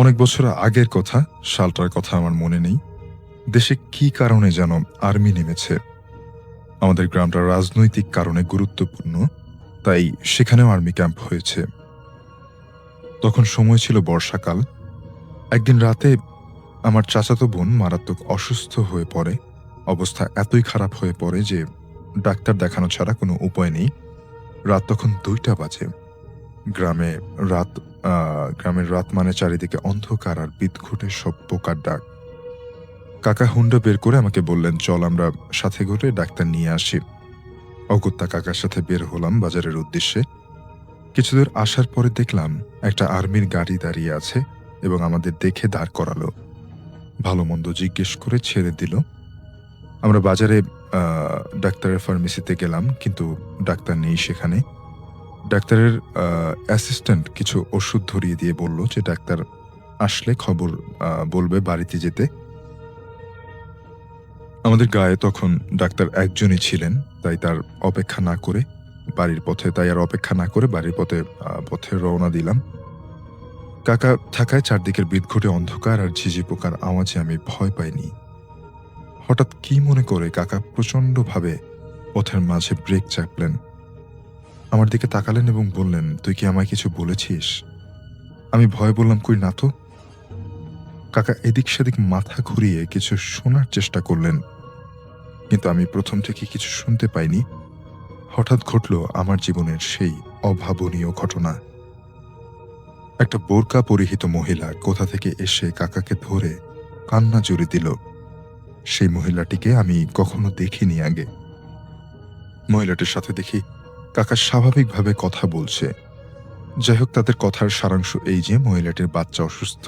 অনেক বছর আগের কথা, সালটার কথা আমার মনে নেই। দেশে কি কারণে যেন আর্মি নেমেছে। আমাদের গ্রামটা রাজনৈতিক কারণে গুরুত্বপূর্ণ, তাই সেখানেও আর্মি ক্যাম্প হয়েছে। তখন সময় ছিল বর্ষাকাল। একদিন রাতে আমার চাচাতো বোন মারাত্মক অসুস্থ হয়ে পড়ে। অবস্থা এতই খারাপ হয়ে পড়ে যে ডাক্তার দেখানো ছাড়া কোনো উপায় নেই। রাত তখন 2টা বাজে। গ্রামের রাত মানে চারিদিকে অন্ধকার আর বিদঘুটে সব পোকার ডাক। কাকা হুন্ডা বের করে আমাকে বললেন, চল আমরা সাথে করে ডাক্তার নিয়ে আসি। অগত্যা কাকার সাথে বের হলাম বাজারের উদ্দেশ্যে। কিছুদূর আসার পরে দেখলাম একটা আর্মির গাড়ি দাঁড়িয়ে আছে এবং আমাদের দেখে দাঁড় করালো। ভালো মন্দ জিজ্ঞেস করে ছেড়ে দিল। আমরা বাজারে ডাক্তারের ফার্মেসিতে গেলাম, কিন্তু ডাক্তার নেই সেখানে। ডাক্তারের অ্যাসিস্ট্যান্ট কিছু ওষুধ ধরিয়ে দিয়ে বলল যে ডাক্তার আসলে খবর বলবে বাড়িতে যেতে। আমাদের গায়ে তখন ডাক্তার একজনই ছিলেন, তাই আর অপেক্ষা না করে বাড়ির পথে রওনা দিলাম। কাকা থাকায় চারদিকের বিদঘুটে অন্ধকার আর ঝিঝি পোকার আওয়াজে আমি ভয় পাইনি। হঠাৎ কি মনে করে কাকা প্রচন্ডভাবে পথের মাঝে ব্রেক চাপলেন, আমার দিকে তাকালেন এবং বললেন, তুই কি আমায় কিছু বলেছিস? আমি ভয়ে বললাম, কই না তো। কাকা এদিক সেদিক মাথা ঘুরিয়ে কিছু শোনার চেষ্টা করলেন, কিন্তু আমি প্রথম থেকে কিছু শুনতে পাইনি। হঠাৎ ঘটল আমার জীবনের সেই অভাবনীয় ঘটনা। একটা বোরকা পরিহিত মহিলা কোথা থেকে এসে কাকাকে ধরে কান্না জুড়ে দিল। সেই মহিলাটিকে আমি কখনো দেখিনি আগে। মহিলাটির সাথে দেখি কাকা স্বাভাবিকভাবে কথা বলছে। যাই হোক, তাদের কথার সারাংশ এই যে মহিলাটির বাচ্চা অসুস্থ,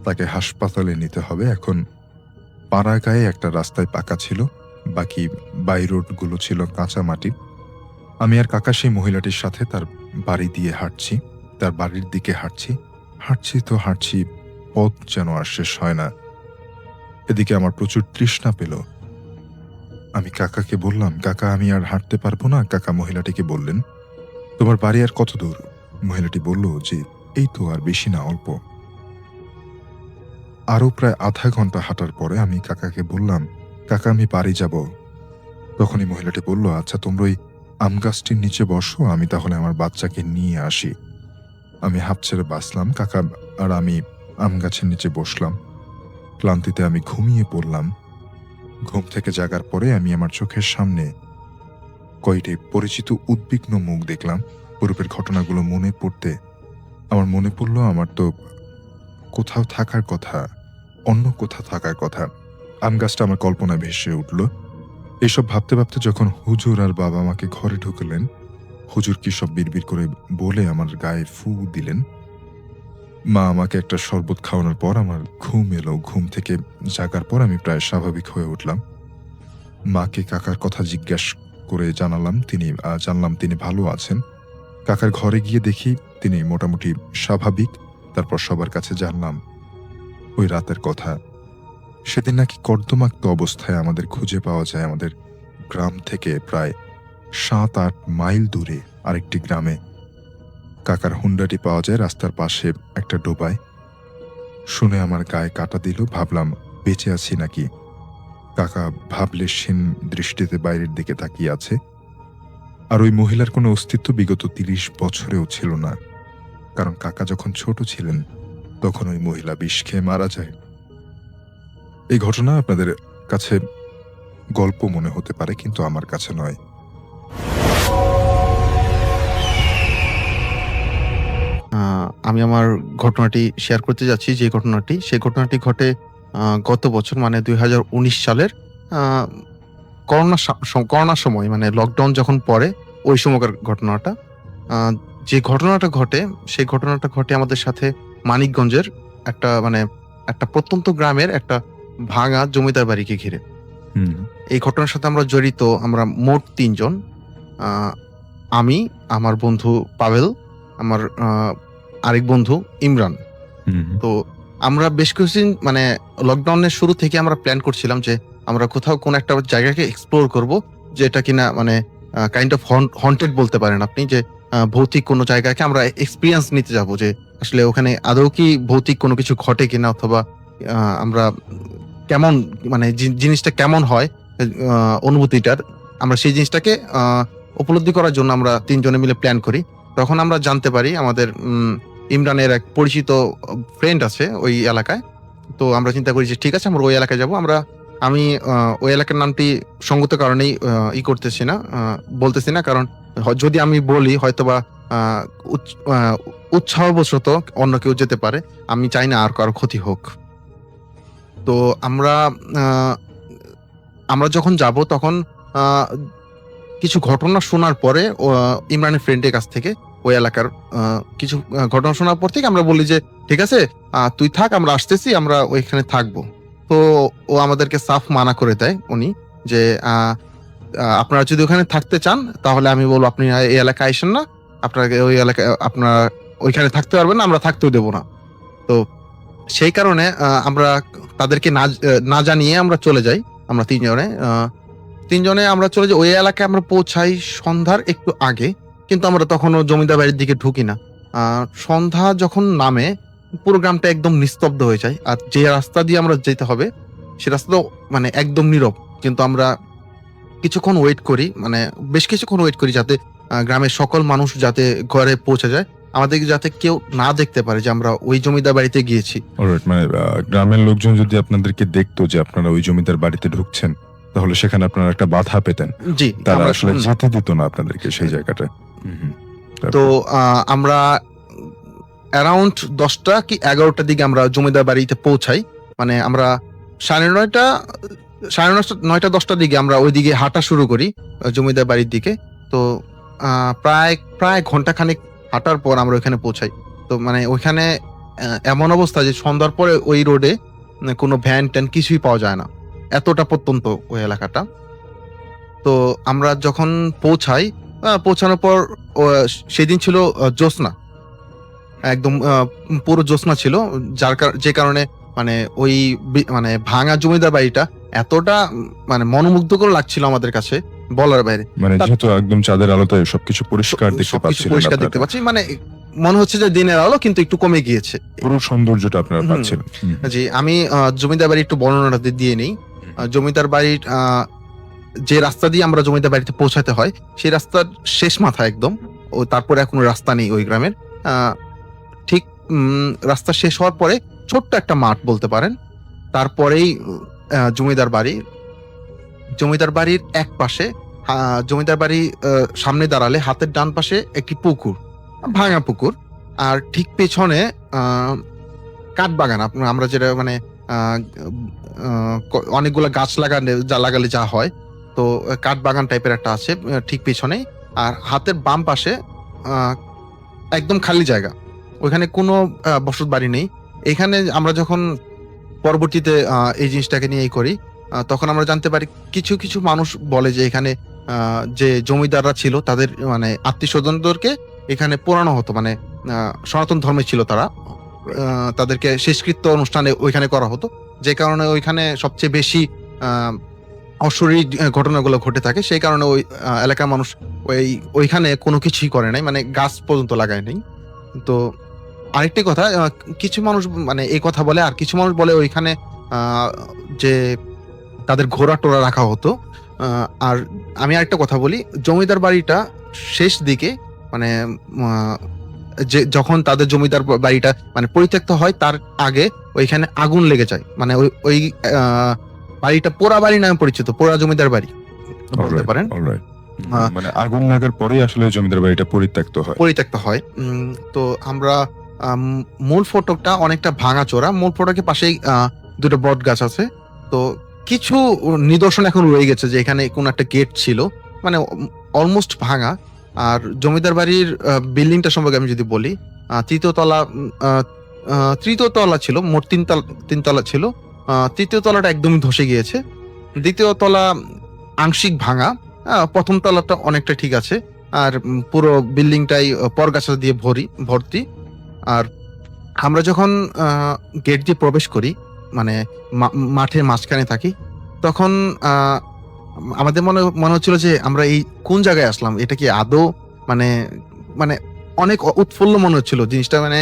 তাকে হাসপাতালে নিতে হবে। এখন পাড়া গায়ে একটা রাস্তায় পাকা ছিল, বাকি বাই রোডগুলো ছিল কাঁচা মাটির। আমি আর কাকা সেই মহিলাটির সাথে তার বাড়ি দিয়ে হাঁটছি, তার বাড়ির দিকে হাঁটছি, পথ যেন আর শেষ হয় না। এদিকে আমার প্রচুর তৃষ্ণা পেল। আমি কাকাকে বললাম, কাকা আমি আর হাঁটতে পারবো না। কাকা মহিলাটিকে বললেন, তোমার বাড়ি আর কত দূর? মহিলাটি বলল যে এই তো, আর বেশি না, অল্প। আরো প্রায় আধা ঘন্টা হাঁটার পরে আমি কাকাকে বললাম, কাকা আমি বাড়ি যাব। তখনই মহিলাটি বলল, আচ্ছা তোমরা ওই আম গাছটির নিচে বসো, আমি তাহলে আমার বাচ্চাকে নিয়ে আসি। আমি হাঁপ ছেড়ে বাঁচলাম। কাকা আর আমি আম গাছের নিচে বসলাম। ক্লান্তিতে আমি ঘুমিয়ে পড়লাম। ঘুম থেকে জাগার পরে আমি আমার চোখের সামনে কয়টি পরিচিত উদ্বিগ্ন মুখ দেখলাম। পূর্বের ঘটনাগুলো মনে পড়তে আমার মনে পড়ল আমার তো কোথাও থাকার কথা, অন্য কোথাও থাকার কথা। আম গাছটা আমার কল্পনায় ভেসে উঠল। এসব ভাবতে ভাবতে যখন হুজুর আর বাবা আমাকে ঘরে ঢুকলেন, হুজুর কি সব বিড়বিড় করে বলে আমার গায়ে ফু দিলেন। মা আমাকে একটা শরবত খাওয়ানোর পর আমার ঘুম এলো। ঘুম থেকে জাগার পর আমি প্রায় স্বাভাবিক হয়ে উঠলাম। মাকে কাকার কথা জিজ্ঞাসা করে জানলাম তিনি ভালো আছেন। কাকার ঘরে গিয়ে দেখি তিনি মোটামুটি স্বাভাবিক। তারপর সবার কাছে জানলাম ওই রাতের কথা। সেদিন নাকি কর্দমাক্ত অবস্থায় আমাদের খুঁজে পাওয়া যায় আমাদের গ্রাম থেকে প্রায় 7-8 মাইল দূরে আরেকটি গ্রামে। কাকার হুন্ডাটি পাওয়া যায় রাস্তার পাশে একটা ডোবায়। শুনে আমার গায়ে কাটা দিল। ভাবলাম বেঁচে আছি নাকি। কাকা ভাবলেশহীন দৃষ্টিতে বাইরের দিকে তাকিয়ে আছে। আর ওই মহিলার কোনো অস্তিত্ব বিগত 30 বছরেও ছিল না, কারণ কাকা যখন ছোট ছিলেন তখন ওই মহিলা বিষ খেয়ে মারা যায়। এই ঘটনা আপনাদের কাছে গল্প মনে হতে পারে, কিন্তু আমার কাছে নয়। আমি আমার ঘটনাটি শেয়ার করতে যাচ্ছি। সেই ঘটনাটি ঘটে গত বছর, মানে 2019 সালের আহ, করোনার সময়, মানে লকডাউন যখন পড়ে ওই সময়কার ঘটনাটা। যে ঘটনাটা ঘটে সেই ঘটনাটা ঘটে আমাদের সাথে মানিকগঞ্জের একটা প্রত্যন্ত গ্রামের একটা ভাঙা জমিদার বাড়িকে ঘিরে। এই ঘটনার সাথে আমরা মোট 3 জন। আমি, আমার বন্ধু পাভেল, আমার আরেক বন্ধু ইমরান। তো আমরা বেশ কিছুদিন, মানে লকডাউনের শুরু থেকে আমরা প্ল্যান করছিলাম যে আমরা কোথাও কোন একটা জায়গাকে এক্সপ্লোর করব, যেটা কিনা মানে কাইন্ড অফ হন্টেড বলতে পারেন আপনি, যে ভৌতিক কোনো জায়গাকে আমরা এক্সপিরিয়েন্স নিতে যাব, যে আসলে ওখানে আদৌ কি ভৌতিক কোনো কিছু ঘটে কিনা, অথবা আমরা কেমন, মানে জিনিসটা কেমন হয়, অনুভূতিটার, আমরা সেই জিনিসটাকে উপলব্ধি করার জন্য আমরা 3 জনে মিলে প্ল্যান করি। তখন আমরা জানতে পারি আমাদের ইমরানের এক পরিচিত ফ্রেন্ড আছে ওই এলাকায়। তো আমরা চিন্তা করি যে ঠিক আছে, আমরা ওই এলাকায় যাব। আমি ওই এলাকার নামটি সঙ্গত কারণেই বলতেছি না, কারণ যদি আমি বলি হয়তোবা উৎসাহবশত অন্য কেউ যেতে পারে। আমি চাই না আর কারো ক্ষতি হোক। তো আমরা যখন যাব তখন কিছু ঘটনা শোনার পরে ইমরানের ফ্রেন্ডের কাছ থেকে ওই এলাকার কিছু ঘটনা শোনার পর থেকে আমরা বলি যে ঠিক আছে, তুই থাক, আমরা আসতেছি, আমরা ওইখানে থাকবো। তো ও আমাদেরকে সাফ মানা করে দেয় উনি, যে আপনারা যদি ওখানে থাকতে চান তাহলে আমি বলবো আপনি এই এলাকায় আইসেন না, আপনাকে ওই এলাকায় আপনারা ওইখানে থাকতে পারবেন না, আমরা থাকতেও দেবো না। তো সেই কারণে আমরা তাদেরকে না জানিয়ে আমরা চলে যাই। আমরা 3 জনে আমরা চলে যাই ওই এলাকায়। আমরা পৌঁছাই সন্ধ্যার একটু আগে, কিন্তু আমরা তখনও জমিদার বাড়ির দিকে ঢুকি না। সন্ধ্যা যখন নামে পুরো গ্রামটা একদম নিস্তব্ধ হয়ে যায়। আর যে রাস্তা দিয়ে আমরা যেতে হবে সে রাস্তা তো মানে একদম নীরব, কিন্তু আমরা কিছুক্ষণ ওয়েট করি, মানে বেশ কিছুক্ষণ ওয়েট করি, যাতে গ্রামের সকল মানুষ যাতে ঘরে পৌঁছে যায়, আমাদের যাতে কেউ না দেখতে পারে যে আমরা ওই জমিদার বাড়িতে গিয়েছি। অলরাইট, মানে গ্রামের লোকজন যদি আপনাদেরকে দেখতো যে আপনারা ওই জমিদার বাড়িতে ঢুকছেন, তাহলে সেখানে আপনারা একটা বাধা পেতেন। জি, তারা আমরা আসলে যেতে দিত না আপনাদেরকে সেই জায়গাটায়। তো আমরা অ্যারাউন্ড 10টা কি 11টার দিকে আমরা জমিদার বাড়িতে পৌঁছাই। মানে আমরা 9:30 10টার দিকে আমরা ওইদিকে হাঁটা শুরু করি জমিদার বাড়ির দিকে। তো প্রায় ঘন্টাখানেক হাঁটার পর আমরা ওইখানে পৌঁছাই। তো মানে ওইখানে এমন অবস্থা যে সন্ধ্যার পরে ওই রোডে কোনো ভ্যান ট্যান কিছুই পাওয়া যায় না, এতটা প্রত্যন্ত ওই এলাকাটা। তো আমরা যখন পৌঁছাই, পৌঁছানোর পর সেদিন ছিল জ্যোৎস্না, একদম পুরো জ্যোৎস্না ছিল, যে কারণে মানে ওই মানে ভাঙা জমিদার বাড়িটা এতটা মানে মনোমুগ্ধকর লাগছিল আমাদের কাছে বলার বাইরে। মানে যেহেতু একদম চাঁদের আলোতে সবকিছু পরিষ্কার দেখতে সবকিছু পাচ্ছিলেন পরিষ্কার আপনারা। দেখতে পাচ্ছি, মানে মনে হচ্ছে যে দিনের আলো কিন্তু একটু কমে গিয়েছে। পুরো সৌন্দর্যটা আপনারা পাচ্ছিলেন। জি, আমি জমিদার বাড়ি একটু বর্ণনা দিয়ে নেই। জমিদার বাড়ির যে রাস্তা দিয়ে আমরা জমিদার বাড়িতে পৌঁছাতে হয়, সেই রাস্তার শেষ মাথা একদম, ও তারপরে আর কোনো রাস্তা নেই ওই গ্রামের। ঠিক রাস্তা শেষ হওয়ার পরে ছোট্ট একটা মাঠ বলতে পারেন, তারপরেই জমিদার বাড়ির এক পাশে, জমিদার বাড়ি সামনে দাঁড়ালে হাতের ডান পাশে একটি পুকুর, ভাঙা পুকুর, আর ঠিক পেছনে কাঠ বাগান। আমরা যেটা মানে অনেকগুলো গাছ লাগালে যা হয়, তো কাঠ বাগান টাইপের একটা আছে ঠিক পেছনেই। আর হাতের বাম পাশে একদম খালি জায়গা, ওইখানে কোনো বসত বাড়ি নেই। এখানে আমরা যখন পরবর্তীতে এই জিনিসটাকে নিয়ে করি, তখন আমরা জানতে পারি কিছু কিছু মানুষ বলে যে এখানে যে জমিদাররা ছিল তাদের মানে আত্মীয় স্বজনদেরকে এখানে পোড়ানো হতো, মানে সনাতন ধর্মে ছিল তারা, তাদেরকে শেষকৃত্য অনুষ্ঠানে ওইখানে করা হতো, যে কারণে ওইখানে সবচেয়ে বেশি অশরীর ঘটনাগুলো ঘটে থাকে। সেই কারণে ওই এলাকার মানুষ ওইখানে কোনো কিছুই করে নাই, মানে গাছ পর্যন্ত লাগায় নাই। তো আরেকটি কথা, কিছু মানুষ মানে এই কথা বলে, আর কিছু মানুষ বলে ওইখানে যে তাদের ঘোড়া টোরা রাখা হতো। আর আমি আরেকটা কথা বলি, জমিদার বাড়িটা শেষ দিকে মানে যে যখন তাদের জমিদার বাড়িটা মানে পরিত্যক্ত হয়, তার আগে ওইখানে আগুন লেগে যায়, মানে ওই বাড়িটা পোড়া বাড়ি নামে পরিচিত, পোড়া জমিদার বাড়ি বলতে পারেন। অলরাইট, মানে আগুন লাগার পরেই আসলে জমিদার বাড়িটা পরিত্যক্ত হয়। তো আমরা মূল ফটকটা অনেকটা ভাঙা চোরা, মূল ফটকের পাশেই দুটো বট গাছ আছে। তো কিছু নিদর্শন এখন রয়ে গেছে যে এখানে কোন একটা গেট ছিল, মানে অলমোস্ট ভাঙা। আর জমিদার বাড়ির বিল্ডিংটা সম্পর্কে আমি যদি বলি, তৃতীয় তলা ছিল, মোট তিনতলা ছিল। তৃতীয় তলাটা একদমই ধসে গিয়েছে, দ্বিতীয় তলা আংশিক ভাঙা, প্রথম তলাটা অনেকটা ঠিক আছে। আর পুরো বিল্ডিংটাই পরগাছা দিয়ে ভর্তি। আর আমরা যখন গেট দিয়ে প্রবেশ করি, মানে মাঠের মাঝখানে থাকি, তখন আমাদের মনে হচ্ছিল যে আমরা এই কোন জায়গায় আসলাম, এটা কি আদৌ মানে মানে অনেক উৎফুল্ল মনে হচ্ছিল জিনিসটা, মানে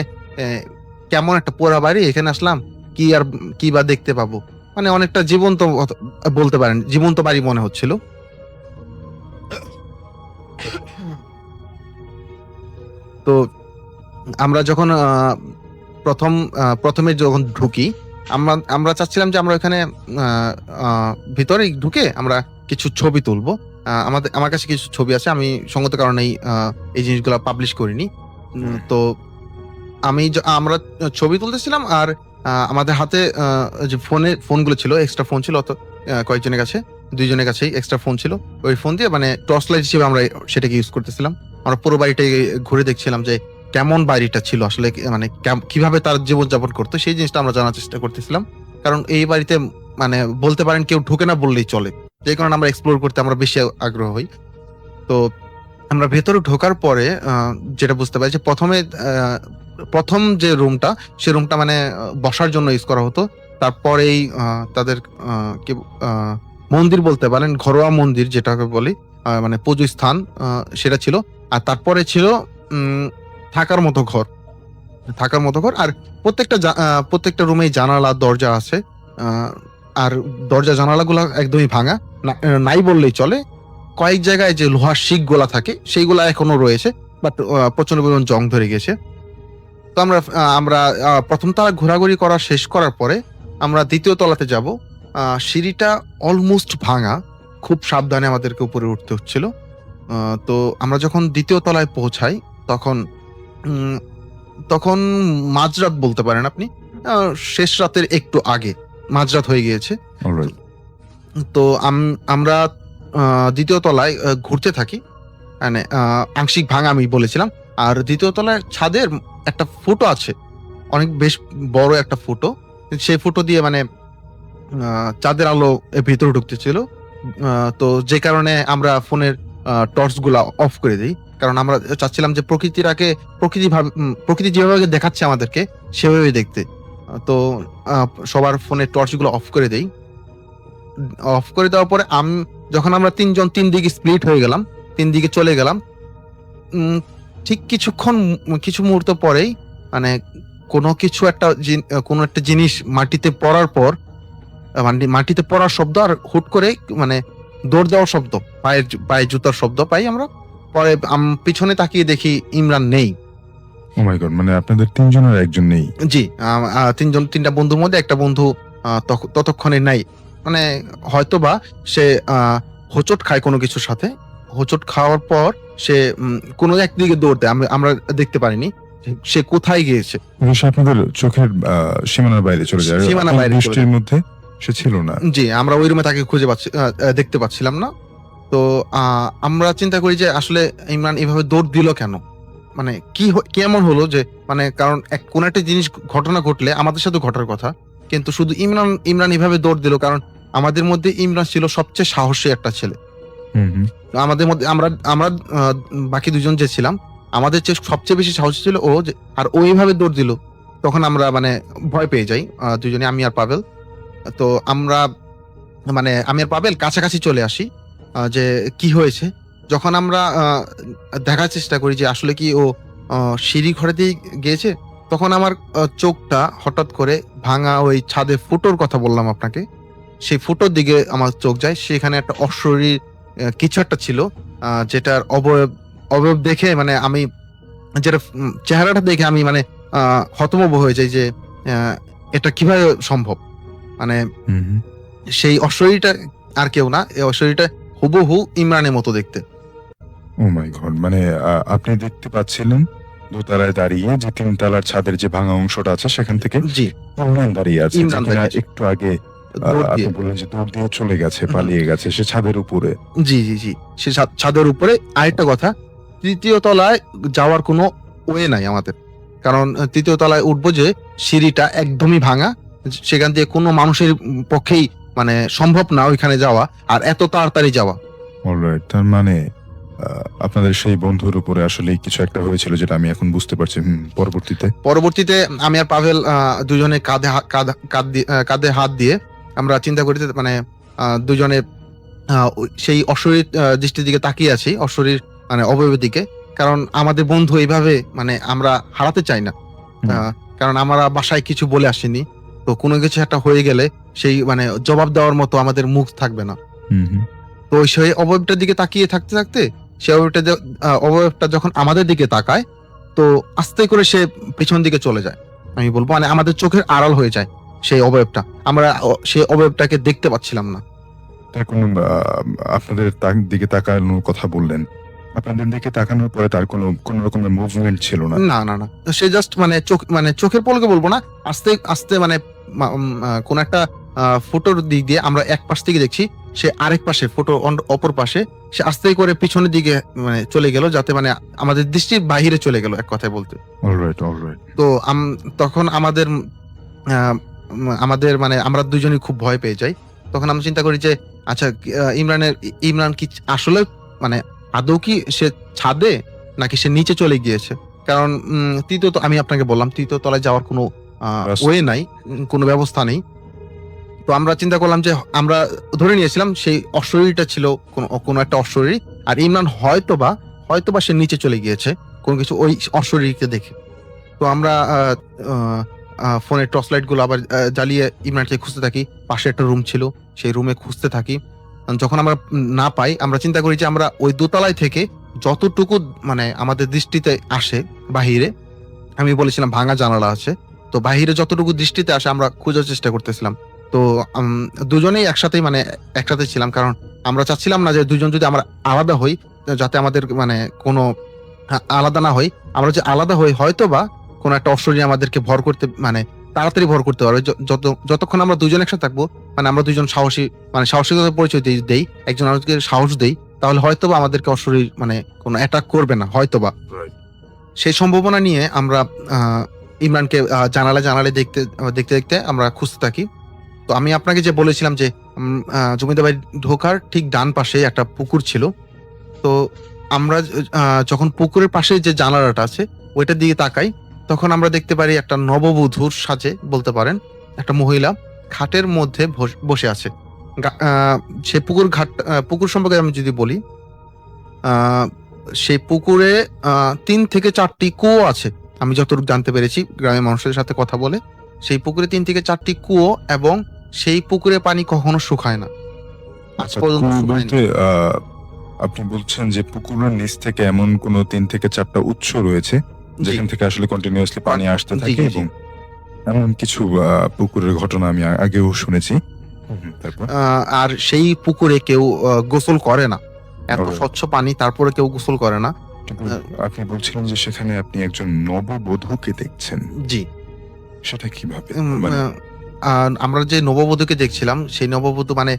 কেমন একটা পোড়া বাড়ি, এখানে আসলাম কি বা দেখতে পাবো, মানে অনেকটা জীবন্ত বলতে পারেন, জীবন্ত বাড়ি মনে হচ্ছিল। তো আমরা যখন প্রথমে যখন ঢুকি, আমরা চাচ্ছিলাম যে আমরা ওখানে ভিতরে ঢুকে আমরা কিছু ছবি তুলবো। আমার কাছে কিছু ছবি আছে, আমি সঙ্গত কারণেই এই জিনিসগুলো পাবলিশ করিনি। তো আমরা ছবি তুলতেছিলাম, আর আমাদের হাতে যে ফোনগুলো ছিল, এক্সট্রা ফোন ছিল, অত কয়েকজনের কাছে, দুইজনের কাছেই এক্সট্রা ফোন ছিল। ওই ফোন দিয়ে মানে টর্চ লাইট হিসেবে আমরা সেটাকে ইউজ করতেছিলাম। আমরা পুরো বাড়িটা ঘুরে দেখছিলাম যে কেমন বাড়িটা ছিল আসলে, মানে কিভাবে তার জীবনযাপন করতো, সেই জিনিসটা আমরা জানার চেষ্টা করতেছিলাম। কারণ এই বাড়িতে মানে বলতে পারেন কেউ ঢুকে না বললেই চলে, যে কারণে আমরা এক্সপ্লোর করতে আমরা বেশি আগ্রহ হই। তো আমরা ভেতরে ঢোকার পরে যেটা বুঝতে পারি যে প্রথম যে রুমটা, সে রুমটা মানে বসার জন্য ইউজ করা হতো। তারপরেই তাদের মন্দির বলতে পারেন, ঘরোয়া মন্দির যেটাকে বলি, মানে পুজো স্থান, সেটা ছিল। আর তারপরে ছিল থাকার মতো ঘর। আর প্রত্যেকটা রুমেই জানালা দরজা আছে। আর দরজা জানালাগুলো একদমই ভাঙা, নাই বললেই চলে। কয়েক জায়গায় যে লোহার শিক গোলা থাকে সেইগুলা এখনো রয়েছে, বাট প্রচন্ড পরিমাণ জং ধরে গেছে। তো আমরা প্রথম তলা ঘোরাঘুরি করা শেষ করার পরে আমরা দ্বিতীয় তলাতে যাব। সিঁড়িটা অলমোস্ট ভাঙা, খুব সাবধানে আমাদেরকে উপরে উঠতে হচ্ছিল। তো আমরা যখন দ্বিতীয় তলায় পৌঁছাই তখন তখন মাঝরাত বলতে পারেন আপনি, শেষ রাতের একটু আগে মাঝরাত হয়ে গিয়েছে। অলরাইট। তো আমরা দ্বিতীয় তলায় ঘুরতে থাকি, মানে আংশিক ভাঙা আমি বলেছিলাম। আর দ্বিতীয় তলায় ছাদের একটা ফুটো আছে, অনেক বেশ বড় একটা ফুটো। সেই ফুটো দিয়ে মানে চাঁদের আলো এর ভিতরে ঢুকতেছিল। তো যে কারণে আমরা ফোনের টর্চ গুলা অফ করে দিই, কারণ আমরা চাচ্ছিলাম যে প্রকৃতি যেভাবে দেখাচ্ছে আমাদেরকে সেভাবে দেখতে। তো সবার ফোনের টর্চ গুলো অফ করে দেই। অফ করে দেওয়ার পরে যখন আমরা তিনজন তিন দিকে স্প্লিট হয়ে গেলাম, তিন দিকে চলে গেলাম, ঠিক কিছু মুহূর্ত পরেই মানে কোনো একটা জিনিস মাটিতে পড়ার পর, মানে মাটিতে পড়ার শব্দ, আর হুট করে মানে দৌড় দেওয়ার শব্দ, পায়ের জুতার শব্দ পাই আমরা। পরে পিছনে তাকিয়ে দেখি ইমরান নেই। ও মাই গড, মানে আপনাদের তিনজনের একজন নেই? জি, তিনটা বন্ধুর মধ্যে একটা বন্ধু ততক্ষণে নাই। মানে হয়তোবা সে হোঁচট খায় কোনো কিছুর সাথে, হোঁচট খাওয়ার পর সে কোনো একদিকে দৌড় দেয়, আমরা দেখতে পারিনি সে কোথায় গিয়েছে। সে আপনাদের চোখের সীমানার বাইরে চলে যায়, সীমানার বাইরে চলে দৃষ্টির মধ্যে সে ছিল না। জি, আমরা ওই রুমে তাকে দেখতে পাচ্ছিলাম না। তো আমরা চিন্তা করি যে আসলে ইমরান এভাবে দৌড় দিল কেন, মানে কেমন হলো যে, মানে কারণ কোন একটা জিনিস ঘটনা ঘটলে আমাদের সাথে ঘটার কথা, কিন্তু শুধু ইমরান এভাবে দৌড় দিল, কারণ আমাদের মধ্যে ইমরান ছিল সবচেয়ে সাহসী একটা ছেলে। আমাদের মধ্যে আমরা বাকি দুজন যে ছিলাম, আমাদের চেয়ে সবচেয়ে বেশি সাহসী ছিল ও, আর ওইভাবে দৌড় দিল। তখন আমরা মানে ভয় পেয়ে যাই দুজনে, আমি আর পাভেল। তো আমি আর পাভেল কাছাকাছি চলে আসি যে কি হয়েছে। যখন আমরা দেখার চেষ্টা করি যে আসলে কি ও সিঁড়ি ঘরে দিয়ে গিয়েছে, তখন আমার চোখটা হঠাৎ করে ভাঙা ওই ছাদে ফুটোর কথা বললাম আপনাকে, সেই ফুটোর দিকে আমার চোখ যায়। সেখানে একটা অশরীর কিছু একটা ছিল, যেটার অবয়ব দেখে মানে আমি যেটা চেহারাটা দেখে আমি মানে হতভম্ব হয়ে যাই যে এটা কিভাবে সম্ভব। মানে সেই অশরীরটা আর কেউ না, এই অশরীরটা হুবহু ইমরানের মতো দেখতে। ও মাই গড, মানে আপনি দেখতে পাচ্ছিলেন দোতলায় দাঁড়িয়ে যে তিনতলার ছাদের যে ভাঙা অংশটা আছে সেখান থেকে জি, ইমরান দাঁড়িয়ে আছে, ইমরান দাঁড়িয়ে আছে। একটু আগে দৌড় আপনি দিয়ে। বললেন যে দৌড় দিয়ে চলে গেছে, পালিয়ে গেছে সে ছাদের উপরে। জি জি জি, সে ছাদের উপরে। আরেকটা কথা, তৃতীয় তলায় যাওয়ার কোনো ওয়ে নাই আমাদের, কারণ তৃতীয় তলায় উঠবো যে সিঁড়িটা একদমই ভাঙা, সেখান দিয়ে কোনো মানুষের পক্ষেই মানে সম্ভব না ওইখানে যাওয়া, আর এত তাড়াতাড়ি যাওয়া। অলরাইট, তার মানে আপনাদের সেই বন্ধুর উপরে আসলে কিছু একটা হয়েছিল, যেটা আমি এখন বুঝতে পারছি। পরবর্তীতে আমি আর পাভেল দুজনে কাঁধে হাত দিয়ে আমরা চিন্তা করি, মানে দুজনে সেই অশরীর দৃষ্টির দিকে তাকিয়ে আছি, অশরীর মানে অবয়বের দিকে, কারণ আমাদের বন্ধু এইভাবে মানে আমরা হারাতে চাই না। কারণ আমরা বাসায় কিছু বলে আসিনি, তো কোনো কিছু একটা হয়ে গেলে সেই মানে জবাব দেওয়ার মতো আমাদের মুখ থাকবে না। তো সেই অবয়বটার দিকে তাকিয়ে থাকতে থাকতে সেই অবয়বটা যখন আমাদের দিকে তাকায়, তো আস্তে করে সে পিছন দিকে চলে যায়। আমি বলবো মানে আমাদের চোখের আড়াল হয়ে যায় সেই অবয়বটা, আমরা সেই অবয়বটাকে দেখতে পাচ্ছিলাম না। আপনাদের দিকে তাকানোর কথা বললেন, আপনাদের দিকে তাকানোর পরে তার কোনো রকমের মুভমেন্ট ছিল না? না না না, সে জাস্ট মানে চোখের পলকে বলবো না, আস্তে আস্তে মানে কোন একটা ফটোর দিক দিয়ে আমরা এক পাশ থেকে দেখছি, সে আরেক পাশে ফটো অপর পাশে সে আস্তে করে পিছনের দিকে মানে চলে গেল, যাতে মানে আমাদের দৃষ্টির বাহিরে চলে গেল এক কথায় বলতে। অলরাইট। তো তখন আমাদের মানে আমরা দুজনই খুব ভয় পেয়ে যাই। তখন আমরা চিন্তা করি যে আচ্ছা, ইমরান কি আসলে মানে আদৌ কি সে ছাদে নাকি সে নিচে চলে গিয়েছে, কারণ আমি আপনাকে বললাম তৃতীয় তলায় যাওয়ার কোনো ওয়ে নাই, কোনো ব্যবস্থা নেই। তো আমরা চিন্তা করলাম যে আমরা ধরে নিয়েছিলাম সেই অশরীরটা ছিল কোনো একটা অশরীর, আর ইমরান হয়তোবা সে নিচে চলে গিয়েছে কোনো কিছু ওই অশরীরকে দেখে। তো আমরা ফোনের টর্চ লাইট গুলো আবার জ্বালিয়ে ইমরানকে খুঁজতে থাকি। পাশে একটা রুম ছিল, সেই রুমে খুঁজতে থাকি। যখন আমরা না পাই, আমরা চিন্তা করি যে আমরা ওই দোতলায় থেকে যতটুকু মানে আমাদের দৃষ্টিতে আসে বাহিরে, আমি বলেছিলাম ভাঙা জানালা আছে, তো বাহিরে যতটুকু দৃষ্টিতে আসে আমরা খোঁজার চেষ্টা করতেছিলাম। তো দুজনেই একসাথে ছিলাম, কারণ আমরা চাচ্ছিলাম না যে দুজন যদি আমরা আলাদা হই, যাতে আমাদের মানে কোনো আলাদা না হই। আমরা যে আলাদা হই, হয়তো বা কোনো একটা অশরীর আমাদেরকে ভর করতে মানে তাড়াতাড়ি ভর করতে পারবে। যতক্ষণ আমরা দুজন একসাথে থাকবো, মানে আমরা দুজন সাহসিকতার পরিচয় দেই, একজন আরেকজনকে সাহস দেই, তাহলে হয়তো বা আমাদেরকে অশরীর মানে কোনো অ্যাটাক করবে না, হয়তো বা। সেই সম্ভাবনা নিয়ে আমরা ইমরানকে জানালে দেখতে দেখতে আমরা খুঁজতে থাকি। তো আমি আপনাকে যে বলেছিলাম যে জমিদার বাড়ি ঢোকার ঠিক ডান পাশে একটা পুকুর ছিল। তো আমরা যখন পুকুরের পাশে যে জানালাটা আছে ওইটার দিকে তাকাই, তখন আমরা দেখতে পারি একটা নববধূর সাজে বলতে পারেন একটা মহিলা খাটের মধ্যে বসে আছে। সে পুকুর সম্পর্কে আমি যদি বলি, সেই পুকুরে 3 থেকে 4টি কুয়ো আছে। আমি যতটুকু জানতে পেরেছি গ্রামের মানুষের সাথে কথা বলে, সেই পুকুরে 3 থেকে 4টি কুয়ো, এবং সেই পুকুরে পানি কখনো শুকায় না, আজ পর্যন্ত কুয়ো শুকায়নি। বলতে আপনি বলছেন যে পুকুরের নিচ থেকে এমন কোন 3 থেকে 4টা উৎস রয়েছে যেখান থেকে আসলে কন্টিনিউয়াসলি পানি আসতে জি, থাকে, জি, জি। এবং এমন কিছু পুকুরের ঘটনা আমি আগেও শুনেছি। তারপর আর সেই পুকুরে কেউ গোসল করে না, এত ও। স্বচ্ছ পানি, তারপরে কেউ গোসল করে না। কিন্তু আপনি বলছিলেন যে সেখানে আপনি একজন নববধূকে দেখছেন, জি। সেটা কিভাবে? মানে আমরা যে নববধূকে দেখছিলাম, সেই নববধূ মানে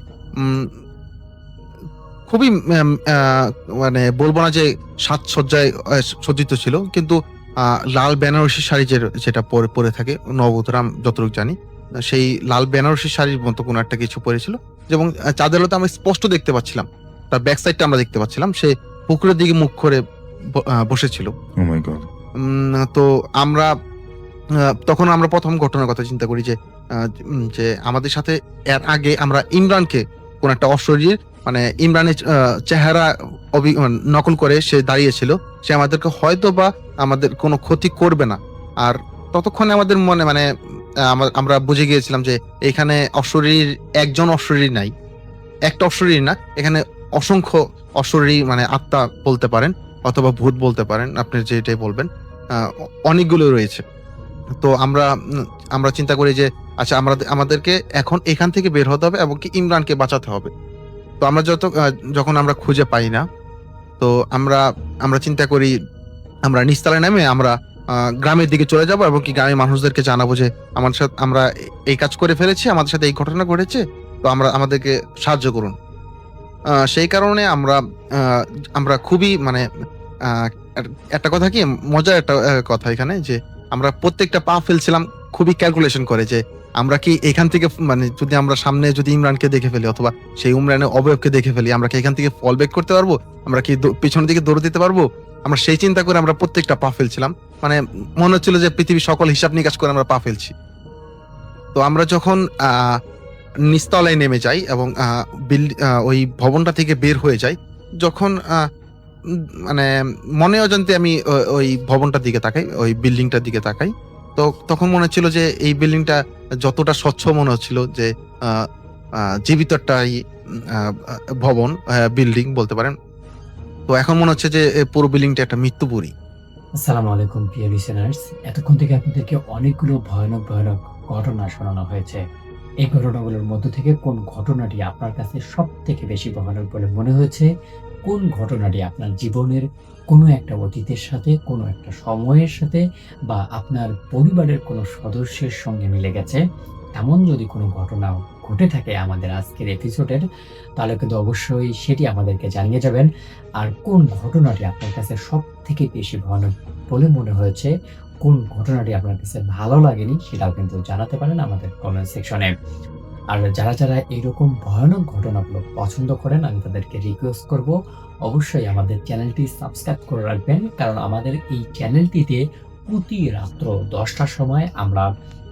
খুবই মানে বলবো না যে সাজসজ্জায় সজ্জিত ছিল, কিন্তু লাল বেনারসি শাড়ি যেটা পরে থাকে নববধূরা, আমি যতটুকু জানি সেই লাল বেনারসি শাড়ির মতো কোনো একটা কিছু পরেছিল, এবং চাঁদের আলোতে আমরা স্পষ্ট দেখতে পাচ্ছিলাম, তার ব্যাক সাইডটা আমরা দেখতে পাচ্ছিলাম, সে পুকুরের দিকে মুখ করে বসেছিল। ও মাই গড। তো আমরা তখন আমরা প্রথম ঘটনার কথা চিন্তা করি যে আমাদের সাথে এর আগে আমরা ইমরানকে কোন একটা অশরীর মানে ইমরানের চেহারা নকল করে সে দাঁড়িয়েছিল, সে আমাদেরকে হয়তো বা আমাদের কোনো ক্ষতি করবে না। আর ততক্ষণে আমাদের মনে মানে আমরা বুঝে গিয়েছিলাম যে এখানে অশরীর একজন অশরীর নাই, একটা অশরীর না, এখানে অসংখ্য অশরীর মানে আত্মা বলতে পারেন, অথবা ভূত বলতে পারেন, আপনি যেটাই বলবেন, অনেকগুলো রয়েছে। তো আমরা চিন্তা করি যে আচ্ছা আমাদেরকে এখন এখান থেকে বের হতে হবে এবং কি ইমরানকে বাঁচাতে হবে। তো আমরা যখন আমরা খুঁজে পাই না, তো আমরা চিন্তা করি আমরা নিচতলায় নেমে আমরা গ্রামের দিকে চলে যাব, এবং কি গ্রামের মানুষদেরকে জানাবো যে আমাদের সাথে আমরা এই কাজ করে ফেলেছি, আমাদের সাথে এই ঘটনা ঘটেছে, তো আমাদেরকে সাহায্য করুন। সেই কারণে আমরা খুবই মানে একটা কথা কি মজার একটা কথা এখানে, যে আমরা প্রত্যেকটা পা ফেলছিলাম খুবই ক্যালকুলেশন করে, যে আমরা কি এখান থেকে মানে যদি আমরা সামনে যদি ইমরানকে দেখে ফেলি, অথবা সেই ইমরানের অবয়বকে দেখে ফেলি, আমরা কি এখান থেকে ফল ব্যাক করতে পারবো, আমরা কি পিছনের দিকে দৌড় দিতে পারবো। আমরা সেই চিন্তা করে আমরা প্রত্যেকটা পা ফেলছিলাম, মানে মনে হচ্ছিল যে পৃথিবীর সকল হিসাব নিকাশ করে আমরা পা ফেলছি। তো আমরা যখন নিচতলায় নেমে যাই এবং ওই ভবনটা থেকে বের হয়ে যাই, যখন মানে মনে অজান্তে আমি ওই ভবনটার দিকে তাকাই, ওই বিল্ডিংটার দিকে তাকাই, তো তখন মনে হচ্ছিল যে এই বিল্ডিংটা যতটা স্বচ্ছ মনে হচ্ছিল যে জীবিত একটা ভবন, বিল্ডিং বলতে পারেন, তো এখন মনে হচ্ছে যে পুরো বিল্ডিংটা একটা মৃত্যুপুরী। আসসালামু আলাইকুম প্রিয় লিসেনার্স, এতক্ষণ থেকে আপনাদেরকে অনেকগুলো ভয়ানক ভয়ানক ঘটনা শোনানো হয়েছে। এই ঘটনাগুলোর মধ্য থেকে কোন ঘটনাটি আপনার কাছে সব থেকে বেশি ভয়ানক বলে মনে হয়েছে, কোন ঘটনাটি আপনার জীবনের কোনো একটা অতীতের সাথে, কোনো একটা সময়ের সাথে, বা আপনার পরিবারের কোনো সদস্যের সঙ্গে মিলে গেছে, এমন যদি কোনো ঘটনা ঘটে থাকে আমাদের আজকের এপিসোডের, তাহলে কিন্তু অবশ্যই সেটি আমাদেরকে জানিয়ে যাবেন। আর কোন ঘটনাটি আপনার কাছে সব থেকে বেশি ভয়ানক বলে মনে হয়েছে, কোন ঘটনাটি আপনার কাছে ভালো লাগেনি, সেটাও কিন্তু জানাতে পারেন আমাদের কমেন্ট সেকশনে। আর যারা এইরকম ভয়ানক ঘটনাগুলো পছন্দ করেন, আমি তাদেরকে রিকোয়েস্ট করব অবশ্যই আমাদের চ্যানেলটি সাবস্ক্রাইব করে রাখবেন, কারণ আমাদের এই চ্যানেলটিতে প্রতি রাত্র 10টার সময় আমরা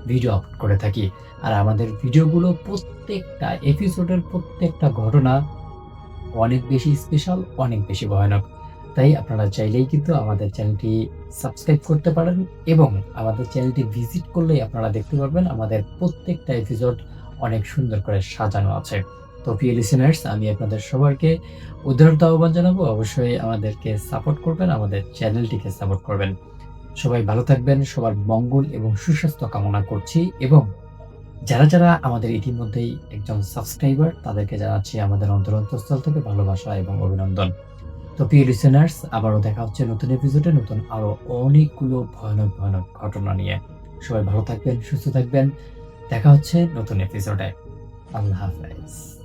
ভিডিও আপলোড করে থাকি। আর আমাদের ভিডিওগুলো প্রত্যেকটা এপিসোডের প্রত্যেকটা ঘটনা অনেক বেশি স্পেশাল, অনেক বেশি ভয়ানক। তাই আপনারা চাইলেই কিন্তু আমাদের চ্যানেলটি সাবস্ক্রাইব করতে পারেন এবং আমাদের চ্যানেলটি ভিজিট করলেই আপনারা দেখতে পারবেন আমাদের প্রত্যেকটা এপিসোড অনেক সুন্দর করে সাজানো আছে। তো প্রিয় লিসেনার্স, আমি আপনাদের সবাইকে উদারতা আহ্বান জানাবো, অবশ্যই আমাদেরকে সাপোর্ট করবেন, আমাদের চ্যানেলটিকে সাপোর্ট করবেন। সবাই ভালো থাকবেন, সবার মঙ্গল এবং সুস্বাস্থ্য কামনা করছি এবং যারা আমাদের ইতিমধ্যেই একজন সাবস্ক্রাইবার তাদেরকে জানাচ্ছি আমাদের অন্তরস্থল থেকে ভালোবাসা এবং অভিনন্দন। তো প্রিয় লিসেনার্স, আবারও দেখা হচ্ছে নতুন এপিসোডে নতুন আরো অনেকগুলো ভয়ানক ভয়ানক ঘটনা নিয়ে। সবাই ভালো থাকবেন, সুস্থ থাকবেন। দেখা হচ্ছে নতুন এপিসোডে। আল্লাহ হাফেজ।